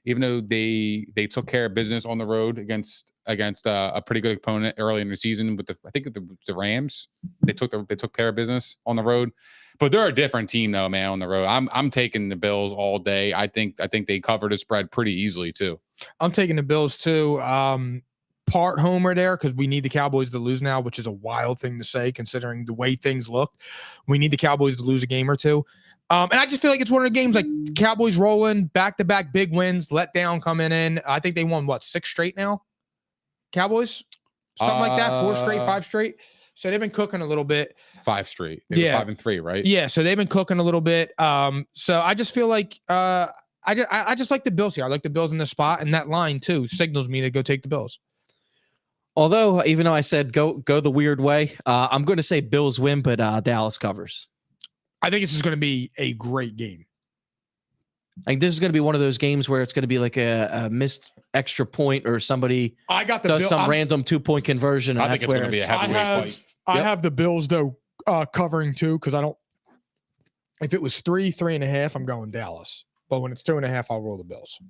even though they took care of business on the road against a pretty good opponent early in the season with the Rams. They took care of business on the road. But they're a different team though, man, on the road. I'm taking the Bills all day. I think they covered the spread pretty easily too. I'm taking the Bills too. Part homer there because we need the Cowboys to lose now, which is a wild thing to say considering the way things look. We need the Cowboys to lose a game or two. And I just feel like it's one of the games like Cowboys rolling, back-to-back big wins, let down coming in. I think they won, 6 straight now? Cowboys? Something like that, 4 straight, 5 straight. So they've been cooking a little bit. 5 straight. They were 5-3, right? Yeah. So they've been cooking a little bit. So I just feel like I just like the Bills here. I like the Bills in the spot, and that line too signals me to go take the Bills. Although, even though I said go the weird way, I'm going to say Bills win, but Dallas covers. I think this is going to be a great game. I think this is going to be one of those games where it's going to be like a missed extra point, or somebody does some random 2-point conversion. And I think it's going to be a heavyweight fight. I have the Bills though covering too, because I don't. If it was 3.5, I'm going Dallas. But when it's 2.5, I'll roll the Bills.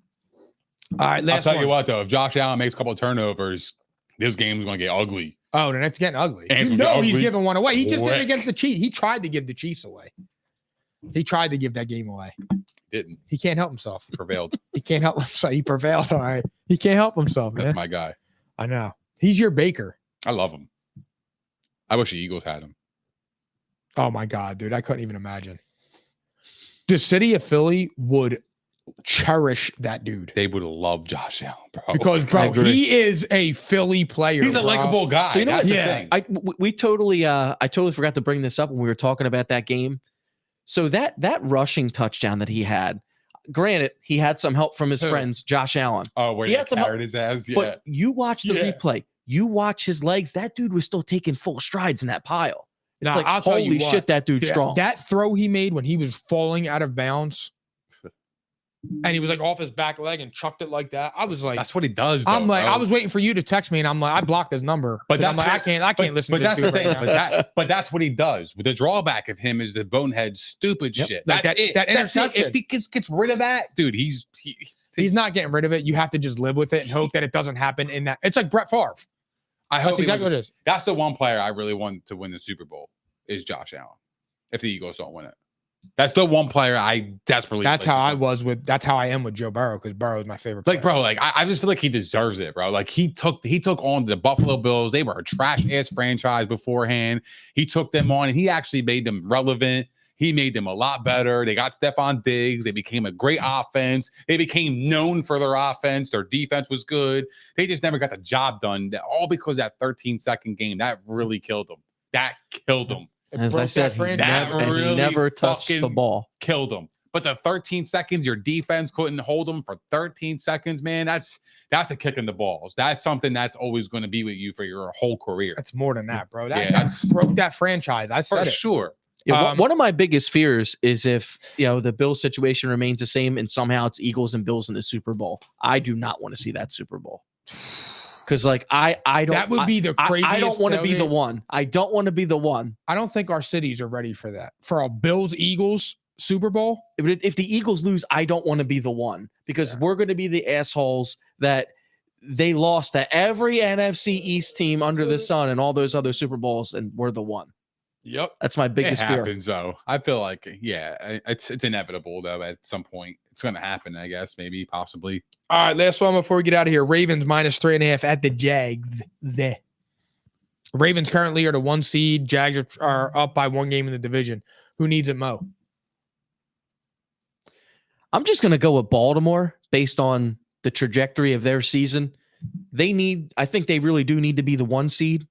All right, I'll tell you what though, if Josh Allen makes a couple of turnovers, this game's going to get ugly. Oh, then it's getting ugly. And He's giving one away. He just did it against the Chiefs. He tried to give the Chiefs away. He tried to give that game away. Didn't. He can't help himself. He prevailed. He can't help himself. He prevailed. All right. He can't help himself, man. That's my guy. I know. He's your Baker. I love him. I wish the Eagles had him. Oh my God, dude. I couldn't even imagine. The city of Philly would cherish that dude. They would love Josh Allen, bro. Because, bro, he is a Philly player. He's a likable guy. So you know That's what? the thing. We totally I totally forgot to bring this up when we were talking about that game. So that rushing touchdown that he had, granted, he had some help from his friends, Josh Allen. Oh, where he carried his ass? Yeah. But you watch the replay. You watch his legs. That dude was still taking full strides in that pile. It's Now, like, I'll tell you holy what, shit, that dude's strong. That throw he made when he was falling out of bounds, and he was like off his back leg and chucked it like that. I was like, that's what he does. Though, I'm like, bro. I was waiting for you to text me, and I'm like, I blocked his number, but I'm like, I can't listen. But to that's this the dude thing. right now. But that's what he does. The drawback of him is the bonehead stupid shit. Like That's it. that That's it. interception. If he gets rid of that, dude, he's not getting rid of it. You have to just live with it and hope that it doesn't happen in that. It's like Brett Favre. I hope That's exactly what it is. That's the one player I really want to win the Super Bowl is Josh Allen. If the Eagles don't win it, that's the one player I desperately. That's how I was with. That's how I am with Joe Burrow, because Burrow is my favorite player. Like, bro, like I just feel like he deserves it, bro. Like he took on the Buffalo Bills. They were a trash ass franchise beforehand. He took them on and he actually made them relevant. He made them a lot better. They got Stephon Diggs. They became a great offense. They became known for their offense. Their defense was good. They just never got the job done. All because that 13-second game that really killed them. That killed them. As I said, he never touched the ball. Killed them. But the 13 seconds, your defense couldn't hold them for 13 seconds, man. That's a kick in the balls. That's something that's always going to be with you for your whole career. That's more than that, bro. That's broke that franchise. I said for sure. Yeah, one of my biggest fears is if the Bills situation remains the same and somehow it's Eagles and Bills in the Super Bowl. I do not want to see that Super Bowl. Because I don't. That would be the craziest. I don't want to be the one. I don't want to be the one. I don't think our cities are ready for that. For a Bills Eagles Super Bowl. If the Eagles lose, I don't want to be the one, because we're going to be the assholes that they lost to every NFC East team under the sun and all those other Super Bowls, and we're the one. Yep. That's my biggest fear. It happens, though. I feel like, it's inevitable, though. At some point, it's going to happen, I guess, maybe, possibly. All right, last one before we get out of here. Ravens -3.5 at the Jags. The Ravens currently are the 1 seed. Jags are up by 1 game in the division. Who needs it, Mo? I'm just going to go with Baltimore based on the trajectory of their season. I think they really do need to be the 1 seed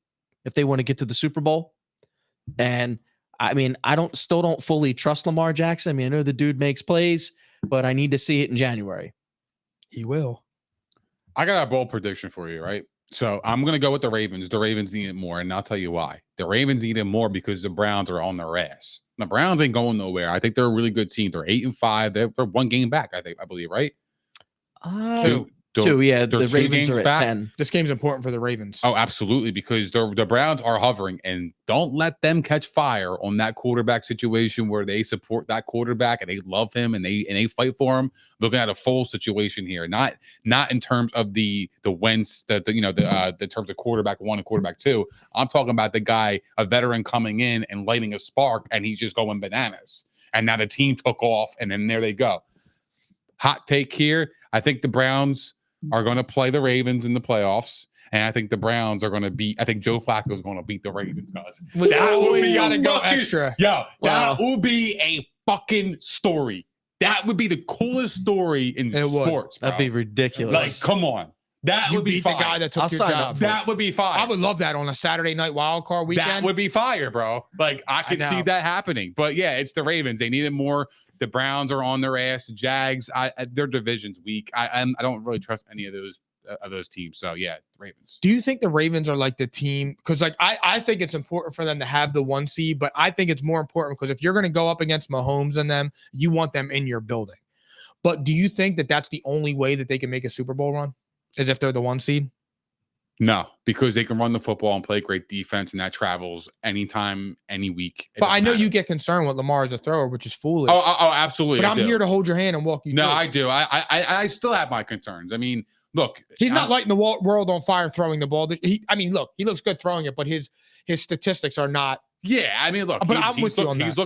if they want to get to the Super Bowl. And I mean, still don't fully trust Lamar Jackson. I mean, I know the dude makes plays, but I need to see it in January. He will. I got a bold prediction for you, right? So I'm going to go with the Ravens. The Ravens need it more, and I'll tell you why. The Ravens need it more because the Browns are on their ass. The Browns ain't going nowhere. I think they're a really good team. They're 8-5. They're 1 game back, I believe, right? Two, yeah. The Ravens are at 10. This game's important for the Ravens. Oh, absolutely, because the Browns are hovering, and don't let them catch fire on that quarterback situation where they support that quarterback and they love him and they fight for him. Looking at a full situation here, not in terms of the Wentz, the terms of quarterback 1 and quarterback 2. I'm talking about the guy, a veteran coming in and lighting a spark, and he's just going bananas. And now the team took off, and then there they go. Hot take here. I think the Browns are going to play the Ravens in the playoffs, and I think the Browns are going to beat. I think Joe Flacco is going to beat the Ravens, guys. That would be gotta go extra. Yo, Wow. that would be a fucking story. That would be the coolest story in sports. That'd be ridiculous. Like, come on. That You would be beat the fire. guy that took I'll your sign job. up for That would be fire. I would love that on a Saturday night wild card weekend. That would be fire, bro. Like I could see know. that happening. But yeah, it's the Ravens. They needed more. The Browns are on their ass. The Jags, their division's weak. I don't really trust any of those teams. So yeah, the Ravens. Do you think the Ravens are like the team? Because like I think it's important for them to have the 1 seed, but I think it's more important because if you're going to go up against Mahomes and them, you want them in your building. But do you think that that's the only way that they can make a Super Bowl run? Is if they're the 1 seed? No, because they can run the football and play great defense, and that travels anytime, any week. It But I doesn't know matter. you get concerned with Lamar as a thrower, which is foolish. Oh, absolutely. but I I'm do. here to hold your hand and walk you No, through. I do. I still have my concerns. I mean, look, He's not I'm- lighting the world on fire throwing the ball. Look, he looks good throwing it, but his statistics are not. Yeah, I mean, look, But I'm with you on he's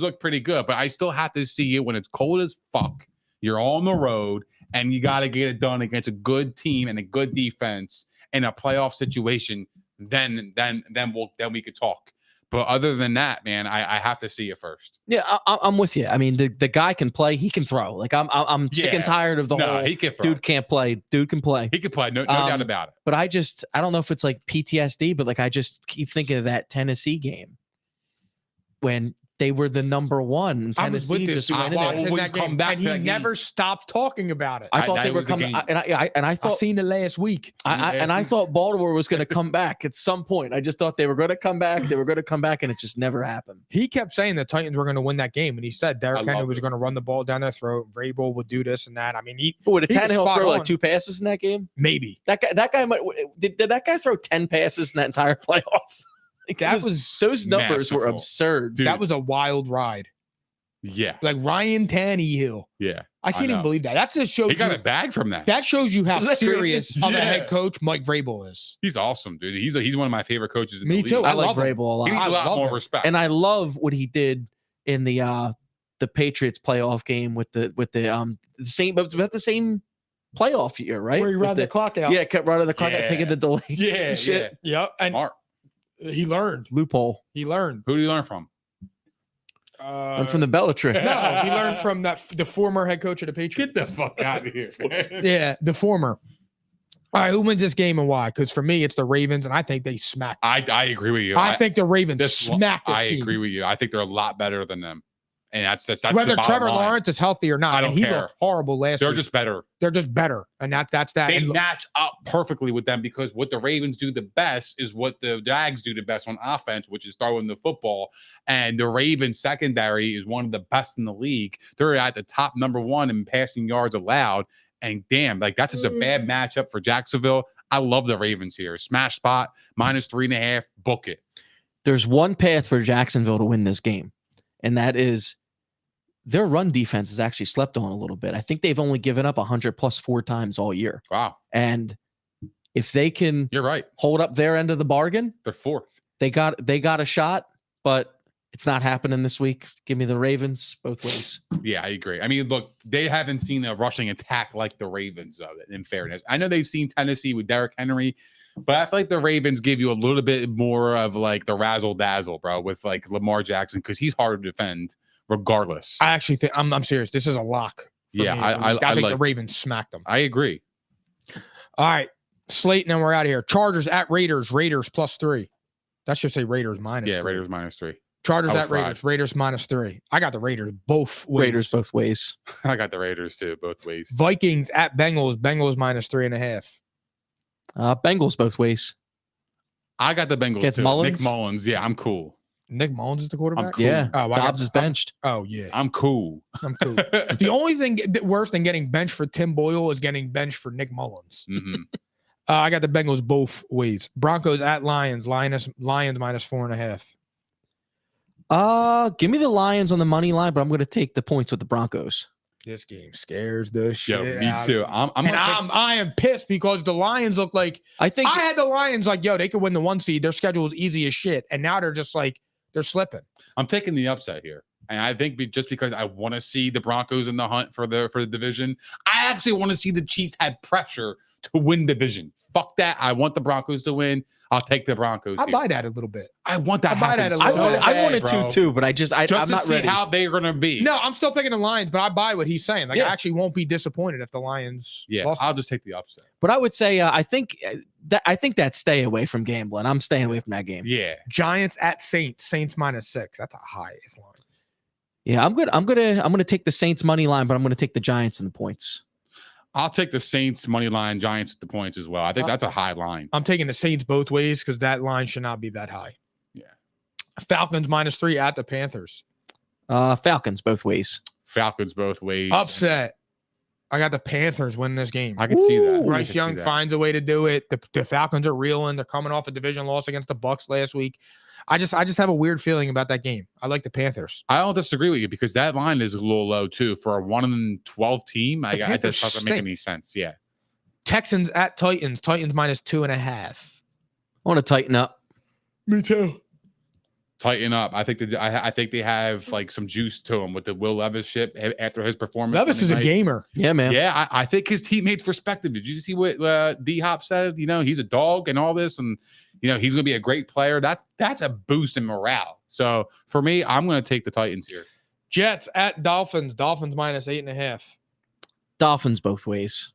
looked pretty good, but I still have to see it when it's cold as fuck. You're on the road and you got to get it done against a good team and a good defense in a playoff situation. Then we could talk. But other than that, man, I have to see it first. Yeah, I'm with you. I mean, the guy can play. He can throw. Like I'm sick and Yeah. tired of the whole He can throw. dude can't play. Dude can play. He can play. No doubt about it. But I don't know if it's like PTSD, but like I just keep thinking of that Tennessee game when they were the number 1 and I was with Tennessee this. just went in watching there. always that game, come back and to he that game. never stopped talking about it. I thought that they were was the coming, game. and I I thought seen it last week. I thought Baltimore was going to come back at some point. I just thought they were going to come back. They were going to come back, and it just never happened. He kept saying the Titans were going to win that game, and he said Derrick Henry love was it. going to run the ball down their throat. Vrabel would do this and that. I mean, Would He was Tannehill spot throw on. like 2 passes in that game? maybe That guy might. Did that guy throw 10 passes in that entire playoff? Like, that it was those numbers were masterful. absurd. Dude. that was a wild ride. Yeah. Like Ryan Tannehill. Yeah. I can't even know. believe that. That just shows He got you, a bag from that. that shows you how Is that serious really? of a head Yeah. coach Mike Vrabel is. He's awesome, dude. He's one of my favorite coaches in Me the league. too. I I like love him. Vrabel a lot. He needs I a lot love more him. respect. And I love what he did in the Patriots playoff game with the same, but it's about the same playoff year, right? Where he With ran the clock out. Yeah, kept running the clock out, Yeah. taking the delays yeah, and shit. Yep. And Smart. he learned. Loophole. He learned. Who did you learn from? And from the Belichick. No, he learned from the former head coach of the Patriots. Get the fuck out of here. Yeah, the former. All right, who wins this game and why? Because for me, it's the Ravens, and I think they smacked. I agree with you. I think the Ravens smacked this I team. agree with you. I think they're a lot better than them. And that's the Whether bottom Trevor line. Lawrence is healthy or not, I don't and he care. looked horrible last They're week. just better. They're just better, and that's that. They And look, match up perfectly with them because what the Ravens do the best is what the Jags do the best on offense, which is throwing the football. And the Ravens secondary is one of the best in the league. They're at the top number 1 in passing yards allowed. And damn, like that's just a bad matchup for Jacksonville. I love the Ravens here. Smash spot, -3.5, book it. There's one path for Jacksonville to win this game, and that is their run defense is actually slept on a little bit. I think they've only given up 100 plus 4 times all year. Wow. And if they can You're right. hold up their end of the bargain, They're 4th. they got a shot, but it's not happening this week. Give me the Ravens both ways. Yeah, I agree. I mean, look, they haven't seen a rushing attack like the Ravens of it, in fairness. I know they've seen Tennessee with Derrick Henry, but I feel like the Ravens give you a little bit more of like the razzle dazzle, bro, with like Lamar Jackson, because he's hard to defend regardless. I actually think I'm serious. This is a lock. for Yeah, me. I think the like- Ravens smacked them. I agree. All right, slate, and then we're out of here. Chargers at Raiders. Raiders +3. That should say Raiders minus. Yeah, 3. Raiders -3. Chargers I was at Raiders. fried. Raiders -3. I got the Raiders both ways. Raiders both ways. I got the Raiders too, both ways. Vikings at Bengals. Bengals -3.5. Bengals both ways. I got the Bengals Get too. Mullins? Nick Mullins. Yeah, I'm cool. Nick Mullins is the quarterback. cool. Yeah. Oh, I got- Dobbs is benched. Oh yeah, I'm cool. I'm cool. The only thing worse than getting benched for Tim Boyle is getting benched for Nick Mullins. Mhm. I got the Bengals both ways. Broncos at Lions. Lions -4.5. Give me the Lions on the money line, but I'm going to take the points with the Broncos. This game scares the shit. Yo, me out of too. me. I'm And gonna I am pissed because the Lions look like I think I had the Lions like, yo, they could win the 1 seed. Their schedule is easy as shit, and now they're just like they're slipping. I'm taking the upset here. And I think just because I want to see the Broncos in the hunt for the division, I actually want to see the Chiefs have pressure to win division. Fuck that. I want the Broncos to win. I'll take the Broncos. I here. buy that a little bit. I want that. I buy happen that a so little bit. I bad, wanted bro. to too, but I'm Just not to see ready. how they're gonna be. No, I'm still picking the Lions, but I buy what he's saying. Like, Yeah. I actually won't be disappointed if the Lions Yeah, lost. I'll just take the upset. But I would say I think that stay away from gambling. I'm staying away from that game. Yeah, Giants at Saints. Saints -6. That's a highest line. Yeah, I'm gonna take the Saints money line, but I'm gonna take the Giants in the points. I'll take the Saints money line, Giants at the points as well. I think that's a high line. I'm taking the Saints both ways because that line should not be that high. Yeah. Falcons -3 at the Panthers. Falcons both ways. Falcons both ways. Upset. I got the Panthers winning this game. I can see that. I Bryce can see Young that. finds a way to do it. The Falcons are reeling. They're coming off a division loss against the Bucks last week. I just have a weird feeling about that game. I like the Panthers. I don't disagree with you because that line is a little low too for a 1-12 team. It Panthers just doesn't make stink. any sense. Yeah. Texans at Titans. Titans -2.5. I want to tighten up. Me too. Tighten up. I think they have like some juice to him with the Will Levis shit after his performance. Levis is a Monday night. gamer. Yeah, man. Yeah, I think his teammates respect him. Did you see what D Hop said? You know, he's a dog and all this, and you know he's going to be a great player. That's a boost in morale. So for me, I'm going to take the Titans here. Jets at Dolphins. Dolphins -8.5. Dolphins both ways.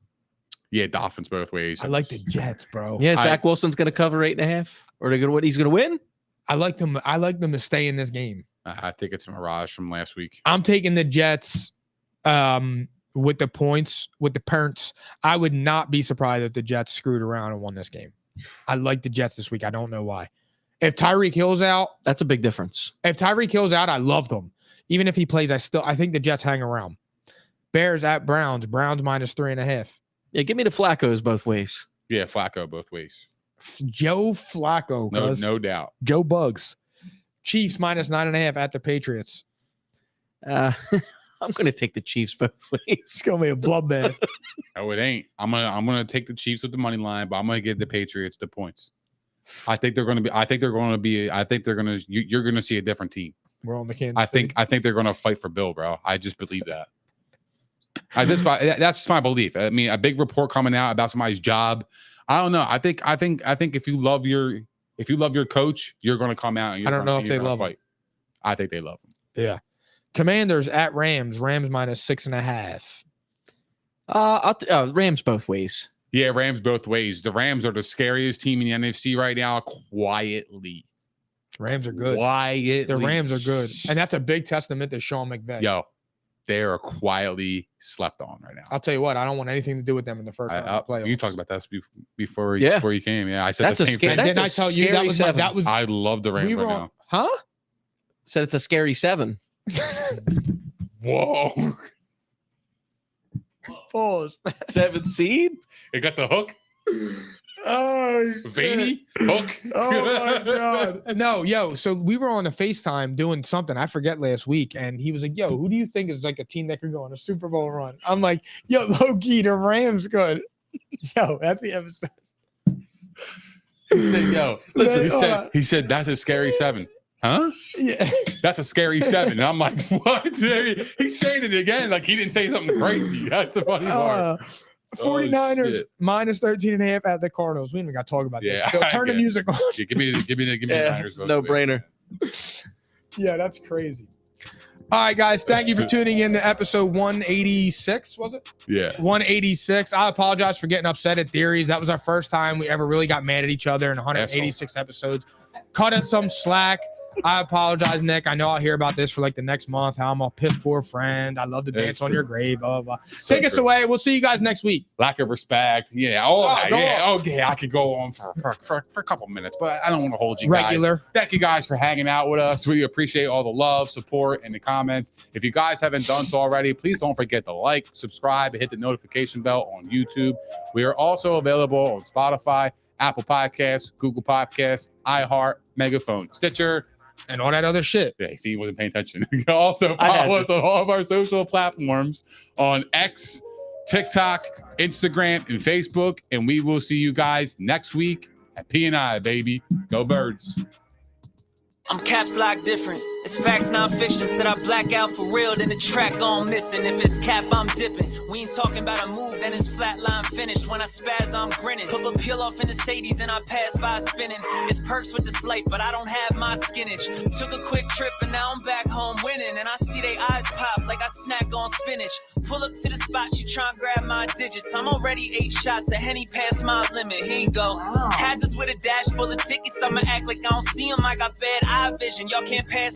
Yeah, Dolphins both ways. I like the Jets, bro. Yeah, Zach Wilson's gonna cover 8.5. Or they're gonna win. He's gonna win. I like them. I like them to stay in this game. I think it's a mirage from last week. I'm taking the Jets with the points, with the parents. I would not be surprised if the Jets screwed around and won this game. I like the Jets this week. I don't know why. If Tyreek Hill's out, That's a big difference. I love them. Even if he plays, I think the Jets hang around. Bears at Browns. Browns -3.5. Yeah, give me the Flaccos both ways. Yeah, Flacco both ways. Joe Flacco. No doubt. Joe Bugs. Chiefs -9.5 at the Patriots. I'm gonna take the Chiefs both ways. It's gonna be a bloodbath. No, it ain't. I'm gonna take the Chiefs with the money line, but I'm gonna give the Patriots the points. You're gonna see a different team. We're on the Kansas I think City. they're gonna fight for Bill, bro. I just believe that. That's my belief. I mean, a big report coming out about somebody's job. I don't know. I think if you love your coach, you're gonna come out and I don't know if they love him. fight. I think they love him. Yeah. Commanders at Rams. Rams -6.5. Rams both ways. Yeah, Rams both ways. The Rams are the scariest team in the NFC right now. Quietly. Rams are good. Quietly. The Rams are good. And that's a big testament to Sean McVay. Yo, they are quietly slept on right now. I'll tell you what, I don't want anything to do with them in the first round of the playoffs. You talked about that before Yeah. you came. Yeah, I said That's the a same scary- thing. Didn't I That's a tell you that scary was seven. that was I love the Rams we were right on, now. huh? Said it's a scary 7. Whoa. Pause. 7th seed. It got the hook. Oh, Veiny hook. Oh my god. No, yo, so we were on a FaceTime doing something. I forget last week, and he was like, yo, who do you think is like a team that could go on a Super Bowl run? I'm like, yo, low-key, the Rams good. Yo, that's the episode. He said, yo, Listen, he said that's a scary 7. Huh? Yeah. That's a scary 7. And I'm like, what? He's saying it again. Like he didn't say something crazy. That's the funny part. 49ers shit. -13.5 at the Cardinals. We ain't even got to talk about Yeah, this. Yo, turn the I get it. music on. Yeah, give me the Yeah, Niners it's vote. no brainer. Yeah, that's crazy. All right, guys. Thank you for tuning in to episode 186. Was it? Yeah. 186. I apologize for getting upset at theories. That was our first time we ever really got mad at each other in 186 episodes. Cut us some slack. I apologize, Nick. I know I'll hear about this for like the next month. How I'm a piss poor friend. I love to Yeah, dance on true. your grave. Blah, blah, blah. So Take us true. away. We'll see you guys next week. Lack of respect. Yeah. Oh, go yeah. Oh, yeah. I could go on for a couple minutes, but I don't want to hold you guys. Regular. Thank you guys for hanging out with us. We appreciate all the love, support, and the comments. If you guys haven't done so already, please don't forget to like, subscribe, and hit the notification bell on YouTube. We are also available on Spotify, Apple Podcasts, Google Podcasts, iHeart, Megaphone, Stitcher, And all that other shit. yeah, see, he wasn't paying attention. You can also I had follow us on all of our social platforms on X, TikTok, Instagram, and Facebook. And we will see you guys next week at P&I, baby. Go Birds. I'm caps lock different. It's facts, non-fiction. Said I black out for real, then the track gone missing. If it's cap, I'm dipping. We ain't talking about a move, then it's flatline finished. When I spaz, I'm grinning. Put a peel off in the Sadies and I pass by spinning. It's perks with this life, but I don't have my skinach. Took a quick trip and now I'm back home winning. And I see they eyes pop like I snack on spinach. Pull up to the spot, she tryna grab my digits. I'm already 8 shots, a Henny past my limit. Here you go. Hazards with a dash full of tickets. I'ma act like I don't see them. I got bad eye vision. Y'all can't pass